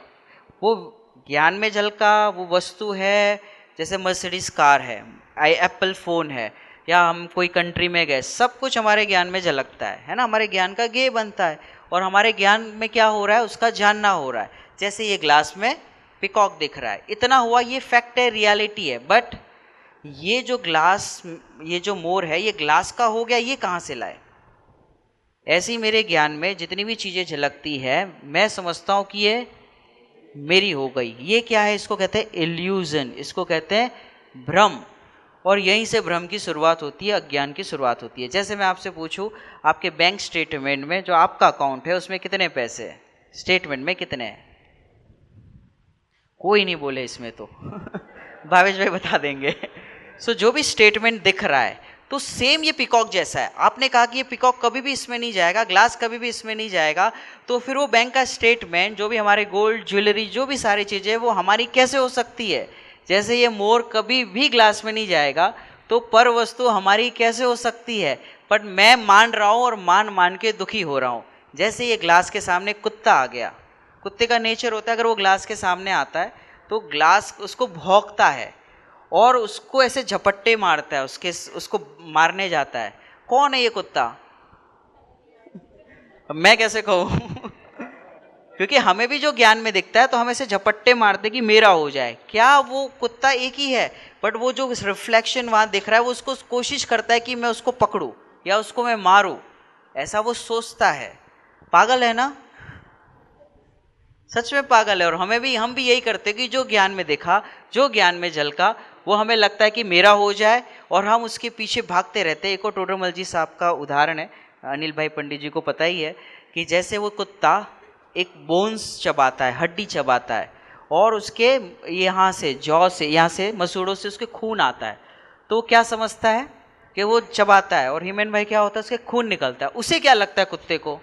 Speaker 4: वो ज्ञान में झलका वो वस्तु है, जैसे मर्सिडीज कार है, एप्पल फ़ोन है, या हम कोई कंट्री में गए, सब कुछ हमारे ज्ञान में झलकता है ना, हमारे ज्ञान का गे बनता है, और हमारे ज्ञान में क्या हो रहा है, उसका जानना हो रहा है। जैसे ये ग्लास में पिकॉक दिख रहा है, इतना हुआ, ये फैक्ट है, रियलिटी है। बट ये जो ग्लास, ये जो मोर है, ये ग्लास का हो गया, ये कहाँ से लाए? ऐसे ही मेरे ज्ञान में जितनी भी चीज़ें झलकती है, मैं समझता हूँ कि ये मेरी हो गई। ये क्या है? इसको कहते हैं इल्यूजन, इसको कहते हैं भ्रम, और यहीं से भ्रम की शुरुआत होती है, अज्ञान की शुरुआत होती है। जैसे मैं आपसे पूछूं, आपके बैंक स्टेटमेंट में जो आपका अकाउंट है उसमें कितने पैसे हैं? स्टेटमेंट में कितने हैं? कोई नहीं बोले इसमें तो भावेश भाई बता देंगे। सो जो भी स्टेटमेंट दिख रहा है, तो सेम ये पिकॉक जैसा है। आपने कहा कि ये पिकॉक कभी भी इसमें नहीं जाएगा, ग्लास कभी भी इसमें नहीं जाएगा, तो फिर वो बैंक का स्टेटमेंट, जो भी हमारे गोल्ड ज्वेलरी, जो भी सारी चीज़ें, वो हमारी कैसे हो सकती है? जैसे ये मोर कभी भी ग्लास में नहीं जाएगा, तो पर वस्तु हमारी कैसे हो सकती है? पर मैं मान रहा हूँ और मान के दुखी हो रहा हूँ। जैसे ये ग्लास के सामने कुत्ता आ गया, कुत्ते का नेचर होता है, अगर वो ग्लास के सामने आता है तो ग्लास उसको भौंकता है और उसको ऐसे झपट्टे मारता है, उसको मारने जाता है। कौन है ये कुत्ता? मैं कैसे कहूँ क्योंकि हमें भी जो ज्ञान में दिखता है तो हम ऐसे झपट्टे मारते कि मेरा हो जाए। क्या वो कुत्ता एक ही है? बट वो जो रिफ्लेक्शन वहाँ दिख रहा है, वो उसको कोशिश करता है कि मैं उसको पकड़ूं या उसको मैं मारूं, ऐसा वो सोचता है। पागल है ना? सच में पागल है। और हम भी यही करते कि जो ज्ञान में देखा, जो ज्ञान में झलका, वो हमें लगता है कि मेरा हो जाए और हम उसके पीछे भागते रहते हैं। एक और टोडरमल जी साहब का उदाहरण है, अनिल भाई पंडित जी को पता ही है, कि जैसे वो कुत्ता एक बोन्स चबाता है, हड्डी चबाता है, और उसके यहाँ से जौ से, यहाँ से मसूड़ों से उसके खून आता है, तो क्या समझता है कि वो चबाता है, और ह्यूमन भाई क्या होता है, उसके खून निकलता है। उसे क्या लगता है कुत्ते को?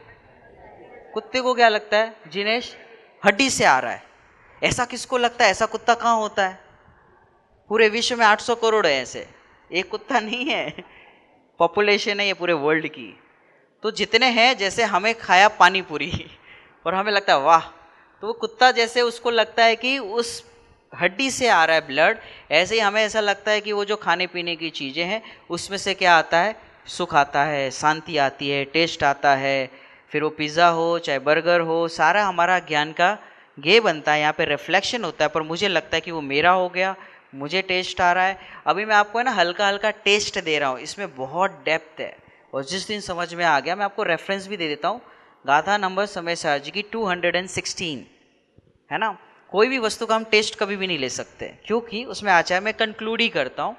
Speaker 4: कुत्ते को क्या लगता है जिनेश? हड्डी से आ रहा है। ऐसा किसको लगता है? ऐसा कुत्ता कहाँ होता है? पूरे विश्व में 800 करोड़ है ऐसे, एक कुत्ता नहीं है। पॉपुलेशन है ये पूरे वर्ल्ड की। तो जितने हैं, जैसे हमें खाया पानी पूरी और हमें लगता है वाह, तो वो कुत्ता जैसे उसको लगता है कि उस हड्डी से आ रहा है ब्लड, ऐसे ही हमें ऐसा लगता है कि वो जो खाने पीने की चीज़ें हैं उसमें से क्या आता है? सुख आता है, शांति आती है, टेस्ट आता है। फिर वो पिज़्ज़ा हो चाहे बर्गर हो, सारा हमारा ज्ञान का गे बनता है, यहाँ पे रिफ्लेक्शन होता है। पर मुझे लगता है कि वो मेरा हो गया, मुझे टेस्ट आ रहा है। अभी मैं आपको है ना हल्का हल्का टेस्ट दे रहा हूँ, इसमें बहुत डेप्थ है। और जिस दिन समझ में आ गया, मैं आपको रेफरेंस भी दे देता हूँ, गाथा नंबर समय सार जी की 216 है ना। कोई भी वस्तु का हम टेस्ट कभी भी नहीं ले सकते, क्योंकि उसमें आचार्य, मैं कंक्लूड ही करता हूँ,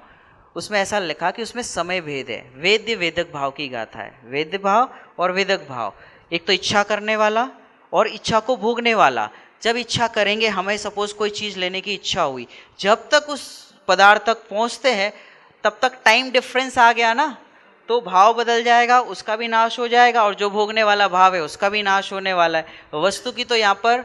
Speaker 4: उसमें ऐसा लिखा कि उसमें समय भेद है। वेद्य वेदक भाव की गाथा है, वेद्य भाव और वेदक भाव। एक तो इच्छा करने वाला और इच्छा को भोगने वाला। जब इच्छा करेंगे, हमें सपोज कोई चीज़ लेने की इच्छा हुई, जब तक उस पदार्थ तक पहुँचते हैं तब तक टाइम डिफरेंस आ गया ना, तो भाव बदल जाएगा, उसका भी नाश हो जाएगा, और जो भोगने वाला भाव है उसका भी नाश होने वाला है। वस्तु की तो यहाँ पर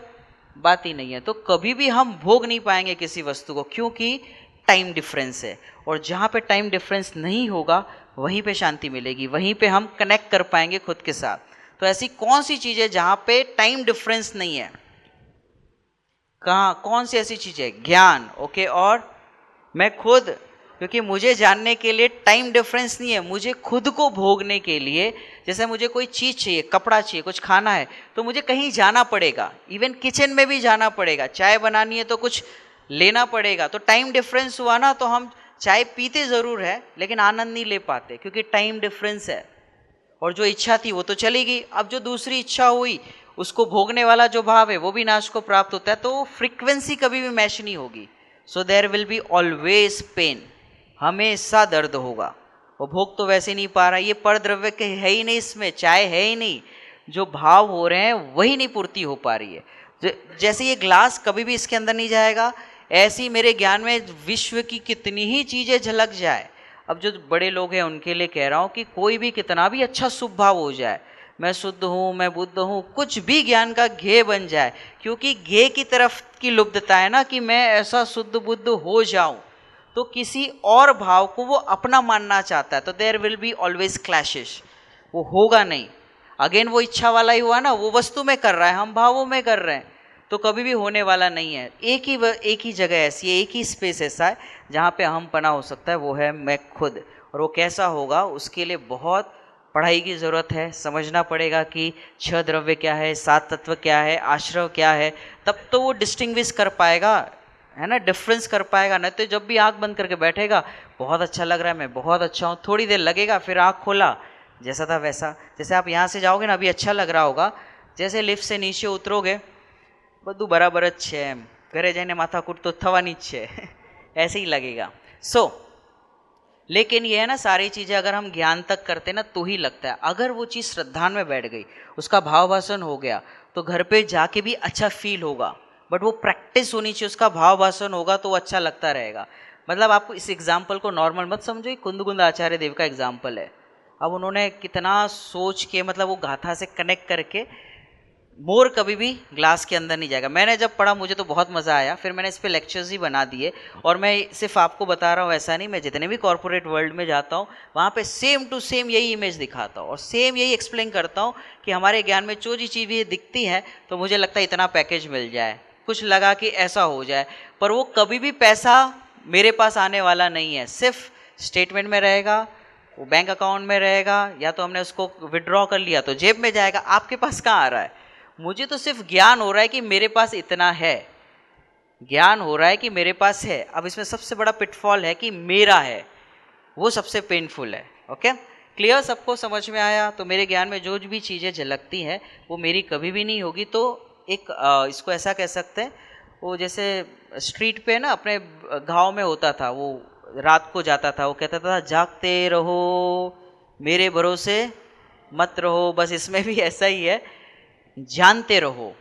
Speaker 4: बात ही नहीं है। तो कभी भी हम भोग नहीं पाएंगे किसी वस्तु को, क्योंकि टाइम डिफरेंस है। और जहाँ पे टाइम डिफरेंस नहीं होगा वहीं पे शांति मिलेगी, वहीं पे हम कनेक्ट कर पाएंगे खुद के साथ। तो ऐसी कौन सी चीज़ है जहाँ पे टाइम डिफरेंस नहीं है? कहाँ, कौन सी ऐसी चीज़ है? ज्ञान। ओके, और मैं खुद क्योंकि मुझे जानने के लिए टाइम डिफरेंस नहीं है, मुझे खुद को भोगने के लिए, जैसे मुझे कोई चीज़ चाहिए, कपड़ा चाहिए, कुछ खाना है, तो मुझे कहीं जाना पड़ेगा, इवन किचन में भी जाना पड़ेगा, चाय बनानी है तो कुछ लेना पड़ेगा। तो टाइम डिफरेंस हुआ ना, तो हम चाय पीते ज़रूर है लेकिन आनंद नहीं ले पाते क्योंकि टाइम डिफरेंस है। और जो इच्छा थी वो तो चली गई, अब जो दूसरी इच्छा हुई उसको भोगने वाला जो भाव है वो भी नाश को प्राप्त होता है, तो फ्रीक्वेंसी कभी भी मैच नहीं होगी। So there will be always pain, हमेशा दर्द होगा। वो भोग तो वैसे नहीं पा रहा, ये पर द्रव्य के है ही नहीं, इसमें चाय है ही नहीं, जो भाव हो रहे हैं वही नहीं पूर्ति हो पा रही है। जैसे ये ग्लास कभी भी इसके अंदर नहीं जाएगा, ऐसी मेरे ज्ञान में विश्व की कितनी ही चीज़ें झलक जाए। अब जो बड़े लोग हैं उनके लिए कह रहा हूँ कि कोई भी कितना भी अच्छा शुभ भाव हो जाए, मैं शुद्ध हूँ, मैं बुद्ध हूँ, कुछ भी ज्ञान का ध्येय बन जाए, क्योंकि ध्येय की तरफ की लुब्धता है ना कि मैं ऐसा शुद्ध बुद्ध हो जाऊं, तो किसी और भाव को वो अपना मानना चाहता है, तो there will be always clashes, वो होगा नहीं। अगेन वो इच्छा वाला ही हुआ ना, वो वस्तु में कर रहा है, हम भावों में कर रहे हैं, तो कभी भी होने वाला नहीं है। एक ही जगह ऐसी है, एक ही स्पेस ऐसा है जहाँ पे हम पना हो सकता है, वो है मैं खुद। और वो कैसा होगा उसके लिए बहुत पढ़ाई की ज़रूरत है, समझना पड़ेगा कि 6 द्रव्य क्या है, 7 तत्व क्या है, आश्रव क्या है, तब तो वो डिस्टिंग्विश कर पाएगा, है ना, डिफरेंस कर पाएगा। नहीं तो जब भी आंख बंद करके बैठेगा, बहुत अच्छा लग रहा है, मैं बहुत अच्छा हूँ, थोड़ी देर लगेगा, फिर आंख खोला, जैसा था वैसा। जैसे आप यहाँ से जाओगे ना, अभी अच्छा लग रहा होगा, जैसे लिफ्ट से नीचे उतरोगे, બધું બરાબર જ છે, એમ ઘરે જઈને માથાકૂટ તો થવાની જ છે, ऐसे ही लगेगा। लेकिन ये है ना, सारी चीज़ें अगर हम ज्ञान तक करते ना तो ही लगता है। अगर वो चीज़ श्रद्धान में बैठ गई, उसका भाव भाषण हो गया, तो घर पे जाके भी अच्छा फील होगा, बट वो प्रैक्टिस होनी चाहिए, उसका भाव भाषण होगा तो वो अच्छा लगता रहेगा। मतलब आपको इस एग्जाम्पल को नॉर्मल मत समझो, कुंदकुंद आचार्य देव का एग्जाम्पल है। अब उन्होंने कितना सोच के, मतलब वो गाथा से कनेक्ट करके, मोर कभी भी ग्लास के अंदर नहीं जाएगा। मैंने जब पढ़ा मुझे तो बहुत मज़ा आया, फिर मैंने इस पे लेक्चर्स ही बना दिए, और मैं सिर्फ आपको बता रहा हूँ ऐसा नहीं, मैं जितने भी कॉर्पोरेट वर्ल्ड में जाता हूँ वहाँ पे सेम टू सेम यही इमेज दिखाता हूँ और सेम यही एक्सप्लेन करता हूँ कि हमारे ज्ञान में जो जी चीज़ ये दिखती है तो मुझे लगता है इतना पैकेज मिल जाए, कुछ लगा कि ऐसा हो जाए, पर वो कभी भी पैसा मेरे पास आने वाला नहीं है, सिर्फ स्टेटमेंट में रहेगा, वो बैंक अकाउंट में रहेगा, या तो हमने उसको विड्रॉ कर लिया तो जेब में जाएगा। आपके पास कहाँ आ रहा है? मुझे तो सिर्फ ज्ञान हो रहा है कि मेरे पास इतना है, ज्ञान हो रहा है कि मेरे पास है। अब इसमें सबसे बड़ा पिटफॉल है कि मेरा है, वो सबसे पेनफुल है। Okay, clear? सबको समझ में आया? तो मेरे ज्ञान में जो भी चीज़ें झलकती हैं वो मेरी कभी भी नहीं होगी। तो एक इसको ऐसा कह सकते हैं, वो जैसे स्ट्रीट पे ना अपने गाँव में होता था, वो रात को जाता था, वो कहता था जागते रहो मेरे भरोसे मत रहो। बस इसमें भी ऐसा ही है, जानते रहो।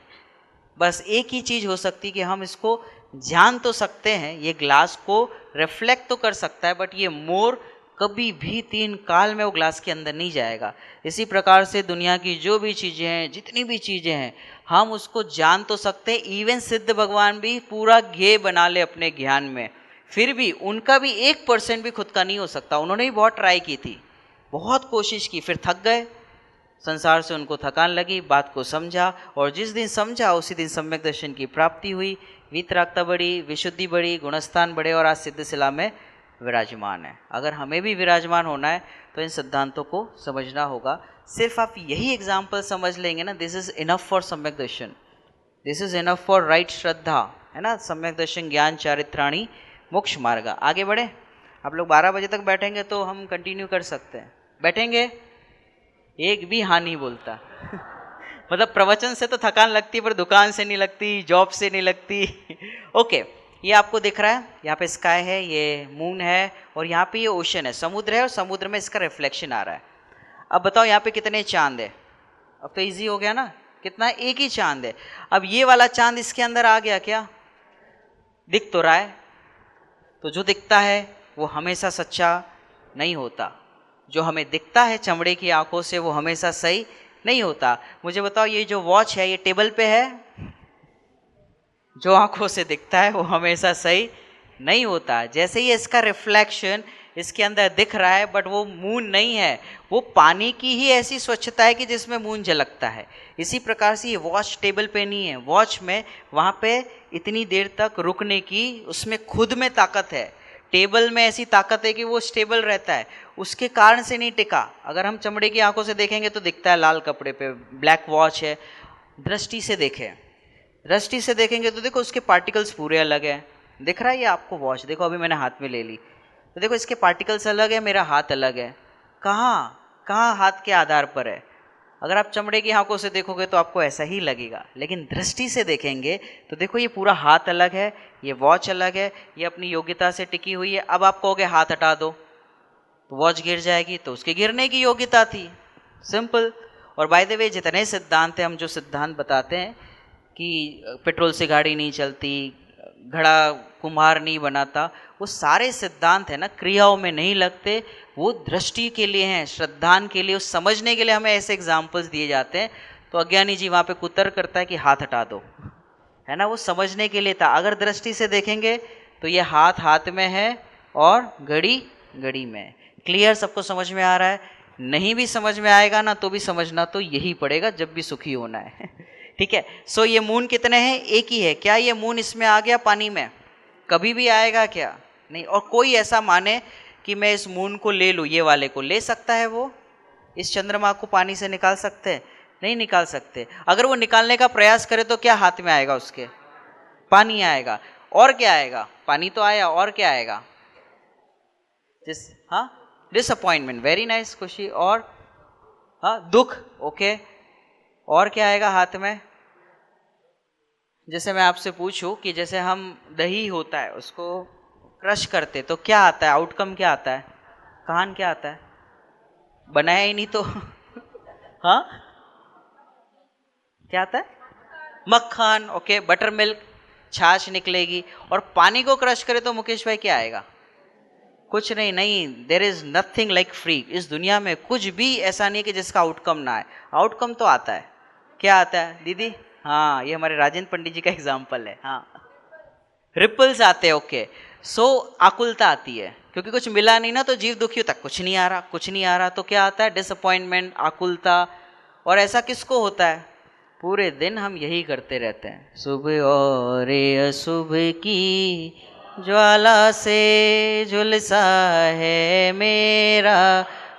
Speaker 4: बस एक ही चीज़ हो सकती कि हम इसको जान तो सकते हैं, ये ग्लास को रिफ्लेक्ट तो कर सकता है, बट ये मोर कभी भी 3 काल में वो ग्लास के अंदर नहीं जाएगा। इसी प्रकार से दुनिया की जो भी चीज़ें हैं, जितनी भी चीज़ें हैं, हम उसको जान तो सकते हैं। इवन सिद्ध भगवान भी पूरा ज्ञेय बना ले अपने ज्ञान में, फिर भी उनका भी 1% भी खुद का नहीं हो सकता। उन्होंने भी बहुत ट्राई की थी, बहुत कोशिश की, फिर थक गए, संसार से उनको थकान लगी, बात को समझा, और जिस दिन समझा उसी दिन सम्यक दर्शन की प्राप्ति हुई, वीतरागता बढ़ी, विशुद्धि बढ़ी, गुणस्थान बढ़े, और आज सिद्ध शिला में विराजमान है। अगर हमें भी विराजमान होना है तो इन सिद्धांतों को समझना होगा। सिर्फ आप यही एग्जाम्पल समझ लेंगे ना, दिस इज़ इनफ फॉर सम्यक दर्शन, this is enough for right श्रद्धा, है ना। सम्यक दर्शन ज्ञान चारित्राणी मोक्ष मार्ग। आगे बढ़े, आप लोग 12 बजे तक बैठेंगे तो हम कंटिन्यू कर सकते हैं। बैठेंगे? एक भी हाँ नहीं बोलता मतलब प्रवचन से तो थकान लगती है, पर दुकान से नहीं लगती, जॉब से नहीं लगती ओके, ये आपको दिख रहा है, यहाँ पे स्काई है, ये मून है, और यहाँ पे ये ओशन है, समुद्र है, और समुद्र में इसका रिफ्लेक्शन आ रहा है। अब बताओ यहाँ पे कितने चांद है? अब तो इजी हो गया ना, कितना? एक ही चांद है। अब ये वाला चांद इसके अंदर आ गया क्या? दिख तो रहा है, तो जो दिखता है वो हमेशा सच्चा नहीं होता। जो हमें दिखता है चमड़े की आंखों से वो हमेशा सही नहीं होता। मुझे बताओ, ये जो वॉच है ये टेबल पे है, जो आंखों से दिखता है वो हमेशा सही नहीं होता। जैसे ही इसका रिफ्लेक्शन इसके अंदर दिख रहा है, बट वो मून नहीं है, वो पानी की ही ऐसी स्वच्छता है कि जिसमें मून झलकता है। इसी प्रकार से ये वॉच टेबल पे नहीं है, वॉच में वहाँ पे इतनी देर तक रुकने की उसमें खुद में ताकत है। टेबल में ऐसी ताकत है कि वो स्टेबल रहता है, उसके कारण से नहीं टिका। अगर हम चमड़े की आंखों से देखेंगे तो दिखता है लाल कपड़े पे, ब्लैक वॉच है। दृष्टि से देखें, दृष्टि से देखेंगे तो देखो उसके पार्टिकल्स पूरे अलग हैं। दिख रहा है ये आपको वॉच, देखो अभी मैंने हाथ में ले ली तो देखो इसके पार्टिकल्स अलग है, मेरा हाथ अलग है। कहाँ कहाँ हाथ के आधार पर है। अगर आप चमड़े की आंखों से देखोगे तो आपको ऐसा ही लगेगा, लेकिन दृष्टि से देखेंगे तो देखो ये पूरा हाथ अलग है, ये वॉच अलग है, ये अपनी योग्यता से टिकी हुई है। अब आप कहोगे हाथ हटा दो तो वॉच गिर जाएगी, तो उसके गिरने की योग्यता थी, सिंपल। और बाय द वे जितने सिद्धांत हैं, हम जो सिद्धांत बताते हैं कि पेट्रोल से गाड़ी नहीं चलती, घड़ा कुम्हार नहीं बनाता, वो सारे सिद्धांत है ना क्रियाओं में नहीं लगते, वो दृष्टि के लिए हैं, श्रद्धान के लिए, उस समझने के लिए हमें ऐसे एग्जाम्पल्स दिए जाते हैं। तो अज्ञानी जी वहाँ पे कुतर करता है कि हाथ हटा दो, है ना, वो समझने के लिए था। अगर दृष्टि से देखेंगे तो ये हाथ हाथ में है और घड़ी घड़ी में है। क्लियर, सबको समझ में आ रहा है? नहीं भी समझ में आएगा ना तो भी समझना तो यही पड़ेगा जब भी सुखी होना है। ठीक है। सो ये मून कितने हैं? एक ही है। क्या ये मून इसमें आ गया पानी में? कभी भी आएगा क्या? नहीं। और कोई ऐसा माने कि मैं इस मून को ले लूँ, ये वाले को ले सकता है वो? इस चंद्रमा को पानी से निकाल सकते हैं? नहीं निकाल सकते। अगर वो निकालने का प्रयास करे तो क्या हाथ में आएगा उसके? पानी आएगा। और क्या आएगा? पानी तो आया, और क्या आएगा? हाँ, डिसअपॉइंटमेंट। वेरी नाइस खुशी। और हाँ, दुख। ओके। और क्या आएगा हाथ में? जैसे मैं आपसे पूछूं कि जैसे हम दही होता है उसको क्रश करते तो क्या आता है? आउटकम क्या आता है? कहान क्या आता है? बनाया ही नहीं तो हाँ, क्या आता है? मक्खन। ओके। बटर मिल्क, छाछ निकलेगी। और पानी को क्रश करे तो मुकेश भाई क्या आएगा? कुछ नहीं। नहीं, there is nothing like free. इस दुनिया में कुछ भी ऐसा नहीं कि जिसका आउटकम ना आए। आउटकम तो आता है। क्या आता है दीदी? हाँ, ये हमारे राजेंद्र पंडित जी का एग्जाम्पल है। हाँ, रिपल्स आते हैं। ओके। सो आकुलता आती है, क्योंकि कुछ मिला नहीं ना तो जीव दुखी होता, कुछ नहीं आ रहा, कुछ नहीं आ रहा, तो क्या आता है? डिसअपॉइंटमेंट, आकुलता। और ऐसा किसको होता है? पूरे दिन हम यही करते रहते हैं। सुबह और अशुभ की ज्वाला से झुलसा है मेरा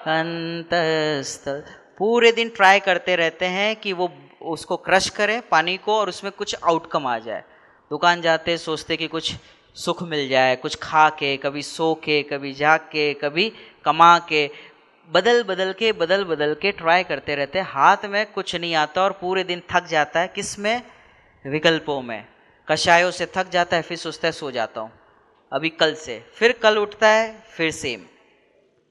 Speaker 4: अंतस्थल। पूरे दिन ट्राई करते रहते हैं कि वो उसको क्रश करें पानी को और उसमें कुछ आउटकम आ जाए। दुकान जाते सोचते कि कुछ सुख मिल जाए, कुछ खा के, कभी सो के, कभी जाग के, कभी कमा के, बदल बदल के ट्राई करते रहते हैं। हाथ में कुछ नहीं आता और पूरे दिन थक जाता है। किस में? विकल्पों में। कषायों से थक जाता है, फिर सोचता है सो जाता हूँ अभी कल से, फिर कल उठता है फिर सेम।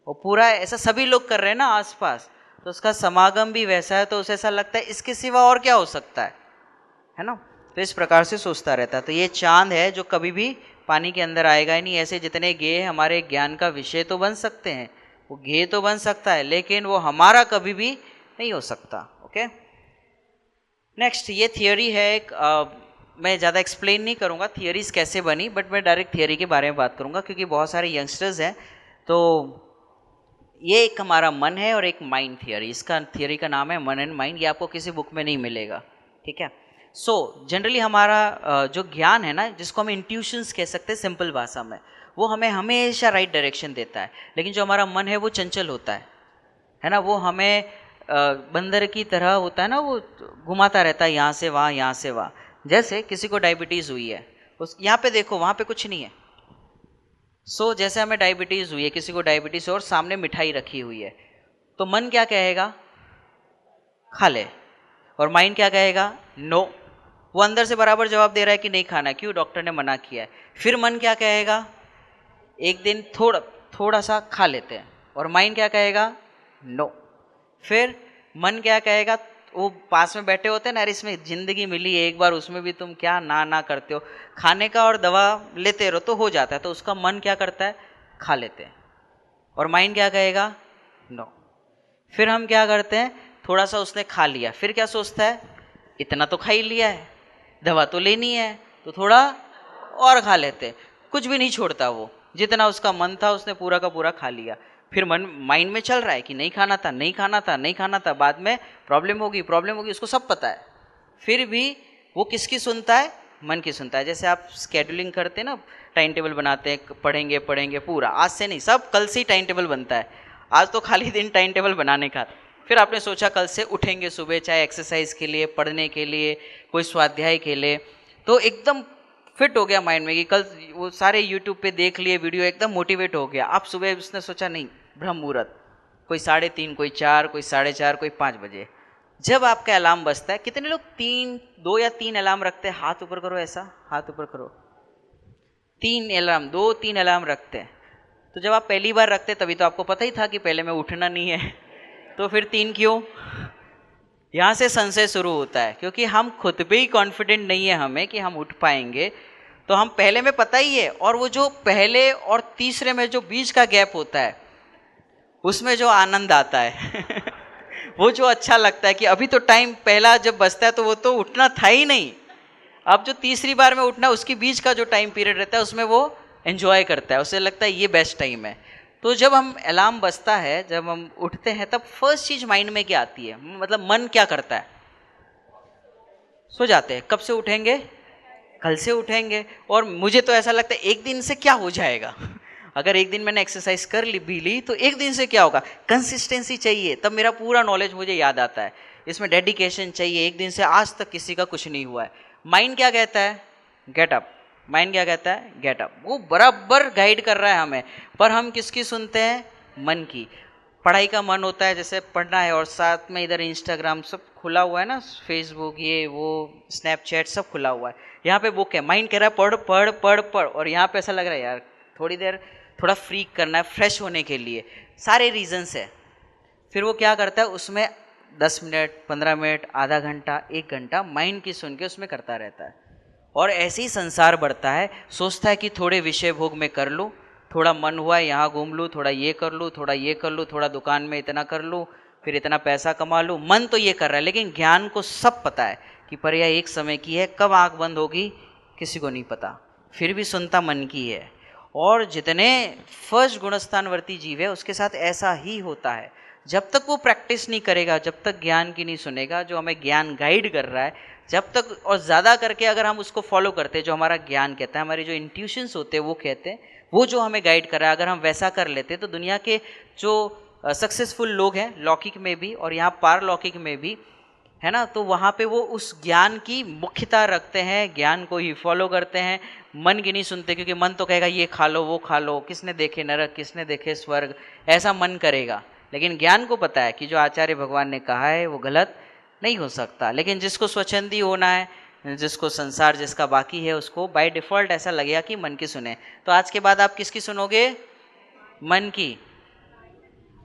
Speaker 4: और पूरा ऐसा सभी लोग कर रहे हैं ना आसपास, तो उसका समागम भी वैसा है, तो उसे ऐसा लगता है इसके सिवा और क्या हो सकता है ना। तो इस प्रकार से सोचता रहता है। तो ये चांद है जो कभी भी पानी के अंदर आएगा ही नहीं। ऐसे जितने गेय हमारे ज्ञान का विषय तो बन सकते हैं, वो गेय तो बन सकता है, लेकिन वो हमारा कभी भी नहीं हो सकता। ओके। नेक्स्ट, ये थियोरी है एक, मैं ज़्यादा एक्सप्लेन नहीं करूँगा थियरीज कैसे बनी, बट मैं डायरेक्ट थियरी के बारे में बात करूँगा क्योंकि बहुत सारे यंगस्टर्स हैं। तो ये एक हमारा मन है और एक माइंड थियरी। इसका थियरी का नाम है मन एंड माइंड। ये आपको किसी बुक में नहीं मिलेगा, ठीक है। सो जनरली हमारा जो ज्ञान है ना, जिसको हम इंट्यूशंस कह सकते हैं सिंपल भाषा में, वो हमें हमेशा राइट डायरेक्शन देता है। लेकिन जो हमारा मन है वो चंचल होता है ना। वो हमें बंदर की तरह होता है ना, वो घुमाता रहता है यहाँ से वहाँ, यहाँ से वहाँ। जैसे किसी को डायबिटीज़ हुई है, उस यहाँ पे देखो वहाँ पे कुछ नहीं है। सो जैसे हमें डायबिटीज़ हुई है, किसी को डायबिटीज़ और सामने मिठाई रखी हुई है, तो मन क्या कहेगा? खा ले। और माइंड क्या कहेगा? नो। वो अंदर से बराबर जवाब दे रहा है कि नहीं खाना, क्यों? डॉक्टर ने मना किया है। फिर मन क्या कहेगा? एक दिन थोड़ा सा खा लेते हैं। और माइंड क्या कहेगा? नो। फिर मन क्या कहेगा? वो पास में बैठे होते हैं ना, अरे इसमें ज़िंदगी मिली है एक बार, उसमें भी तुम क्या ना करते हो, खाने का और दवा लेते रहो तो हो जाता है। तो उसका मन क्या करता है? खा लेते हैं। और माइंड क्या कहेगा? नो। फिर हम क्या करते हैं? थोड़ा सा उसने खा लिया, फिर क्या सोचता है? इतना तो खा ही लिया है, दवा तो लेनी है, तो थोड़ा और खा लेते हैं। कुछ भी नहीं छोड़ता वो, जितना उसका मन था उसने पूरा का पूरा खा लिया। फिर मन माइंड में चल रहा है कि नहीं खाना था, नहीं खाना था, नहीं खाना था, बाद में प्रॉब्लम होगी, उसको सब पता है। फिर भी वो किसकी सुनता है? मन की सुनता है। जैसे आप स्केड्यूलिंग करते हैं ना, टाइम टेबल बनाते हैं, पढ़ेंगे पढ़ेंगे पूरा, आज से नहीं, सब कल से ही टाइम टेबल बनता है। आज तो खाली दिन टाइम टेबल बनाने का, फिर आपने सोचा कल से उठेंगे सुबह, चाहे एक्सरसाइज के लिए, पढ़ने के लिए, कोई स्वाध्याय के लिए, तो एकदम फिट हो गया माइंड में कि कल वो सारे यूट्यूब पे देख लिए वीडियो, एकदम मोटिवेट हो गया। आप सुबह उसने सोचा नहीं, ब्रह्म मुहूर्त, कोई 3:30, कोई 4, कोई 4:30, कोई 5 बजे। जब आपका अलार्म बजता है, कितने लोग 2 या 3 अलार्म रखते हैं? हाथ ऊपर करो, ऐसा हाथ ऊपर करो। 3 अलार्म, 2-3 अलार्म रखते हैं। तो जब आप पहली बार रखते तभी तो आपको पता ही था कि पहले में उठना नहीं है, तो फिर 3 क्यों? यहाँ से संशय शुरू होता है, क्योंकि हम खुद पे ही कॉन्फिडेंट नहीं है हमें कि हम उठ पाएंगे। तो हम पहले में पता ही है, और वो जो पहले और तीसरे में जो बीच का गैप होता है, उसमें जो आनंद आता है वो जो अच्छा लगता है कि अभी तो टाइम पहला जब बजता है तो वो तो उठना था ही नहीं, अब जो तीसरी बार में उठना, उसके बीच का जो टाइम पीरियड रहता है उसमें वो एंजॉय करता है, उसे लगता है ये बेस्ट टाइम है। तो जब हम अलार्म बजता है, जब हम उठते हैं, तब फर्स्ट चीज माइंड में क्या आती है, मतलब मन क्या करता है? सो जाते हैं। कब से उठेंगे? कल से उठेंगे। और मुझे तो ऐसा लगता है एक दिन से क्या हो जाएगा अगर एक दिन मैंने एक्सरसाइज कर ली तो एक दिन से क्या होगा? कंसिस्टेंसी चाहिए, तब मेरा पूरा नॉलेज मुझे याद आता है। इसमें डेडिकेशन चाहिए। एक दिन से आज तक किसी का कुछ नहीं हुआ है। माइंड क्या कहता है? Get up. माइंड क्या कहता है? Get up. वो बराबर गाइड कर रहा है हमें, पर हम किसकी सुनते हैं? मन की। पढ़ाई का मन होता है, जैसे पढ़ना है, और साथ में इधर इंस्टाग्राम सब खुला हुआ है ना, फेसबुक, ये वो, स्नैपचैट सब खुला हुआ है। यहाँ पे बुक है, माइंड कह रहा है पढ़ पढ़ पढ़ पढ़, और यहाँ पे ऐसा लग रहा है यार थोड़ी देर थोड़ा फ्री करना है, फ्रेश होने के लिए, सारे रीजंस है। फिर वो क्या करता है, उसमें 10 मिनट, 15 मिनट, आधा घंटा, 1 घंटा माइंड की सुन के उसमें करता रहता है। और ऐसे ही संसार बढ़ता है। सोचता है कि थोड़े विषय भोग में कर लूँ, थोड़ा मन हुआ यहाँ घूम लूँ, थोड़ा ये कर लूँ, थोड़ा ये कर लूँ, थोड़ा दुकान में इतना कर लूँ, फिर इतना पैसा कमा लूँ। मन तो ये कर रहा है, लेकिन ज्ञान को सब पता है कि पर यह एक समय की है, कब आँख बंद होगी किसी को नहीं पता। फिर भी सुनता मन की है। और जितने फर्स्ट गुणस्थानवर्ती जीव है उसके साथ ऐसा ही होता है। जब तक वो प्रैक्टिस नहीं करेगा, जब तक ज्ञान की नहीं सुनेगा, जो हमें ज्ञान गाइड कर रहा है, जब तक, और ज़्यादा करके अगर हम उसको फॉलो करते हैं, जो हमारा ज्ञान कहता है, हमारे जो इंट्यूशंस होते हैं वो कहते हैं, वो जो हमें गाइड कर रहा है, अगर हम वैसा कर लेते हैं, तो दुनिया के जो सक्सेसफुल लोग हैं, लौकिक में भी और यहाँ पारलौकिक में भी, है ना, तो वहाँ पे वो उस ज्ञान की मुख्यता रखते हैं, ज्ञान को ही फॉलो करते हैं, मन की नहीं सुनते। क्योंकि मन तो कहेगा ये खा लो, वो खा लो, किसने देखे नरक, किसने देखे स्वर्ग, ऐसा मन करेगा। लेकिन ज्ञान को पता है कि जो आचार्य भगवान ने कहा है वो गलत नहीं हो सकता। लेकिन जिसको स्वच्छंदी होना है, जिसको संसार जिसका बाकी है, उसको बाय डिफ़ॉल्ट ऐसा लगेगा कि मन की सुने। तो आज के बाद आप किसकी सुनोगे? मन की।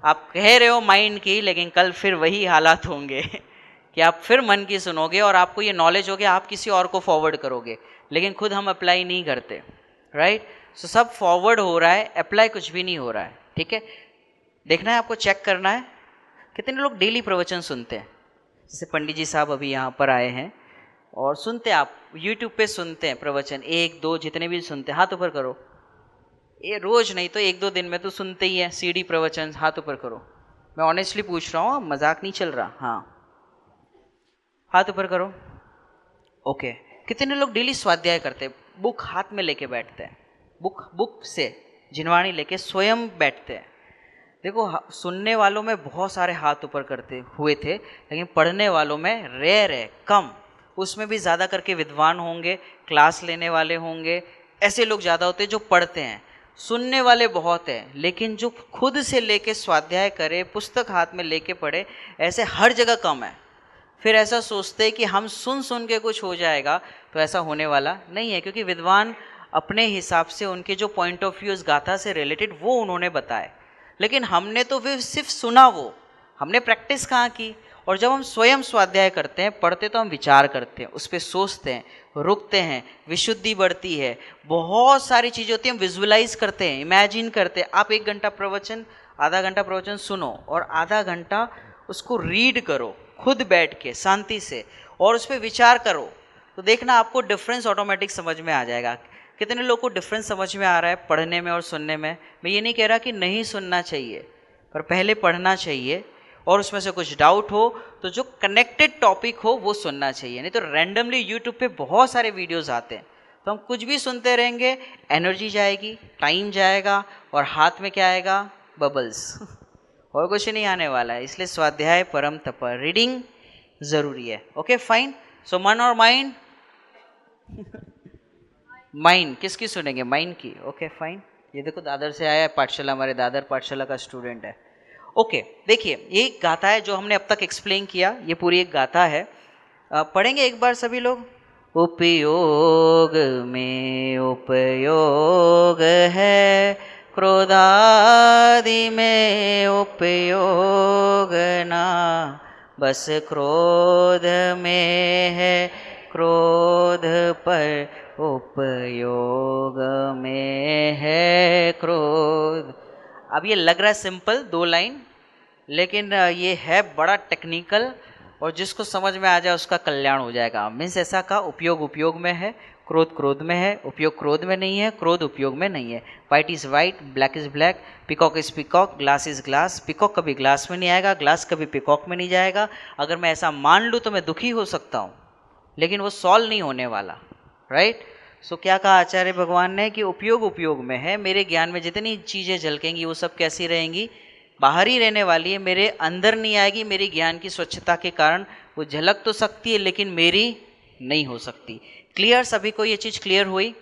Speaker 4: आप कह रहे हो माइंड की, लेकिन कल फिर वही हालात होंगे कि आप फिर मन की सुनोगे, और आपको ये नॉलेज हो गया, आप किसी और को फॉरवर्ड करोगे, लेकिन खुद हम अप्लाई नहीं करते। राइट? सो सब फॉरवर्ड हो रहा है, अप्लाई कुछ भी नहीं हो रहा है। ठीक है, देखना है आपको, चेक करना है। कितने लोग डेली प्रवचन सुनते हैं? जैसे पंडित जी साहब अभी यहाँ पर आए हैं और सुनते हैं, आप यूट्यूब पे सुनते हैं प्रवचन, 1-2 जितने भी सुनते हैं, हाथ ऊपर करो। ये रोज नहीं तो 1-2 दिन में तो सुनते ही हैं सीडी प्रवचन, हाथ ऊपर करो। मैं ऑनेस्टली पूछ रहा हूँ, मजाक नहीं चल रहा। हाँ, हाथ ऊपर करो। ओके। कितने लोग डेली स्वाध्याय करते हैं? बुक हाथ में लेके बैठते हैं, बुक से जिनवाणी लेके स्वयं बैठते हैं। देखो, सुनने वालों में बहुत सारे हाथ ऊपर करते हुए थे, लेकिन पढ़ने वालों में रेयर है, कम। उसमें भी ज़्यादा करके विद्वान होंगे, क्लास लेने वाले होंगे, ऐसे लोग ज़्यादा होते हैं जो पढ़ते हैं। सुनने वाले बहुत हैं, लेकिन जो खुद से लेके स्वाध्याय करे, पुस्तक हाथ में लेके पढ़े, ऐसे हर जगह कम है। फिर ऐसा सोचते हैं कि हम सुन सुन के कुछ हो जाएगा, तो ऐसा होने वाला नहीं है। क्योंकि विद्वान अपने हिसाब से, उनके जो पॉइंट ऑफ व्यू इस गाथा से रिलेटेड, वो उन्होंने बताए। लेकिन हमने तो फिर सिर्फ सुना, वो हमने प्रैक्टिस कहाँ की। और जब हम स्वयं स्वाध्याय करते हैं, पढ़ते, तो हम विचार करते हैं, उस पर सोचते हैं, रुकते हैं, विशुद्धि बढ़ती है, बहुत सारी चीज़ें होती हैं, हम विजुअलाइज करते हैं, इमेजिन करते हैं। आप 1 घंटा प्रवचन, आधा घंटा प्रवचन सुनो, और आधा घंटा उसको रीड करो खुद बैठ के शांति से, और उस पर विचार करो, तो देखना आपको डिफरेंस ऑटोमेटिक समझ में आ जाएगा। कितने लोगों को डिफरेंस समझ में आ रहा है पढ़ने में और सुनने में? मैं ये नहीं कह रहा कि नहीं सुनना चाहिए, पर पहले पढ़ना चाहिए, और उसमें से कुछ डाउट हो तो जो कनेक्टेड टॉपिक हो वो सुनना चाहिए, नहीं तो रैंडमली यूट्यूब पे बहुत सारे वीडियोस आते हैं तो हम कुछ भी सुनते रहेंगे, एनर्जी जाएगी, टाइम जाएगा और हाथ में क्या आएगा, बबल्स और कुछ नहीं आने वाला है। इसलिए स्वाध्याय परम तप, रीडिंग ज़रूरी है। Okay fine. सो मन और माइंड, माइंड किसकी सुनेंगे, माइंड की। Okay fine. ये देखो दादर से आया है पाठशाला, हमारे दादर पाठशाला का स्टूडेंट है। ओके देखिए ये एक गाथा है जो हमने अब तक एक्सप्लेन किया, ये पूरी एक गाथा है। पढ़ेंगे एक बार सभी लोग। उपयोग में उपयोग है, क्रोधादि में उपयोग ना, बस क्रोध में है, क्रोध पर उपयोग में है क्रोध। अब ये लग रहा है सिंपल 2 लाइन, लेकिन ये है बड़ा टेक्निकल, और जिसको समझ में आ जाए उसका कल्याण हो जाएगा। मीन्स ऐसा का उपयोग उपयोग में है, क्रोध क्रोध में है, उपयोग क्रोध में नहीं है, क्रोध उपयोग में नहीं है। White is white, black is black, peacock is peacock, glass is glass. Peacock कभी ग्लास में नहीं आएगा, ग्लास कभी पिकॉक में नहीं जाएगा। अगर मैं ऐसा मान लूँ तो मैं दुखी हो सकता हूँ, लेकिन वो सॉल्व नहीं होने वाला। राइट। सो क्या कहा आचार्य भगवान ने कि उपयोग उपयोग में है। मेरे ज्ञान में जितनी चीज़ें झलकेंगी वो सब कैसी रहेंगी, बाहर ही रहने वाली है, मेरे अंदर नहीं आएगी। मेरी ज्ञान की स्वच्छता के कारण वो झलक तो सकती है लेकिन मेरी नहीं हो सकती। क्लियर, सभी को ये चीज़ क्लियर हुई?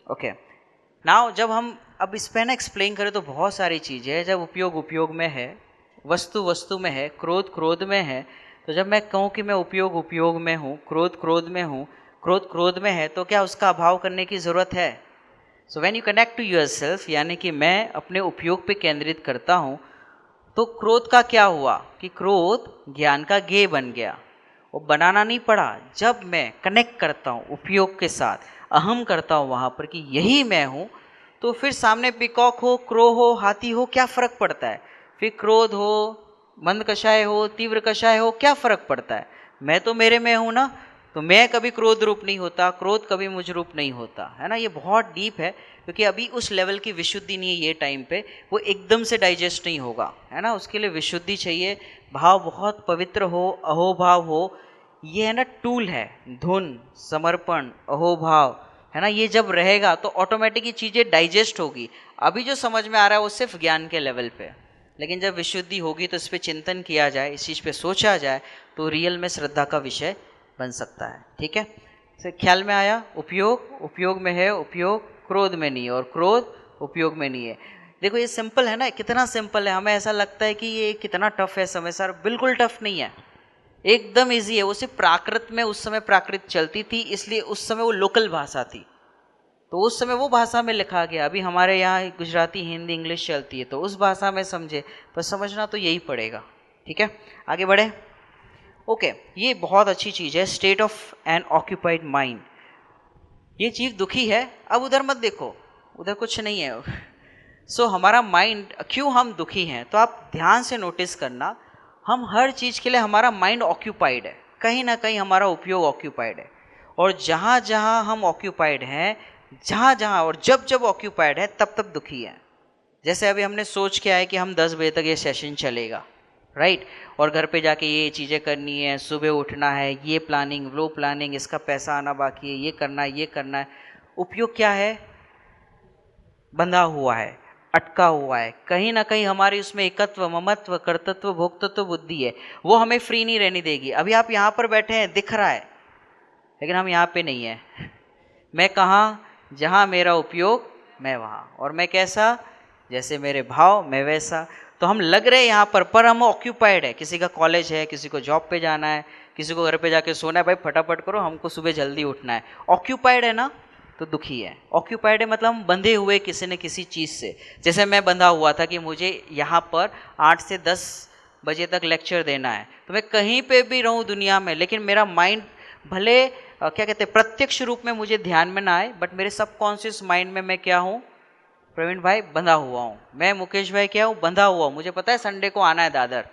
Speaker 4: ओके नाउ जब हम अब इस पर ना एक्सप्लेन करें तो बहुत सारी चीज़ें हैं। जब उपयोग उपयोग में है, वस्तु वस्तु में है, क्रोध क्रोध में है, तो जब मैं कहूँ कि मैं उपयोग उपयोग में हूँ, क्रोध क्रोध में हूँ, क्रोध क्रोध में है, तो क्या उसका अभाव करने की ज़रूरत है? So when you connect to yourself, यानी कि मैं अपने उपयोग पे केंद्रित करता हूँ, तो क्रोध का क्या हुआ कि क्रोध ज्ञान का गेय बन गया। वो बनाना नहीं पड़ा। जब मैं कनेक्ट करता हूँ उपयोग के साथ, अहम करता हूँ वहाँ पर कि यही मैं हूँ, तो फिर सामने पिकॉक हो, क्रो हो, हाथी हो, क्या फ़र्क पड़ता है? फिर क्रोध हो, मंद कषाय हो, तीव्र कषाय हो, क्या फ़र्क पड़ता है? मैं तो मेरे में हूँ ना, तो मैं कभी क्रोध रूप नहीं होता, क्रोध कभी मुझ रूप नहीं होता, है ना। ये बहुत डीप है क्योंकि अभी उस लेवल की विशुद्धि नहीं है ये टाइम पे, वो एकदम से डाइजेस्ट नहीं होगा, है ना। उसके लिए विशुद्धि चाहिए, भाव बहुत पवित्र हो, अहोभाव हो। ये है ना टूल है, धुन, समर्पण, अहोभाव, है ना। ये जब रहेगा तो ऑटोमेटिक ये चीज़ें डाइजेस्ट होगी। अभी जो समझ में आ रहा है वो सिर्फ ज्ञान के लेवल पे, लेकिन जब विशुद्धि होगी तो इस पर चिंतन किया जाए, इस चीज़ पे सोचा जाए, तो रियल में श्रद्धा का विषय बन सकता है। ठीक है, तो ख्याल में आया? उपयोग उपयोग में है, उपयोग क्रोध में नहीं है, और क्रोध उपयोग में नहीं है। देखो ये सिंपल है ना, कितना सिंपल है। हमें ऐसा लगता है कि ये कितना टफ है समय सर, बिल्कुल टफ नहीं है, एकदम इजी है। वो सिर्फ प्राकृत में, उस समय प्राकृत चलती थी इसलिए उस समय वो लोकल भाषा थी, तो उस समय वो भाषा में लिखा गया। अभी हमारे यहाँ गुजराती, हिंदी, इंग्लिश चलती है, तो उस भाषा में समझे, पर समझना तो यही पड़ेगा। ठीक है, आगे बढ़े। ओके ये बहुत अच्छी चीज़ है, state of an occupied mind. ये चीज़ दुखी है, अब उधर मत देखो, उधर कुछ नहीं है। सो हमारा माइंड, क्यों हम दुखी हैं, तो आप ध्यान से नोटिस करना, हम हर चीज़ के लिए हमारा माइंड ऑक्यूपाइड है, कहीं ना कहीं हमारा उपयोग ऑक्यूपाइड है। और जहाँ जहाँ हम ऑक्यूपाइड हैं, जहाँ जहाँ और जब जब ऑक्यूपाइड है, तब तब दुखी है। जैसे अभी हमने सोच के आए कि हम 10 बजे तक ये सेशन चलेगा, राइट, और घर पे जाके ये चीज़ें करनी है, सुबह उठना है, ये प्लानिंग, वो प्लानिंग, इसका पैसा आना बाकी है, ये करना है, ये करना है। उपयोग क्या है? बंधा हुआ है, अटका हुआ है, कहीं ना कहीं हमारी उसमें एकत्व, ममत्व, कर्तृत्व, भोक्तत्व बुद्धि है, वो हमें फ्री नहीं रहने देगी। अभी आप यहाँ पर बैठे हैं, दिख रहा है, लेकिन हम यहाँ पे नहीं है। मैं कहाँ? जहाँ मेरा उपयोग मैं वहाँ, और मैं कैसा? जैसे मेरे भाव मैं वैसा। तो हम लग रहे हैं यहाँ पर हम ऑक्यूपाइड है। किसी का कॉलेज है, किसी को जॉब पे जाना है, किसी को घर पे जाके सोना है, भाई फटाफट करो, हमको सुबह जल्दी उठना है। ऑक्यूपाइड है ना, तो दुखी है। ऑक्यूपाइड है मतलब हम बंधे हुए किसी न किसी चीज़ से। जैसे मैं बंधा हुआ था कि मुझे यहाँ पर 8 से 10 बजे तक लेक्चर देना है, तो मैं कहीं पे भी रहूँ दुनिया में, लेकिन मेरा माइंड भले क्या कहते हैं प्रत्यक्ष रूप में मुझे ध्यान में ना आए, बट मेरे सबकॉन्शियस माइंड में मैं क्या हूँ? प्रवीण भाई बंधा हुआ हूँ। मैं मुकेश भाई क्या हूँ? बंधा हुआ हूँ। मुझे पता है संडे को आना है दादर,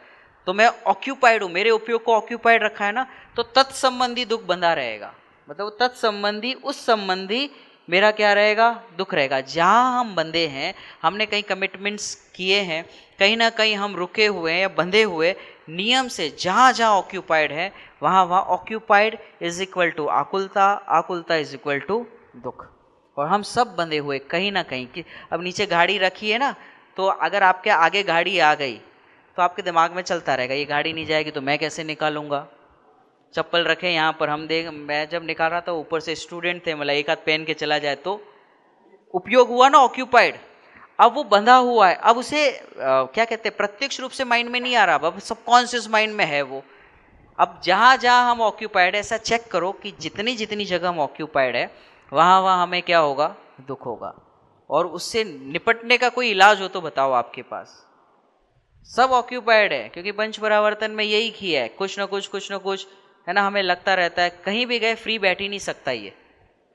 Speaker 4: तो मैं ऑक्यूपाइड हूँ, मेरे उपयोग को ऑक्यूपाइड रखा है ना, तो तत्संबंधी दुख बंधा रहेगा। मतलब तत्संबंधी, उस संबंधी मेरा क्या रहेगा, दुख रहेगा। जहाँ हम बंधे हैं, हमने कहीं कमिटमेंट्स किए हैं, कहीं ना कहीं हम रुके हुए हैं या बंधे हुए नियम से, जहाँ जहाँ ऑक्यूपाइड है वहाँ वहाँ ऑक्यूपाइड इज इक्वल टू आकुलता, आकुलता इज इक्वल टू दुख। और हम सब बंधे हुए कहीं ना कहीं कि अब नीचे गाड़ी रखी है ना, तो अगर आपके आगे गाड़ी आ गई तो आपके दिमाग में चलता रहेगा ये गाड़ी नहीं जाएगी तो मैं कैसे निकालूंगा। चप्पल रखे यहाँ पर, मैं जब निकाल रहा था ऊपर से स्टूडेंट थे, मतलब एक हाथ पहन के चला जाए तो उपयोग हुआ ना, ऑक्यूपाइड। अब वो बंधा हुआ है, अब उसे क्या कहते हैं, प्रत्यक्ष रूप से माइंड में नहीं आ रहा, अब सबकॉन्शियस माइंड में है वो। अब जहाँ जहाँ हम ऑक्यूपाइड है, ऐसा चेक करो कि जितनी जितनी जगह हम ऑक्यूपाइड है वहाँ वहाँ हमें क्या होगा, दुख होगा। और उससे निपटने का कोई इलाज हो तो बताओ आपके पास। सब ऑक्यूपाइड है, क्योंकि पंच परावर्तन में यही किया है, कुछ ना कुछ है ना, हमें लगता रहता है। कहीं भी गए फ्री बैठ ही नहीं सकता ये,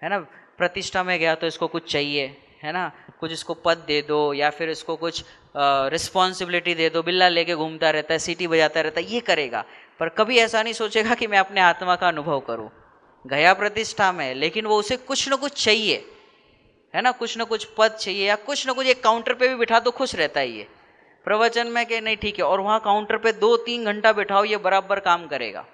Speaker 4: है ना। प्रतिष्ठा में गया तो इसको कुछ चाहिए, है ना, कुछ इसको पद दे दो या फिर इसको कुछ रिस्पॉन्सिबिलिटी दे दो, बिल्ला लेके घूमता रहता है, सीटी बजाता रहता है, ये करेगा। पर कभी ऐसा नहीं सोचेगा कि मैं अपने आत्मा का अनुभव करूं। गया प्रतिष्ठा में, लेकिन वो उसे कुछ ना कुछ चाहिए, है ना, कुछ ना कुछ पद चाहिए या कुछ ना कुछ। एक काउंटर पे भी बिठा तो खुश रहता है ये, प्रवचन में कि नहीं ठीक है, और वहाँ काउंटर पे 2-3 घंटा बिठाओ, ये बराबर काम करेगा।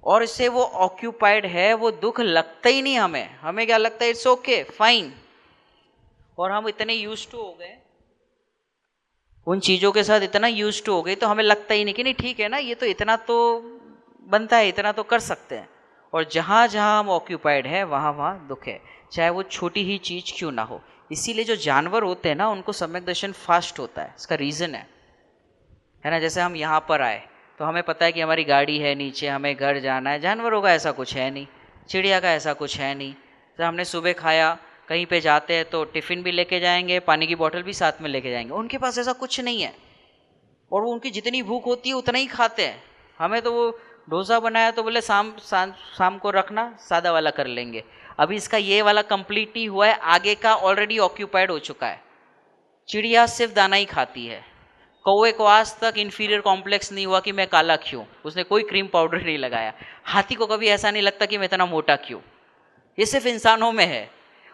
Speaker 4: और इससे वो ऑक्यूपाइड है, वो दुख लगता ही नहीं हमें क्या लगता है, इट्स ओके फाइन। और हम इतने यूज टू हो गए उन चीज़ों के साथ, इतना यूज टू हो गए, तो हमें लगता ही नहीं कि नहीं ठीक है ना, ये तो इतना तो बनता है, इतना तो कर सकते हैं। और जहाँ जहाँ हम ऑक्यूपाइड है वहाँ वहाँ दुख है, चाहे वो छोटी ही चीज़ क्यों ना हो। इसीलिए जो जानवर होते हैं ना, उनको सम्यक दर्शन फास्ट होता है, इसका रीज़न है ना। जैसे हम यहाँ पर आए तो हमें पता है कि हमारी गाड़ी है नीचे, हमें घर जाना है। जानवरों का ऐसा कुछ है नहीं, चिड़िया का ऐसा कुछ है नहीं। तो हमने सुबह खाया, कहीं पे जाते हैं तो टिफ़िन भी लेके जाएंगे, पानी की बोतल भी साथ में लेके जाएंगे। उनके पास ऐसा कुछ नहीं है, और वो उनकी जितनी भूख होती है उतना ही खाते हैं। हमें तो वो डोसा बनाया तो बोले शाम को रखना, सादा वाला कर लेंगे। अभी इसका ये वाला कंप्लीट नहीं हुआ है, आगे का ऑलरेडी ऑक्यूपाइड हो चुका है। चिड़िया सिर्फ दाना ही खाती है। कौवे को आज तक इन्फीरियर कॉम्प्लेक्स नहीं हुआ कि मैं काला क्यों, उसने कोई क्रीम पाउडर नहीं लगाया। हाथी को कभी ऐसा नहीं लगता कि मैं इतना मोटा क्यों। ये सिर्फ इंसानों में है,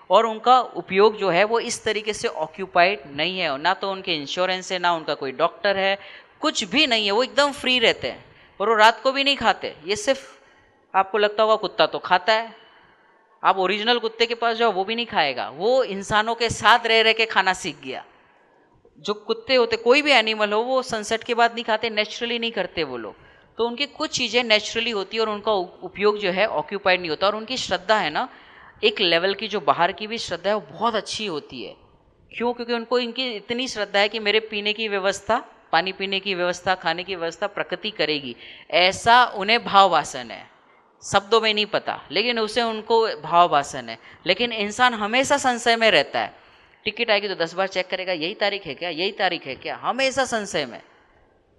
Speaker 4: और उनका उपयोग जो है वो इस तरीके से ऑक्यूपाइड नहीं है। ना तो उनके इंश्योरेंस है, ना उनका कोई डॉक्टर है, कुछ भी नहीं है, वो एकदम फ्री रहते हैं। और वो रात को भी नहीं खाते। ये सिर्फ आपको लगता होगा कुत्ता तो खाता है, आप ओरिजिनल कुत्ते के पास जाओ वो भी नहीं खाएगा, वो इंसानों के साथ रह रह के खाना सीख गया। जो कुत्ते होते, कोई भी एनिमल हो, वो सनसेट के बाद नहीं खाते, नेचुरली नहीं करते वो लोग। तो उनकी कुछ चीज़ें नेचुरली होती है और उनका उपयोग जो है ऑक्यूपाइड नहीं होता। और उनकी श्रद्धा है ना, एक लेवल की जो बाहर की भी श्रद्धा है वो बहुत अच्छी होती है। क्यों? क्योंकि उनको इनकी इतनी श्रद्धा है कि मेरे पीने की व्यवस्था, पानी पीने की व्यवस्था, खाने की व्यवस्था प्रकृति करेगी, ऐसा उन्हें भाव वासन है। शब्दों में नहीं पता, लेकिन उसे उनको भाव वासन है। लेकिन इंसान हमेशा संशय में रहता है। टिकट आएगी तो 10 बार चेक करेगा, यही तारीख है क्या, यही तारीख है क्या, हमेशा संशय में।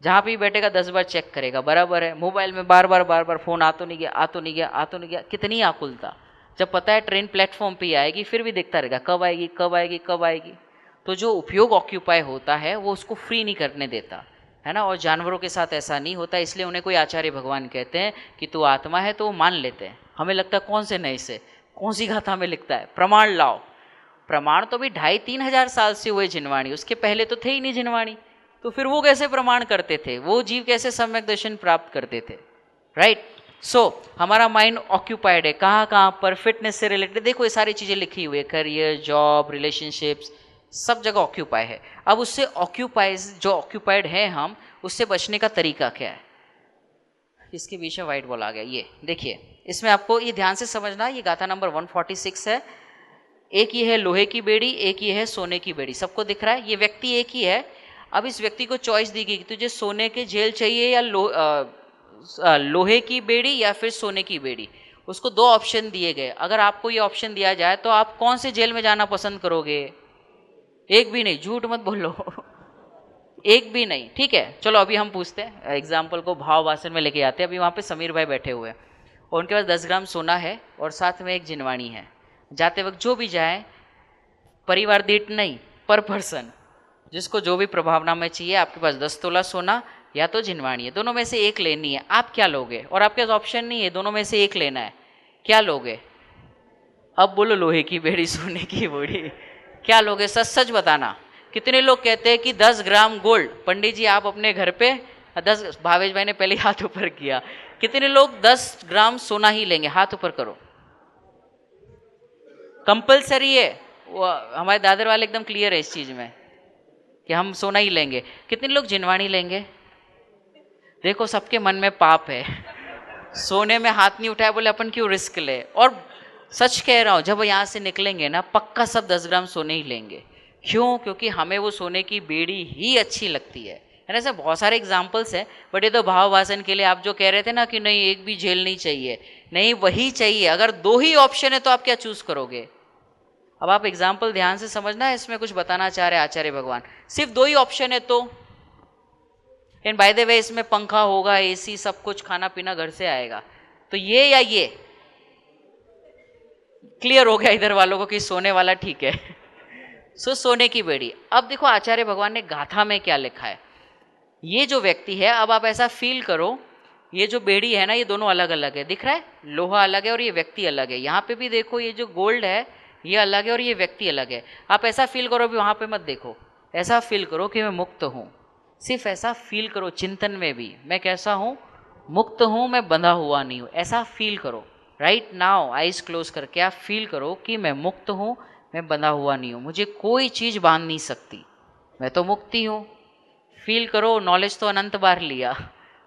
Speaker 4: जहाँ भी बैठेगा 10 बार चेक करेगा, बराबर है। मोबाइल में बार बार फोन आ तो नहीं गया, आ तो नहीं गया, आ तो नहीं गया। कितनी आकुलता। जब पता है ट्रेन प्लेटफॉर्म पे आएगी, फिर भी देखता रहेगा कब आएगी, कब आएगी, कब आएगी। तो जो उपयोग ऑक्यूपाई होता है वो उसको फ्री नहीं करने देता, है ना। और जानवरों के साथ ऐसा नहीं होता, इसलिए उन्हें कोई आचार्य भगवान कहते हैं कि तू आत्मा है, तो वो मान लेते हैं। हमें लगता है कौन से नए से, कौन सी गाथा में लिखता है, प्रमाण लाओ। प्रमाण तो भी 2,500-3 हजार साल से हुए जिनवाणी, उसके पहले तो थे ही नहीं जिनवाणी। तो फिर वो कैसे प्रमाण करते थे, वो जीव कैसे सम्यक दर्शन प्राप्त करते थे, राइट। सो हमारा माइंड ऑक्यूपाइड है कहाँ कहाँ पर, फिटनेस से रिलेटेड देखो ये सारी चीज़ें लिखी हुई है, करियर, जॉब, रिलेशनशिप्स, सब जगह ऑक्यूपाई है। अब उससे जो ऑक्यूपाइड है हम, उससे बचने का तरीका क्या है। इसके बीच में वाइट बॉल आ गया, ये देखिए, इसमें आपको ये ध्यान से समझना। ये गाथा नंबर 146 है। एक ये है लोहे की बेड़ी, एक ये है सोने की बेड़ी। सबको दिख रहा है, ये व्यक्ति एक ही है। अब इस व्यक्ति को चॉइस दी गई कि तुझे सोने के जेल चाहिए या लोहे की बेड़ी या फिर सोने की बेड़ी। उसको 2 ऑप्शन दिए गए। अगर आपको ये ऑप्शन दिया जाए तो आप कौन से जेल में जाना पसंद करोगे? एक भी नहीं, झूठ मत बोलो एक भी नहीं, ठीक है। चलो अभी हम पूछते हैं, एग्जाम्पल को भाव वासन में लेके आते हैं। अभी वहाँ पे समीर भाई बैठे हुए हैं और उनके पास 10 ग्राम सोना है और साथ में एक जिनवाणी है। जाते वक्त जो भी जाए, परिवार दीठ नहीं, पर पर्सन, जिसको जो भी प्रभावना में चाहिए, आपके पास 10 तोला सोना या तो जिनवाणी है, दोनों में से एक लेनी है। आप क्या लोगे? और आपके पास ऑप्शन नहीं है, दोनों में से एक लेना है, क्या लोगे? अब बोलो लोहे की बेड़ी सोने की बेड़ी, क्या लोगे? सच सच बताना। कितने लोग कहते हैं कि 10 ग्राम गोल्ड, पंडित जी आप अपने घर पे 10, भावेश भाई ने पहले ही हाथ ऊपर किया, कितने लोग 10 ग्राम सोना ही लेंगे? हाथ ऊपर करो। कंपलसरी है, वो हमारे दादर वाले एकदम क्लियर है इस चीज में कि हम सोना ही लेंगे। कितने लोग जिनवाणी लेंगे? देखो सबके मन में पाप है, सोने में हाथ नहीं उठाया, बोले अपन क्यों रिस्क ले। और सच कह रहा हूं, जब यहाँ से निकलेंगे ना पक्का सब 10 ग्राम सोने ही लेंगे। क्यों? क्योंकि हमें वो सोने की बेड़ी ही अच्छी लगती है। ऐसे बहुत सारे एग्जाम्पल्स हैं, बट ये तो भाव वासन के लिए। आप जो कह रहे थे ना कि नहीं एक भी जेल नहीं चाहिए, नहीं वही चाहिए। अगर 2 ही ऑप्शन है तो आप क्या चूज करोगे? अब आप एग्जाम्पल ध्यान से समझना, इसमें कुछ बताना चाह रहे आचार्य भगवान। सिर्फ 2 ही ऑप्शन है तो, एंड बाय द वे इसमें पंखा होगा, एसी, सब कुछ, खाना पीना घर से आएगा, तो ये या ये। क्लियर हो गया इधर वालों को कि सोने वाला ठीक है। सो सोने की बेड़ी। अब देखो आचार्य भगवान ने गाथा में क्या लिखा है। ये जो व्यक्ति है, अब आप ऐसा फील करो, ये जो बेड़ी है ना ये दोनों अलग अलग है, दिख रहा है? लोहा अलग है और ये व्यक्ति अलग है। यहाँ पे भी देखो ये जो गोल्ड है ये अलग है और ये व्यक्ति अलग है। आप ऐसा फील करो, अभी वहाँ पे मत देखो, ऐसा फील करो कि मैं मुक्त हूँ। सिर्फ ऐसा फील करो चिंतन में भी, मैं कैसा हूँ? मुक्त हूँ, मैं बंधा हुआ नहीं हूँ। ऐसा फील करो राइट नाउ, आइज क्लोज करके आप फील करो कि मैं मुक्त हूँ, मैं बंधा हुआ नहीं हूँ, मुझे कोई चीज़ बांध नहीं सकती, मैं तो मुक्ति हूँ। फील करो, नॉलेज तो अनंत बार लिया,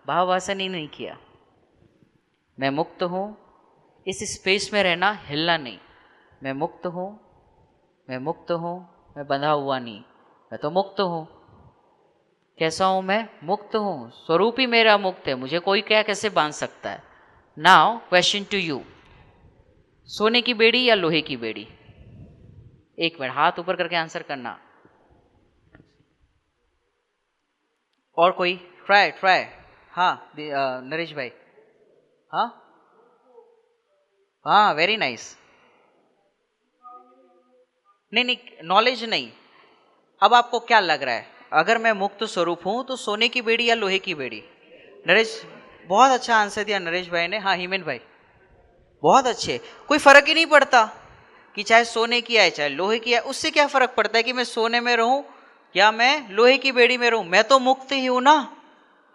Speaker 4: भाववासन ही नहीं किया। मैं मुक्त हूँ, इस स्पेस में रहना, हिलना नहीं। मैं मुक्त हूँ, मैं मुक्त हूँ, मैं बंधा हुआ नहीं, मैं तो मुक्त हूँ। कैसा हूँ मैं? मुक्त हूँ, स्वरूप ही मेरा मुक्त है, मुझे कोई क्या कैसे बांध सकता है। नाउ क्वेश्चन टू यू, सोने की बेड़ी या लोहे की बेड़ी? 1 मिनट, हाथ ऊपर करके आंसर करना। और कोई? Try try. हाँ नरेश भाई। हाँ हाँ, वेरी नाइस। नहीं नहीं, नॉलेज नहीं। अब आपको क्या लग रहा है, अगर मैं मुक्त स्वरूप हूं तो सोने की बेड़ी या लोहे की बेड़ी? नरेश, बहुत अच्छा आंसर दिया नरेश भाई ने। हाँ हिमेन भाई, बहुत अच्छे। कोई फर्क ही नहीं पड़ता कि चाहे सोने की है चाहे लोहे की है, उससे क्या फर्क पड़ता है कि मैं सोने में रहूं या मैं लोहे की बेड़ी में रहूं? मैं तो मुक्त ही हूं ना।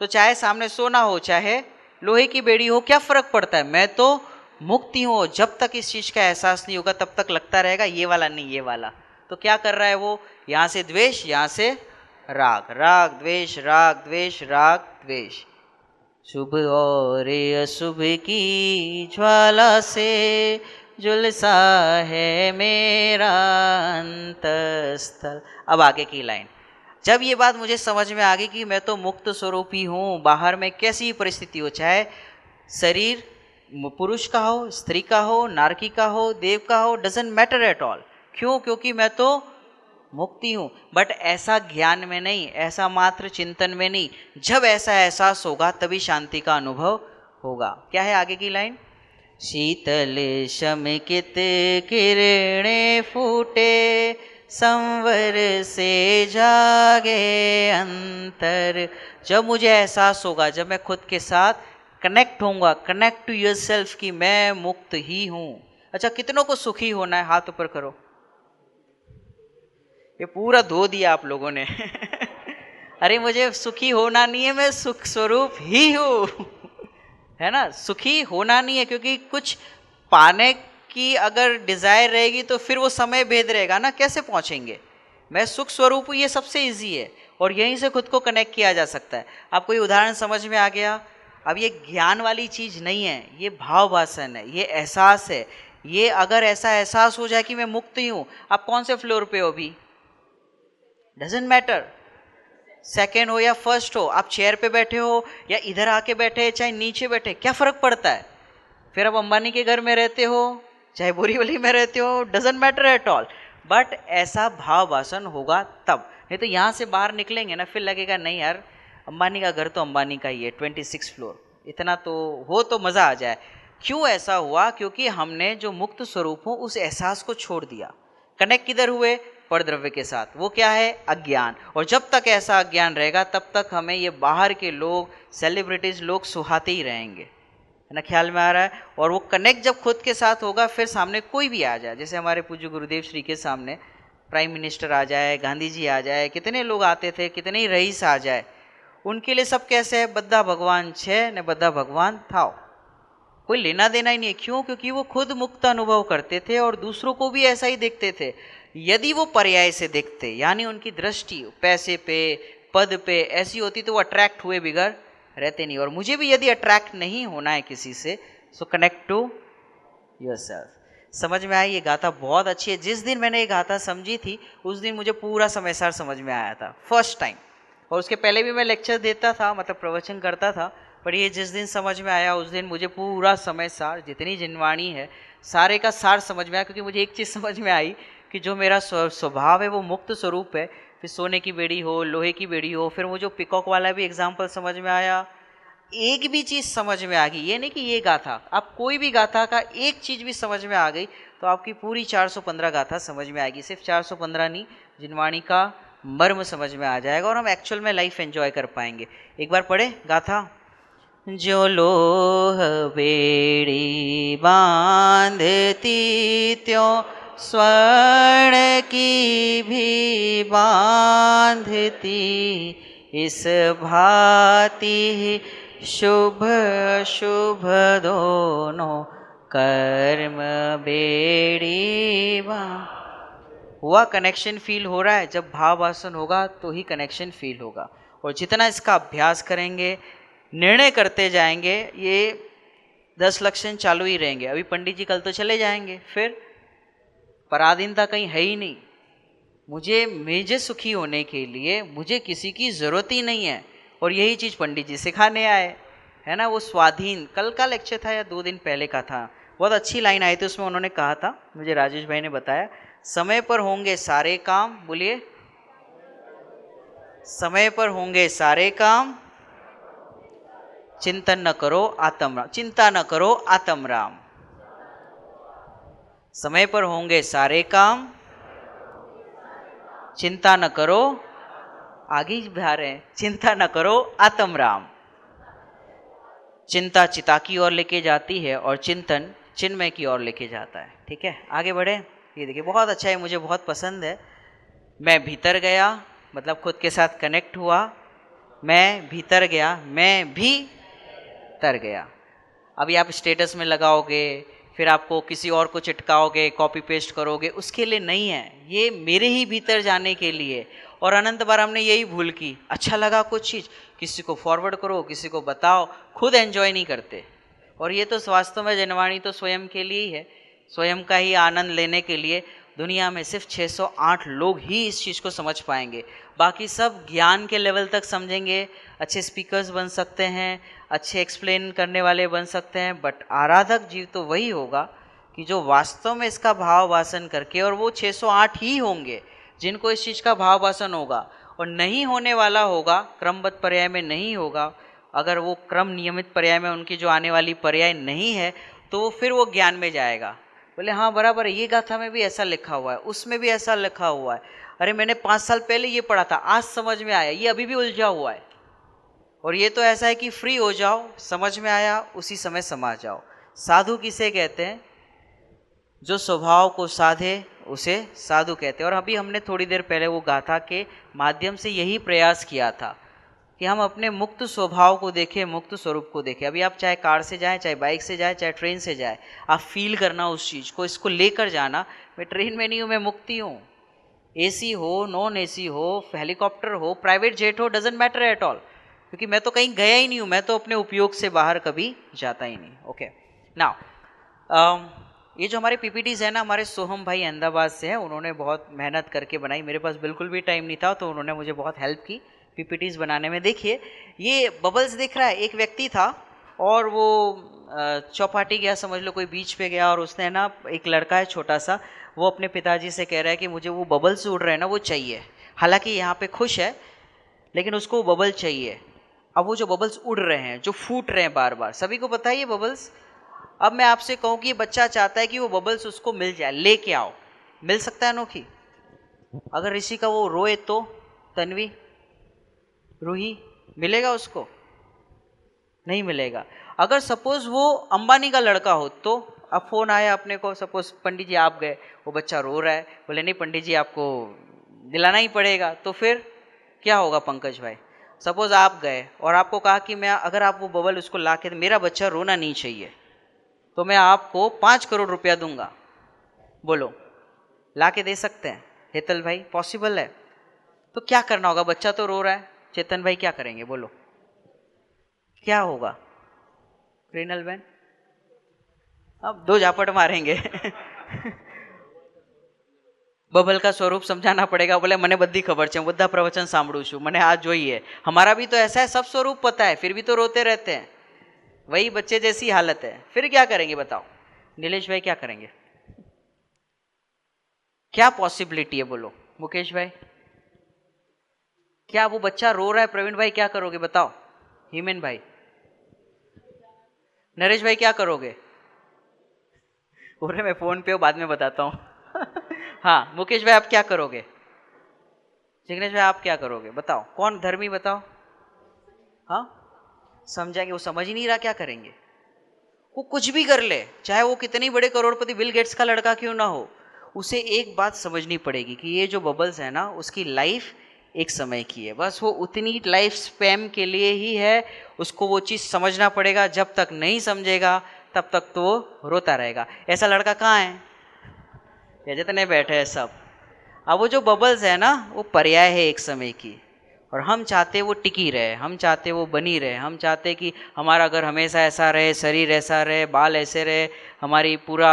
Speaker 4: तो चाहे सामने सोना हो चाहे लोहे की बेड़ी हो, क्या फर्क पड़ता है? मैं तो मुक्ति हूं। जब तक इस चीज का एहसास नहीं होगा तब तक लगता रहेगा ये वाला नहीं ये वाला। तो क्या कर रहा है वो? यहां से द्वेष, यहां से राग, राग द्वेष, राग द्वेष, राग द्वेष। शुभ और अशुभ की ज्वाला से झुलसा है मेरा अंतस्थल। अब आगे की लाइन, जब ये बात मुझे समझ में आ गई कि मैं तो मुक्त स्वरूप ही हूँ, बाहर में कैसी परिस्थिति हो, चाहे शरीर पुरुष का हो, स्त्री का हो, नारकी का हो, देव का हो, डजंट मैटर एट ऑल। क्यों? क्योंकि मैं तो मुक्ति हूँ। बट ऐसा ज्ञान में नहीं, ऐसा मात्र चिंतन में नहीं, जब ऐसा एहसास होगा तभी शांति का अनुभव होगा। क्या है आगे की लाइन? शीतल शमकित किरणें फूटे, संवर से जागे अंतर। जब मुझे एहसास होगा, जब मैं खुद के साथ कनेक्ट होऊंगा, कनेक्ट टू योरसेल्फ कि मैं मुक्त ही हूँ। अच्छा, कितनों को सुखी होना है? हाथ ऊपर करो। ये पूरा धो दिया आप लोगों ने। अरे मुझे सुखी होना नहीं है, मैं सुख स्वरूप ही हूँ। है ना, सुखी होना नहीं है, क्योंकि कुछ पाने की अगर डिजायर रहेगी तो फिर वो समय भेद रहेगा ना, कैसे पहुंचेंगे? मैं सुख स्वरूप हूँ, ये सबसे इजी है और यहीं से खुद को कनेक्ट किया जा सकता है। आपको ये उदाहरण समझ में आ गया? अब ये ज्ञान वाली चीज नहीं है, ये भाव वासन है, ये एहसास है। ये अगर ऐसा एहसास हो जाए कि मैं मुक्त ही हूँ, आप कौन से फ्लोर पे हो अभी? डजेंट मैटर, सेकेंड हो या फर्स्ट हो, आप चेयर पे बैठे हो या इधर आके बैठे चाहे नीचे बैठे, क्या फर्क पड़ता है? फिर आप अंबानी के घर में रहते हो चाहे बोरीवली में रहते हो, doesn't matter at all. But ऐसा भाव वासन होगा तब, नहीं तो यहाँ से बाहर निकलेंगे ना फिर लगेगा नहीं यार, अंबानी का घर तो अंबानी का ही है, 26 फ्लोर, इतना तो हो तो मज़ा आ जाए। क्यों ऐसा हुआ? क्योंकि हमने जो मुक्त स्वरूप हो उस एहसास को छोड़ दिया। कनेक्ट किधर हुए? परद्रव्य के साथ। वो क्या है? अज्ञान। और जब तक ऐसा अज्ञान रहेगा तब तक हमें ये बाहर के लोग, सेलिब्रिटीज लोग सुहाते ही रहेंगे, है ना, ख्याल में आ रहा है। और वो कनेक्ट जब खुद के साथ होगा, फिर सामने कोई भी आ जाए, जैसे हमारे पूज्य गुरुदेव श्री के सामने प्राइम मिनिस्टर आ जाए, गांधी जी आ जाए, कितने लोग आते थे, कितने ही रईस आ जाए, उनके लिए सब कैसे है, बद्दा भगवान छे ने बद्दा भगवान थाओ, कोई लेना देना ही नहीं है। क्यों? क्योंकि वो खुद मुक्त अनुभव करते थे और दूसरों को भी ऐसा ही देखते थे। यदि वो पर्याय से देखते, यानी उनकी दृष्टि पैसे पे, पद पे ऐसी होती, तो वो अट्रैक्ट हुए बिगड़ रहते नहीं। और मुझे भी यदि अट्रैक्ट नहीं होना है किसी से, सो कनेक्ट टू योरसेल्फ। समझ में आई ये गाथा? बहुत अच्छी है। जिस दिन मैंने ये गाथा समझी थी, उस दिन मुझे पूरा समय सार समझ में आया था, फर्स्ट टाइम। और उसके पहले भी मैं लेक्चर देता था, मतलब प्रवचन करता था, पर ये जिस दिन समझ में आया, उस दिन मुझे पूरा समय सार, जितनी जिनवाणी है सारे का सार समझ में आया। क्योंकि मुझे एक चीज़ समझ में आई कि जो मेरा स्वभाव है वो मुक्त स्वरूप है। फिर सोने की बेड़ी हो, लोहे की बेड़ी हो, फिर वो जो पिकॉक वाला भी एग्जाम्पल समझ में आया। एक भी चीज़ समझ में आ गई, ये नहीं कि ये गाथा, आप कोई भी गाथा का एक चीज़ भी समझ में आ गई तो आपकी पूरी 415 गाथा समझ में आएगी। सिर्फ 415 नहीं, जिनवाणी का मर्म समझ में आ जाएगा और हम एक्चुअल में लाइफ एंजॉय कर पाएंगे। एक बार पढ़े गाथा। जो लोह बेड़ी बांधती त्यों स्वर्ण की भी बांधती, इस भांति शुभ शुभ दोनों कर्म बेड़ी बांध। हुआ कनेक्शन फील हो रहा है? जब भाव वासन होगा तो ही कनेक्शन फील होगा। और जितना इसका अभ्यास करेंगे, निर्णय करते जाएंगे, ये 10 लक्षण चालू ही रहेंगे। अभी पंडित जी कल तो चले जाएंगे, फिर पराधीनता कहीं है ही नहीं। मुझे सुखी होने के लिए मुझे किसी की ज़रूरत ही नहीं है। और यही चीज़ पंडित जी सिखाने आए, है ना। वो स्वाधीन, कल का लेक्चर था या 2 दिन पहले का था, बहुत अच्छी लाइन आई थी उसमें। उन्होंने कहा था, मुझे राजेश भाई ने बताया, समय पर होंगे सारे काम, बोलिए, समय पर होंगे सारे काम, चिंतन न करो आत्म राम, चिंता न करो आत्म राम। समय पर होंगे सारे काम, चिंता न करो, आगे ही बता रहे हैं, चिंता न करो आत्म राम। चिंता चिता की ओर लेके जाती है और चिंतन चिन्मय की ओर लेके जाता है। ठीक है, आगे बढ़े। ये देखिए बहुत अच्छा है, मुझे बहुत पसंद है। मैं भीतर गया, मतलब खुद के साथ कनेक्ट हुआ। मैं भीतर गया, मैं भी तर गया। अभी आप स्टेटस में लगाओगे, फिर आपको किसी और को चिटकाओगे, कॉपी पेस्ट करोगे, उसके लिए नहीं है, ये मेरे ही भीतर जाने के लिए। और अनंत बार हमने यही भूल की, अच्छा लगा कुछ चीज़, किसी को फॉरवर्ड करो, किसी को बताओ, खुद एंजॉय नहीं करते। और ये तो वास्तव में जनवाणी तो स्वयं के लिए ही है, स्वयं का ही आनंद लेने के लिए। दुनिया में सिर्फ 608 लोग ही इस चीज़ को समझ पाएंगे, बाकी सब ज्ञान के लेवल तक समझेंगे, अच्छे स्पीकर्स बन सकते हैं, अच्छे एक्सप्लेन करने वाले बन सकते हैं, बट आराधक जीव तो वही होगा कि जो वास्तव में इसका भाव वासन करके, और वो 608 ही होंगे जिनको इस चीज़ का भाव वासन होगा। और नहीं होने वाला होगा, क्रमबद्ध पर्याय में नहीं होगा, अगर वो क्रम नियमित पर्याय में उनकी जो आने वाली पर्याय नहीं है, तो फिर वो ज्ञान में जाएगा। बोले हाँ बराबर है, ये गाथा में भी ऐसा लिखा हुआ है, उसमें भी ऐसा लिखा हुआ है, अरे मैंने 5 साल पहले ये पढ़ा था, आज समझ में आया, ये अभी भी उलझा हुआ है। और ये तो ऐसा है कि फ्री हो जाओ, समझ में आया उसी समय समा जाओ। साधु किसे कहते हैं? जो स्वभाव को साधे उसे साधु कहते हैं। और अभी हमने थोड़ी देर पहले वो गाथा के माध्यम से यही प्रयास किया था कि हम अपने मुक्त स्वभाव को देखें, मुक्त स्वरूप को देखें। अभी आप चाहे कार से जाएं, चाहे बाइक से जाएं, चाहे ट्रेन से जाएं, आप फील करना उस चीज़ को, इसको लेकर जाना। मैं ट्रेन में नहीं हूँ, मैं मुक्ति हूँ। एसी हो, नॉन एसी हो, हेलीकॉप्टर हो, प्राइवेट जेट हो, डजेंट मैटर एट ऑल, क्योंकि मैं तो कहीं गया ही नहीं हूँ, मैं तो अपने उपयोग से बाहर कभी जाता ही नहीं। ओके नाउ, ये जो हमारे पीपीटीज है ना, हमारे सोहम भाई अहमदाबाद से हैं, उन्होंने बहुत मेहनत करके बनाई। मेरे पास बिल्कुल भी टाइम नहीं था, तो उन्होंने मुझे बहुत हेल्प की पीपीटीज बनाने में। देखिए ये बबल्स दिख रहा है, एक व्यक्ति था और वो चौपाटी गया, समझ लो कोई बीच पे गया, और उसने ना, एक लड़का है छोटा सा, वो अपने पिताजी से कह रहा है कि मुझे वो बबल्स उड़ रहे हैं ना वो चाहिए। हालांकि यहाँ पे खुश है, लेकिन उसको वो बबल चाहिए। अब वो जो बबल्स उड़ रहे हैं, जो फूट रहे हैं बार बार, सभी को पता है ये बबल्स। अब मैं आपसे कहूँ कि ये बच्चा चाहता है कि वो बबल्स उसको मिल जाए, लेके आओ, मिल सकता है अनोखी? अगर ऋषि का वो रोए तो, तन्वी, रूही, मिलेगा उसको? नहीं मिलेगा। अगर सपोज वो अंबानी का लड़का हो तो अब फ़ोन आया अपने को, सपोज पंडित जी आप गए, वो बच्चा रो रहा है, बोले नहीं पंडित जी आपको दिलाना ही पड़ेगा, तो फिर क्या होगा पंकज भाई? सपोज आप गए और आपको कहा कि मैं, अगर आप वो बबल उसको ला के, मेरा बच्चा रोना नहीं चाहिए तो मैं आपको 5 करोड़ रुपया दूंगा, बोलो ला के दे सकते हैं हेतल भाई? पॉसिबल है? तो क्या करना होगा? बच्चा तो रो रहा है, चेतन भाई क्या करेंगे बोलो, क्या होगा? क्रिनल बहन अब 2 झापट मारेंगे बबल का स्वरूप समझाना पड़ेगा। बोले મને બધી ખબર છે, બધા પ્રવચન સાંભળું છું, મને આ જોઈએ। हमारा भी तो ऐसा है, सब स्वरूप पता है, फिर भी तो रोते रहते हैं, वही बच्चे जैसी हालत है। फिर क्या करेंगे बताओ? नीलेश भाई क्या करेंगे? क्या पॉसिबिलिटी है बोलो? मुकेश भाई क्या वो बच्चा रो रहा है, प्रवीण भाई क्या करोगे बताओ? हिमेन भाई, नरेश भाई क्या करोगे? बोले मैं फोन पे हूँ, बाद में बताता हूँ हाँ मुकेश भाई आप क्या करोगे? जिग्नेश भाई आप क्या करोगे बताओ? कौन धर्मी बताओ? हाँ समझाएंगे, वो समझ ही नहीं रहा क्या करेंगे। वो कुछ भी कर ले, चाहे वो कितनी बड़े करोड़पति बिल गेट्स का लड़का क्यों ना हो, उसे एक बात समझनी पड़ेगी कि ये जो बबल्स है ना, उसकी लाइफ एक समय की है, बस वो उतनी लाइफ स्पैम के लिए ही है। उसको वो चीज़ समझना पड़ेगा, जब तक नहीं समझेगा तब तक तो वो रोता रहेगा। ऐसा लड़का कहाँ है? ये जितने बैठे हैं सब। अब वो जो बबल्स है ना, वो पर्याय है एक समय की, और हम चाहते वो टिकी रहे, हम चाहते वो बनी रहे, हम चाहते कि हमारा घर हमेशा ऐसा रहे, शरीर ऐसा रहे, बाल ऐसे रहे, हमारी पूरा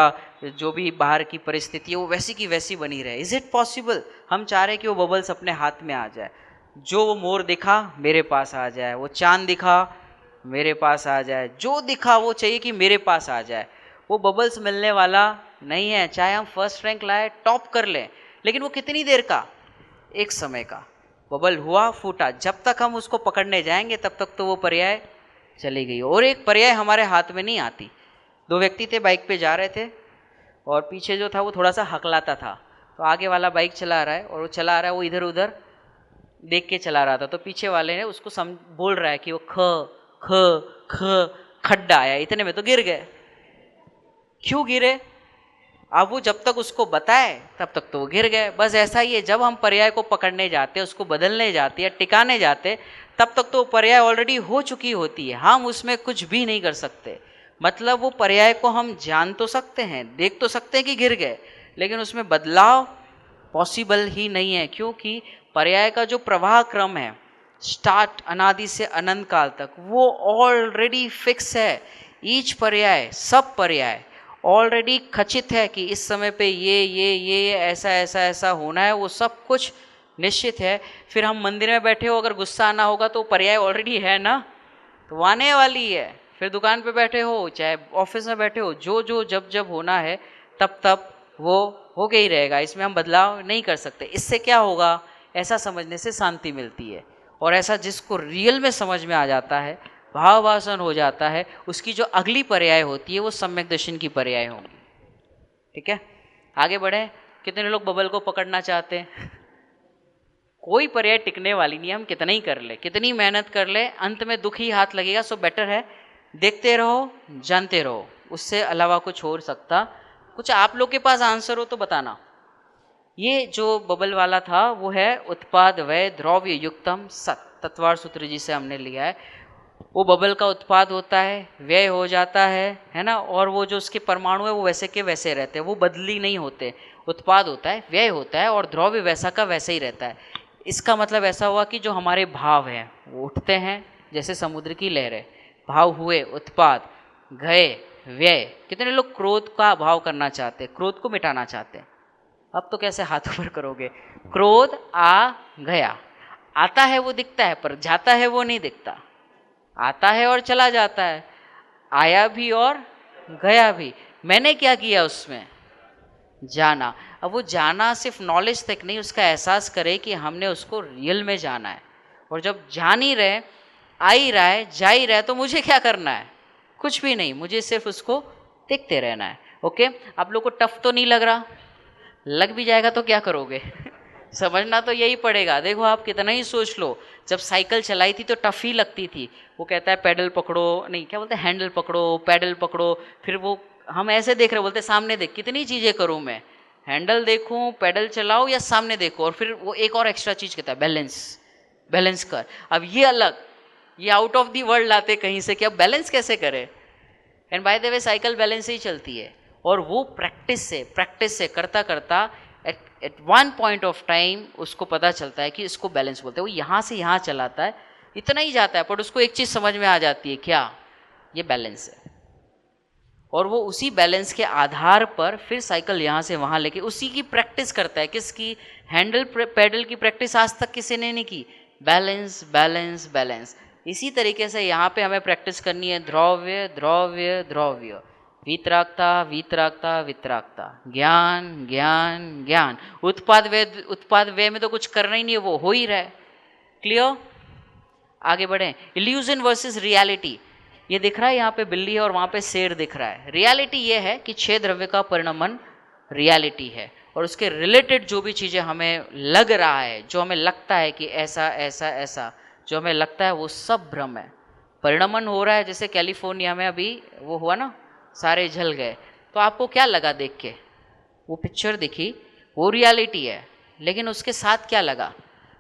Speaker 4: जो भी बाहर की परिस्थिति है वो वैसी की वैसी बनी रहे। Is it possible? हम चाह रहे कि वो बबल्स अपने हाथ में आ जाए, जो वो मोर दिखा मेरे पास आ जाए, वो चांद दिखा मेरे पास आ जाए, जो दिखा वो चाहिए कि मेरे पास आ जाए। वो बबल्स मिलने वाला नहीं है, चाहे हम फर्स्ट रैंक लाए, टॉप कर लें, लेकिन वो कितनी देर का? एक समय का। बबल हुआ, फूटा, जब तक हम उसको पकड़ने जाएंगे तब तक तो वो पर्याय चली गई। और एक पर्याय हमारे हाथ में नहीं आती। 2 व्यक्ति थे, बाइक पे जा रहे थे, और पीछे जो था वो थोड़ा सा हकलाता था, तो आगे वाला बाइक चला रहा है और वो चला रहा है, वो इधर उधर देख के चला रहा था, तो पीछे वाले ने उसको बोल रहा है कि वो ख ख ख खड्डा आया, इतने में तो गिर गए। क्यों गिरे? अब वो जब तक उसको बताए तब तक तो वो गिर गए। बस ऐसा ही है, जब हम पर्याय को पकड़ने जाते हैं, उसको बदलने जाते हैं, टिकाने जाते, तब तक तो पर्याय ऑलरेडी हो चुकी होती है, हम उसमें कुछ भी नहीं कर सकते। मतलब वो पर्याय को हम जान तो सकते हैं, देख तो सकते हैं कि गिर गए, लेकिन उसमें बदलाव पॉसिबल ही नहीं है, क्योंकि पर्याय का जो प्रवाह क्रम है, स्टार्ट अनादि से अनंत काल तक, वो ऑलरेडी फिक्स है। ईच पर्याय, सब पर्याय ऑलरेडी खचित है कि इस समय पे ये ऐसा ऐसा ऐसा होना है, वो सब कुछ निश्चित है। फिर हम मंदिर में बैठे हो, अगर गुस्सा आना होगा तो पर्याय ऑलरेडी है ना, तो आने वाली है। फिर दुकान पे बैठे हो, चाहे ऑफिस में बैठे हो, जो जो जब जब होना है तब तब वो हो गया ही रहेगा, इसमें हम बदलाव नहीं कर सकते। इससे क्या होगा? ऐसा समझने से शांति मिलती है, और ऐसा जिसको रियल में समझ में आ जाता है, भावभाषण हो जाता है, उसकी जो अगली पर्याय होती है वो सम्यक दर्शन की पर्याय होंगी। ठीक है, आगे बढ़े। कितने लोग बबल को पकड़ना चाहते हैं? कोई पर्याय टिकने वाली नहीं है, हम कितना ही कर ले, कितनी मेहनत कर ले, अंत में दुख ही हाथ लगेगा। सो बेटर है देखते रहो, जानते रहो, उससे अलावा कुछ हो सकता। कुछ आप लोग के पास आंसर हो तो बताना। ये जो बबल वाला था वो है उत्पाद व्यय द्रव्य युक्तम सत, तत्वार सूत्र जी से हमने लिया है। वो बबल का उत्पाद होता है, व्यय हो जाता है ना, और वो जो उसके परमाणु है वो वैसे के वैसे रहते हैं, वो बदली नहीं होते। उत्पाद होता है, व्यय होता है, और द्रव्य वैसा का वैसे ही रहता है। इसका मतलब ऐसा हुआ कि जो हमारे भाव हैं वो उठते हैं जैसे समुद्र की लहरें, भाव हुए, उत्पाद गए, व्यय। कितने लोग क्रोध का भाव करना चाहते हैं, क्रोध को मिटाना चाहते हैं? अब तो कैसे हाथ ऊपर करोगे? क्रोध आ गया, आता है वो दिखता है, पर जाता है वो नहीं दिखता। आता है और चला जाता है, आया भी और गया भी। मैंने क्या किया उसमें? जाना। अब वो जाना सिर्फ नॉलेज तक नहीं, उसका एहसास करे कि हमने उसको रियल में जाना है। और जब जान ही रहे, आ ही रहा है, जा ही रहा है, तो मुझे क्या करना है? कुछ भी नहीं, मुझे सिर्फ उसको देखते रहना है। ओके, आप लोग को टफ तो नहीं लग रहा? लग भी जाएगा तो क्या करोगे? समझना तो यही पड़ेगा। देखो आप कितना ही सोच लो, जब साइकिल चलाई थी तो टफ ही लगती थी। वो कहता है पैडल पकड़ो, नहीं क्या बोलते हैं, हैंडल पकड़ो, पैडल पकड़ो, फिर वो हम ऐसे देख रहे बोलते सामने देख, कितनी चीज़ें करूँ मैं, हैंडल देखूँ, पैडल चलाओ या सामने देखो, और फिर वो एक और एक्स्ट्रा चीज़ कहता है बैलेंस, बैलेंस कर। अब ये अलग, ये आउट ऑफ दी वर्ल्ड लाते कहीं से कि अब बैलेंस कैसे करे। And by the way cycle balance से ही चलती है, और वो प्रैक्टिस से करता करता at one point of time उसको पता चलता है कि इसको बैलेंस बोलते हैं। वो यहाँ से यहाँ चलाता है, इतना ही जाता है, पर उसको एक चीज़ समझ में आ जाती है, क्या, ये बैलेंस है। और वो उसी बैलेंस के आधार पर फिर साइकिल यहाँ से वहाँ लेके उसी की प्रैक्टिस करता है। किसकी? हैंडल पैडल की प्रैक्टिस आज तक किसी ने नहीं की। Balance balance balance. इसी तरीके से यहाँ पे हमें प्रैक्टिस करनी है, द्रव्य द्रव्य द्रव्य, वितरागता वितरागता वितरागता, ज्ञान ज्ञान ज्ञान। उत्पाद व्यय में तो कुछ करना ही नहीं है, वो हो ही रहा है। क्लियर? आगे बढ़े। Illusion versus reality. ये दिख रहा है यहाँ पे बिल्ली है और वहाँ पे शेर दिख रहा है। रियलिटी ये है कि 6 द्रव्य का परिणमन रियलिटी है, और उसके रिलेटेड जो भी चीज़ें हमें लग रहा है, जो हमें लगता है कि ऐसा ऐसा ऐसा, जो हमें लगता है वो सब भ्रम है। परिणमन हो रहा है, जैसे कैलिफोर्निया में अभी वो हुआ ना, सारे जल गए, तो आपको क्या लगा देख के? वो पिक्चर दिखी, वो रियलिटी है, लेकिन उसके साथ क्या लगा?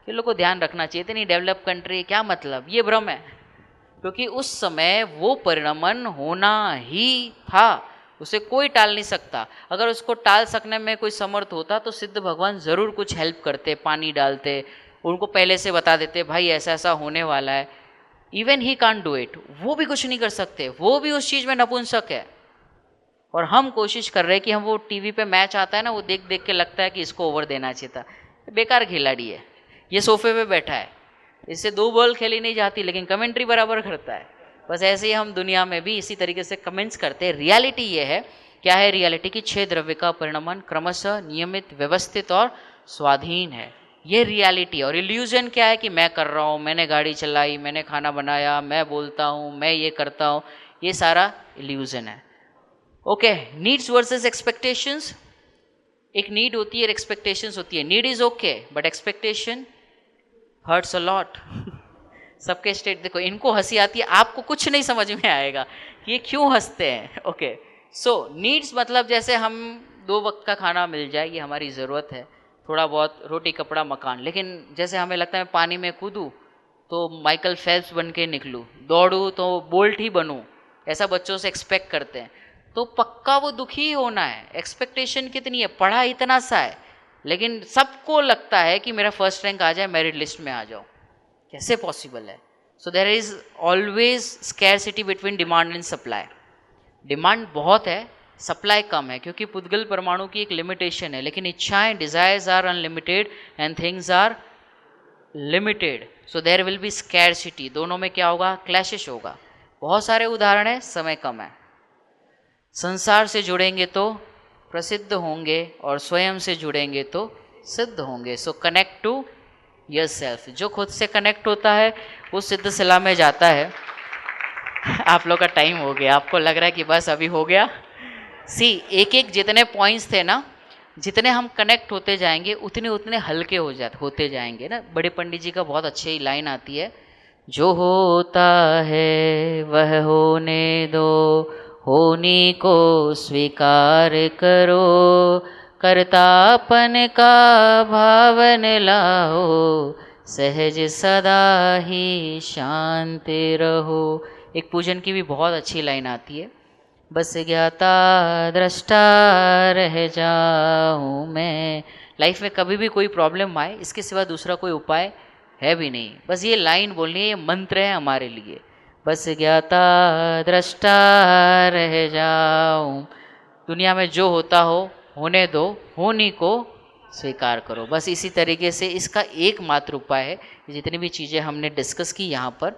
Speaker 4: कि लोगों को ध्यान रखना चाहिए, इतनी डेवलप कंट्री, क्या मतलब, ये भ्रम है। क्योंकि उस समय वो परिणमन होना ही था, उसे कोई टाल नहीं सकता। अगर उसको टाल सकने में कोई समर्थ होता तो सिद्ध भगवान ज़रूर कुछ हेल्प करते, पानी डालते, उनको पहले से बता देते भाई ऐसा ऐसा होने वाला है। Even he can't do it, वो भी कुछ नहीं कर सकते, वो भी उस चीज़ में नपुंसक है। और हम कोशिश कर रहे हैं कि हम वो टीवी पे मैच आता है ना, वो देख देख के लगता है कि इसको ओवर देना चाहिए था। बेकार खिलाड़ी है, ये सोफे पे बैठा है, इससे 2 बॉल खेली नहीं जाती, लेकिन कमेंट्री बराबर करता है। बस ऐसे ही हम दुनिया में भी इसी तरीके से कमेंट्स करते हैं। रियलिटी ये है, क्या है रियलिटी? की 6 द्रव्य का परिणमन क्रमशः नियमित, व्यवस्थित और स्वाधीन है, ये रियलिटी। और इल्यूजन क्या है? कि मैं कर रहा हूँ, मैंने गाड़ी चलाई, मैंने खाना बनाया, मैं बोलता हूँ, मैं ये करता हूँ, ये सारा इल्यूजन है। Okay, needs versus expectations. एक नीड होती है, एक्सपेक्टेशंस होती है। Need is okay, but expectation hurts a lot. सबके स्टेट देखो, इनको हंसी आती है, आपको कुछ नहीं समझ में आएगा कि ये क्यों हंसते हैं। ओके, सो नीड्स मतलब जैसे हम 2 वक्त का खाना मिल जाए, ये हमारी ज़रूरत है, थोड़ा बहुत रोटी कपड़ा मकान। लेकिन जैसे हमें लगता है पानी में कूदूँ तो माइकल फेल्प्स बन के निकलूँ, दौड़ूँ तो बोल्ट ही बनूँ, ऐसा बच्चों से एक्सपेक्ट करते हैं, तो पक्का वो दुखी ही होना है। एक्सपेक्टेशन कितनी है? पढ़ा इतना सा है, लेकिन सबको लगता है कि मेरा फर्स्ट रैंक आ जाए, मेरिट लिस्ट में आ जाओ, कैसे पॉसिबल है? So there is always scarcity between demand and supply. Demand बहुत है, सप्लाई कम है, क्योंकि पुद्गल परमाणु की एक लिमिटेशन है, लेकिन इच्छाएं, desires are unlimited and things are limited. So there will be scarcity. दोनों में क्या होगा? क्लैशेस होगा। बहुत सारे उदाहरण है, समय कम है। संसार से जुड़ेंगे तो प्रसिद्ध होंगे, और स्वयं से जुड़ेंगे तो सिद्ध होंगे। So connect to yourself. जो खुद से कनेक्ट होता है वो सिद्ध सिला में जाता है। आप लोग का टाइम हो गया, आपको लग रहा है कि बस अभी हो गया। एक एक जितने पॉइंट्स थे ना, जितने हम कनेक्ट होते जाएंगे उतने उतने हल्के होते जाएंगे ना। बड़े पंडित जी का बहुत अच्छी लाइन आती है, जो होता है वह होने दो, होने को स्वीकार करो, कर्तापन का भावन लाओ, सहज सदा ही शांति रहो। एक पूजन की भी बहुत अच्छी लाइन आती है, बस ज्ञाता दृष्टा रह जाऊँ मैं। लाइफ में कभी भी कोई प्रॉब्लम आए, इसके सिवा दूसरा कोई उपाय है भी नहीं, बस ये लाइन बोलनी है, ये मंत्र है हमारे लिए। बस ज्ञाता दृष्टा रह जाऊँ, दुनिया में जो होता हो होने दो, होनी को स्वीकार करो। बस इसी तरीके से इसका एकमात्र उपाय है। जितनी भी चीज़ें हमने डिस्कस की यहाँ पर,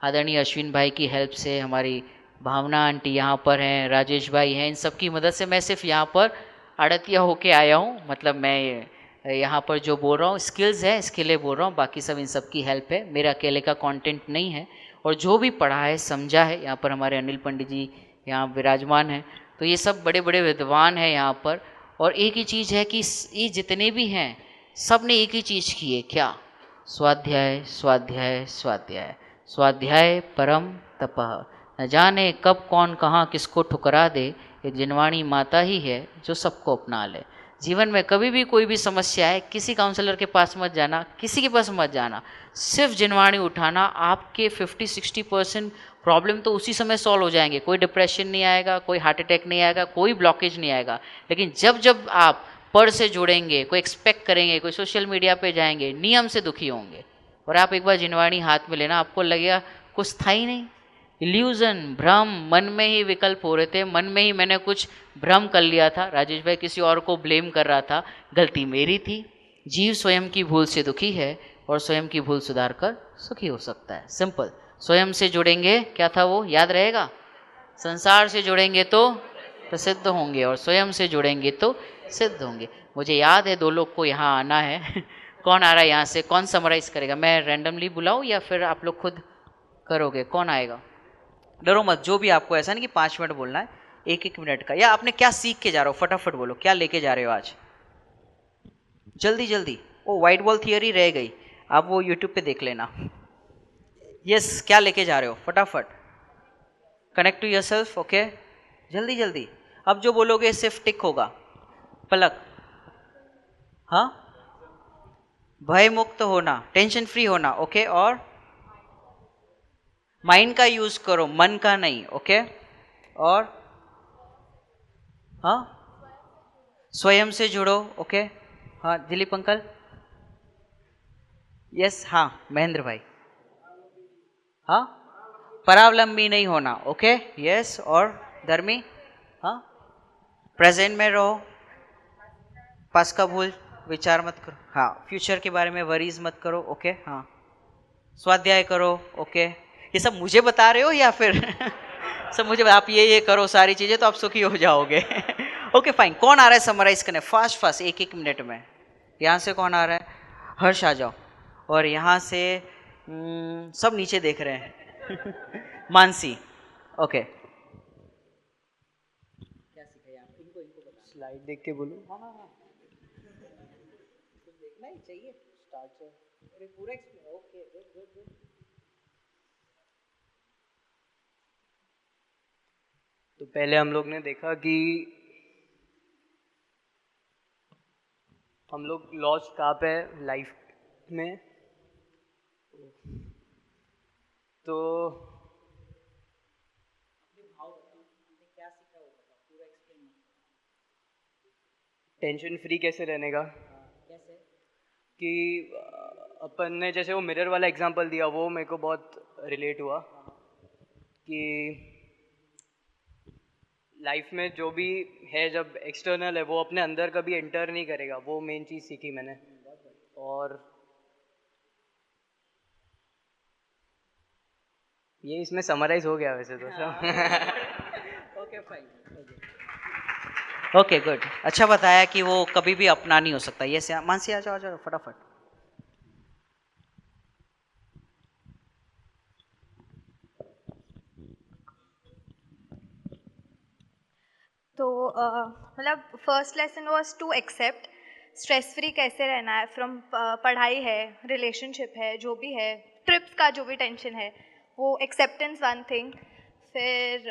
Speaker 4: आदरणीय अश्विन भाई की हेल्प से, हमारी भावना आंटी यहाँ पर हैं, राजेश भाई हैं, इन सब की मदद से मैं सिर्फ यहाँ पर आड़तिया होके आया हूँ। मतलब मैं यहाँ पर जो बोल रहा हूँ स्किल्स है, इसके लिए बोल रहा हूँ, बाकी सब इन सब की हेल्प है, मेरा अकेले का कंटेंट नहीं है। और जो भी पढ़ा है समझा है, यहाँ पर हमारे अनिल पंडित जी यहाँ विराजमान हैं, तो ये सब बड़े बड़े विद्वान हैं यहाँ पर। और एक ही चीज़ है कि ये जितने भी हैं सब ने एक ही चीज़ की है, क्या? स्वाध्याय स्वाध्याय स्वाध्याय। स्वाध्याय परम तपः। न जाने कब कौन कहाँ किसको ठुकरा दे, एक जिनवाणी माता ही है जो सबको अपना ले। जीवन में कभी भी कोई भी समस्या है, किसी काउंसलर के पास मत जाना, किसी के पास मत जाना, सिर्फ जिनवाणी उठाना, आपके 50-60% प्रॉब्लम तो उसी समय सॉल्व हो जाएंगे। कोई डिप्रेशन नहीं आएगा, कोई हार्ट अटैक नहीं आएगा, कोई ब्लॉकेज नहीं आएगा। लेकिन जब जब आप पढ़ से जुड़ेंगे, कोई एक्सपेक्ट करेंगे, कोई सोशल मीडिया पे जाएंगे, नियम से दुखी होंगे। और आप एक बार जिनवाणी हाथ में लेना, आपको लगेगा कुछ था ही नहीं, इल्यूजन, भ्रम, मन में ही विकल्प हो रहे थे, मन में ही मैंने कुछ भ्रम कर लिया था। राजेश भाई किसी और को ब्लेम कर रहा था, गलती मेरी थी। जीव स्वयं की भूल से दुखी है और स्वयं की भूल सुधार कर सुखी हो सकता है। सिंपल। स्वयं से जुड़ेंगे, क्या था वो, याद रहेगा? संसार से जुड़ेंगे तो प्रसिद्ध होंगे और स्वयं से जुड़ेंगे तो सिद्ध होंगे। मुझे याद है 2 लोग को यहाँ आना है। कौन आ रहा है यहाँ से? कौन समराइज करेगा? मैं रैंडमली बुलाऊँ या फिर आप लोग खुद करोगे? कौन आएगा? डरो मत, जो भी आपको, ऐसा नहीं कि 5 मिनट बोलना है, 1-1 मिनट का। या आपने क्या सीख के जा रहे हो, फटाफट बोलो, क्या लेके जा रहे हो आज? जल्दी जल्दी। ओ, वाइट बॉल थियरी रह गई, आप वो यूट्यूब पे देख लेना। यस, क्या लेके जा रहे हो, फटाफट। Connect to yourself. ओके, जल्दी जल्दी। अब जो बोलोगे सिर्फ टिक होगा। पलक, हाँ, भय मुक्त होना, टेंशन फ्री होना। ओके, और माइंड का यूज करो, मन का नहीं। ओके, और हाँ, स्वयं से जुड़ो। ओके, हाँ, दिलीप अंकल। यस, हाँ, महेंद्र भाई। हाँ, परावलंबी नहीं होना। ओके, यस, और धर्मी, हाँ, प्रेजेंट में रहो, पास का भूल विचार मत करो। हाँ, फ्यूचर के बारे में वरीज मत करो। ओके, हाँ, स्वाध्याय करो। ओके, ये सब मुझे बता रहे हो या फिर सब मुझे, आप ये करो सारी चीज़ें तो आप सुखी हो जाओगे। Okay fine. कौन आ रहा है समराइज करने? फास्ट फास्ट, 1-1 मिनट में। यहाँ से कौन आ रहा है? हर्ष आ जाओ। और यहाँ से सब नीचे देख रहे हैं। मानसी। ओके, क्या सीखा आप? इनको बता।
Speaker 5: स्लाइड देख के बोलो।
Speaker 4: हाँ हाँ हाँ, देखना ही चाहिए स्टार्ट से। अरे पूरा explain. Okay, good good good.
Speaker 5: तो पहले हम लोग ने देखा कि हम लोग लॉस्ट कहाँ पे लाइफ में। तो टेंशन फ्री कैसे रहने का, कि अपन ने जैसे वो मिरर वाला एग्जांपल दिया, वो मेरे को बहुत रिलेट हुआ कि लाइफ में जो भी है, जब एक्सटर्नल है वो अपने अंदर कभी एंटर नहीं करेगा। वो मेन चीज़ सीखी मैंने। और ये इसमें समराइज हो गया वैसे तो सब।
Speaker 4: Okay fine. ओके गुड, अच्छा बताया कि वो कभी भी अपना नहीं हो सकता। ये मानसी आ जाओ फटाफट।
Speaker 3: तो मतलब first lesson was to accept, stress free कैसे रहना है फ्रॉम पढ़ाई है, रिलेशनशिप है, जो भी है, ट्रिप्स का जो भी टेंशन है, वो एक्सेप्टेंस वन थिंग। फिर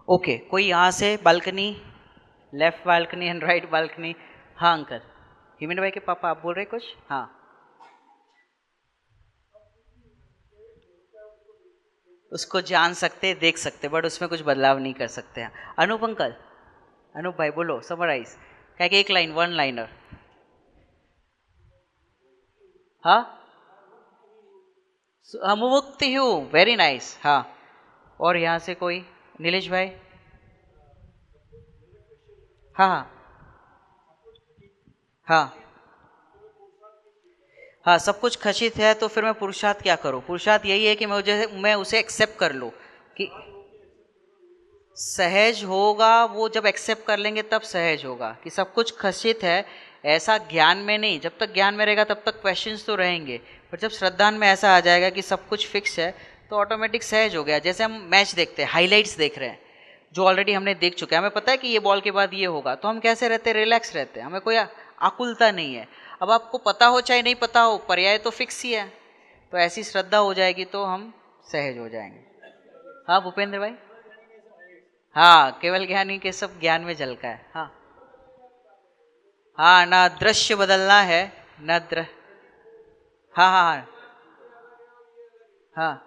Speaker 4: ओके, कोई यहाँ से balcony, left balcony and right balcony. हाँ अंकल, हिमेंद्र भाई के पापा, आप बोल रहे कुछ? हाँ, उसको जान सकते, देख सकते, बट उसमें कुछ बदलाव नहीं कर सकते हैं। अनूप अंकल, अनूप भाई बोलो समराइज, क्या कि 1 लाइन, 1 लाइनर। हाँ, हम मुक्त हूँ, वेरी नाइस। हाँ, और यहाँ से कोई, नीलेश भाई। हाँ हाँ हाँ हाँ, सब कुछ खचित है तो फिर मैं पुरुषार्थ क्या करूं? पुरुषार्थ यही है कि मैं उसे एक्सेप्ट कर लूं, कि सहज होगा। वो जब एक्सेप्ट कर लेंगे तब सहज होगा कि सब कुछ खचित है। ऐसा ज्ञान में नहीं, जब तक ज्ञान में रहेगा तब तक क्वेश्चंस तो रहेंगे, पर जब श्रद्धा में ऐसा आ जाएगा कि सब कुछ फिक्स है, तो ऑटोमेटिक सहज हो गया। जैसे हम मैच देखते हैं, हाइलाइट्स देख रहे हैं जो ऑलरेडी हमने देख चुके हैं, हमें पता है कि ये बॉल के बाद ये होगा, तो हम कैसे रहते हैं, रिलैक्स रहते हैं, हमें कोई आकुलता नहीं है। अब आपको पता हो चाहे नहीं पता हो, पर्याय तो फिक्स ही है, तो ऐसी श्रद्धा हो जाएगी तो हम सहज हो जाएंगे। हाँ भूपेंद्र भाई, हाँ केवल ज्ञानी के सब ज्ञान में झलका है। हाँ हाँ, ना दृश्य बदलना है, न हाँ हाँ हाँ हाँ,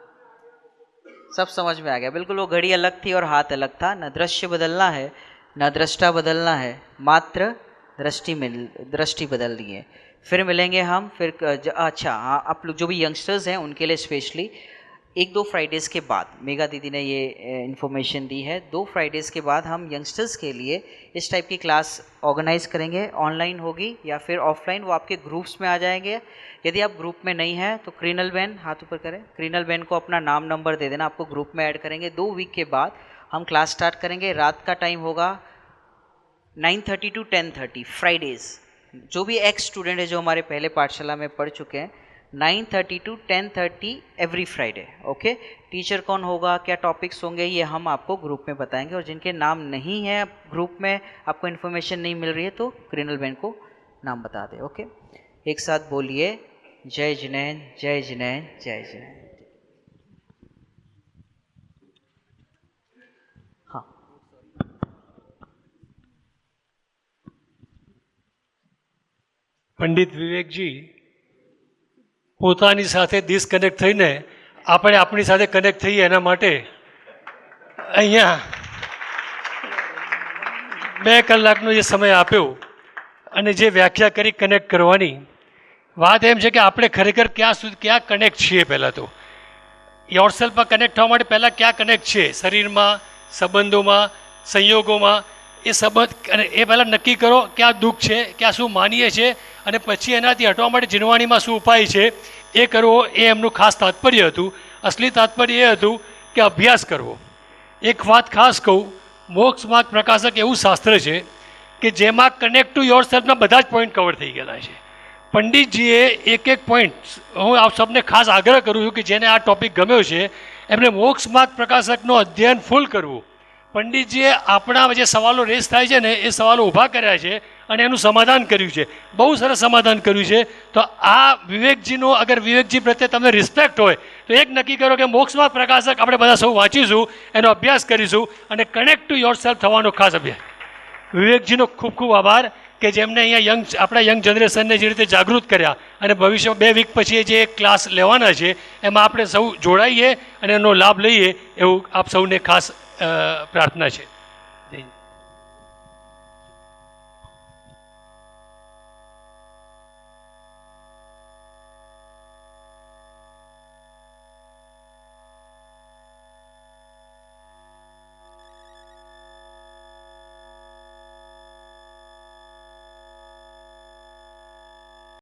Speaker 4: सब समझ में आ गया। बिल्कुल वो घड़ी अलग थी और हाथ अलग था। न दृश्य बदलना है, न दृष्टा बदलना है, मात्र दृष्टि बदलनी है। फिर मिलेंगे हम, फिर अच्छा हाँ, आप लोग जो भी यंगस्टर्स हैं उनके लिए स्पेशली 1-2 फ्राइडेज़ के बाद, मेगा दीदी ने ये इन्फॉर्मेशन दी है, 2 फ्राइडेज़ के बाद हम यंगस्टर्स के लिए इस टाइप की क्लास ऑर्गेनाइज करेंगे। ऑनलाइन होगी या फिर ऑफलाइन, वो आपके ग्रुप्स में आ जाएंगे। यदि आप ग्रुप में नहीं हैं तो क्रिनल बैन, हाथ ऊपर करें, क्रिनल बैन को अपना नाम नंबर दे देना, आपको ग्रुप में ऐड करेंगे। 2 वीक के बाद हम क्लास स्टार्ट करेंगे। रात का टाइम होगा 9:30 to 10:30 फ्राइडेज़। जो भी एक्स स्टूडेंट है जो हमारे पहले पाठशाला में पढ़ चुके हैं, 9:30 to 10:30 every Friday. Okay, teacher कौन होगा, क्या टॉपिक्स होंगे, ये हम आपको ग्रुप में बताएंगे। और जिनके नाम नहीं है ग्रुप में, आपको इन्फॉर्मेशन नहीं मिल रही है, तो क्रिनल बैन को नाम बता दें। ओके, एक साथ बोलिए, जय जिनैन, जय जिनैन, जय जिनैन। हाँ,
Speaker 6: પંડિત વિવેકજી પોતાની સાથે ડિસ્કનેક્ટ થઈને આપણે આપણી સાથે કનેક્ટ થઈએ એના માટે અહીંયા 2 કલાકનો જે સમય આપ્યો અને જે વ્યાખ્યા કરી કનેક્ટ કરવાની, વાત એમ છે કે આપણે ખરેખર ક્યાં કનેક્ટ છીએ. પહેલાં તો યોર સેલ્ફમાં કનેક્ટ થવા માટે પહેલાં ક્યાં કનેક્ટ છે, શરીરમાં, સંબંધોમાં, સંયોગોમાં, એ સંબંધ, અને એ પહેલાં નક્કી કરો ક્યાં દુઃખ છે, ક્યાં શું માનીએ છીએ, અને પછી એનાથી હટવા માટે જીણવાણીમાં શું ઉપાય છે એ કરવો. એ એમનું ખાસ તાત્પર્ય હતું. અસલી તાત્પર્ય એ હતું કે અભ્યાસ કરવો. એક વાત ખાસ કહું, મોક્ષ માર્ગ પ્રકાશક એવું શાસ્ત્ર છે કે જેમાં કનેક્ટ ટુ યોર સેલ્ફના બધા જ પોઈન્ટ કવર થઈ ગયેલા છે. પંડિતજીએ એક પોઈન્ટ, હું આપ સૌને ખાસ આગ્રહ કરું છું કે જેને આ ટૉપિક ગમ્યો છે એમણે મોક્ષ માર્ગ પ્રકાશકનું અધ્યયન ફૂલ કરવું. પંડિતજીએ આપણા જે સવાલો રેસ થાય છે ને, એ સવાલો ઊભા કર્યા છે અને એનું સમાધાન કર્યું છે. બહુ સરસ સમાધાન કર્યું છે. તો આ વિવેકજીનો, અગર વિવેકજી પ્રત્યે તમને રિસ્પેક્ટ હોય તો એક નક્કી કરો કે મોક્ષમાં પ્રકાશક આપણે બધા સૌ વાંચીશું, એનો અભ્યાસ કરીશું અને કનેક્ટ ટુ યોર સેલ્ફ થવાનો ખાસ અભ્યાસ. વિવેકજીનો ખૂબ ખૂબ આભાર કે જેમને અહીંયા આપણા યંગ જનરેશનને જે રીતે જાગૃત કર્યા, અને ભવિષ્યમાં 2 વીક પછી જે ક્લાસ લેવાના છે એમાં આપણે સૌ જોડાઈએ અને એનો લાભ લઈએ એવું આપ સૌને ખાસ પ્રાર્થના છે. જય હિન્દ.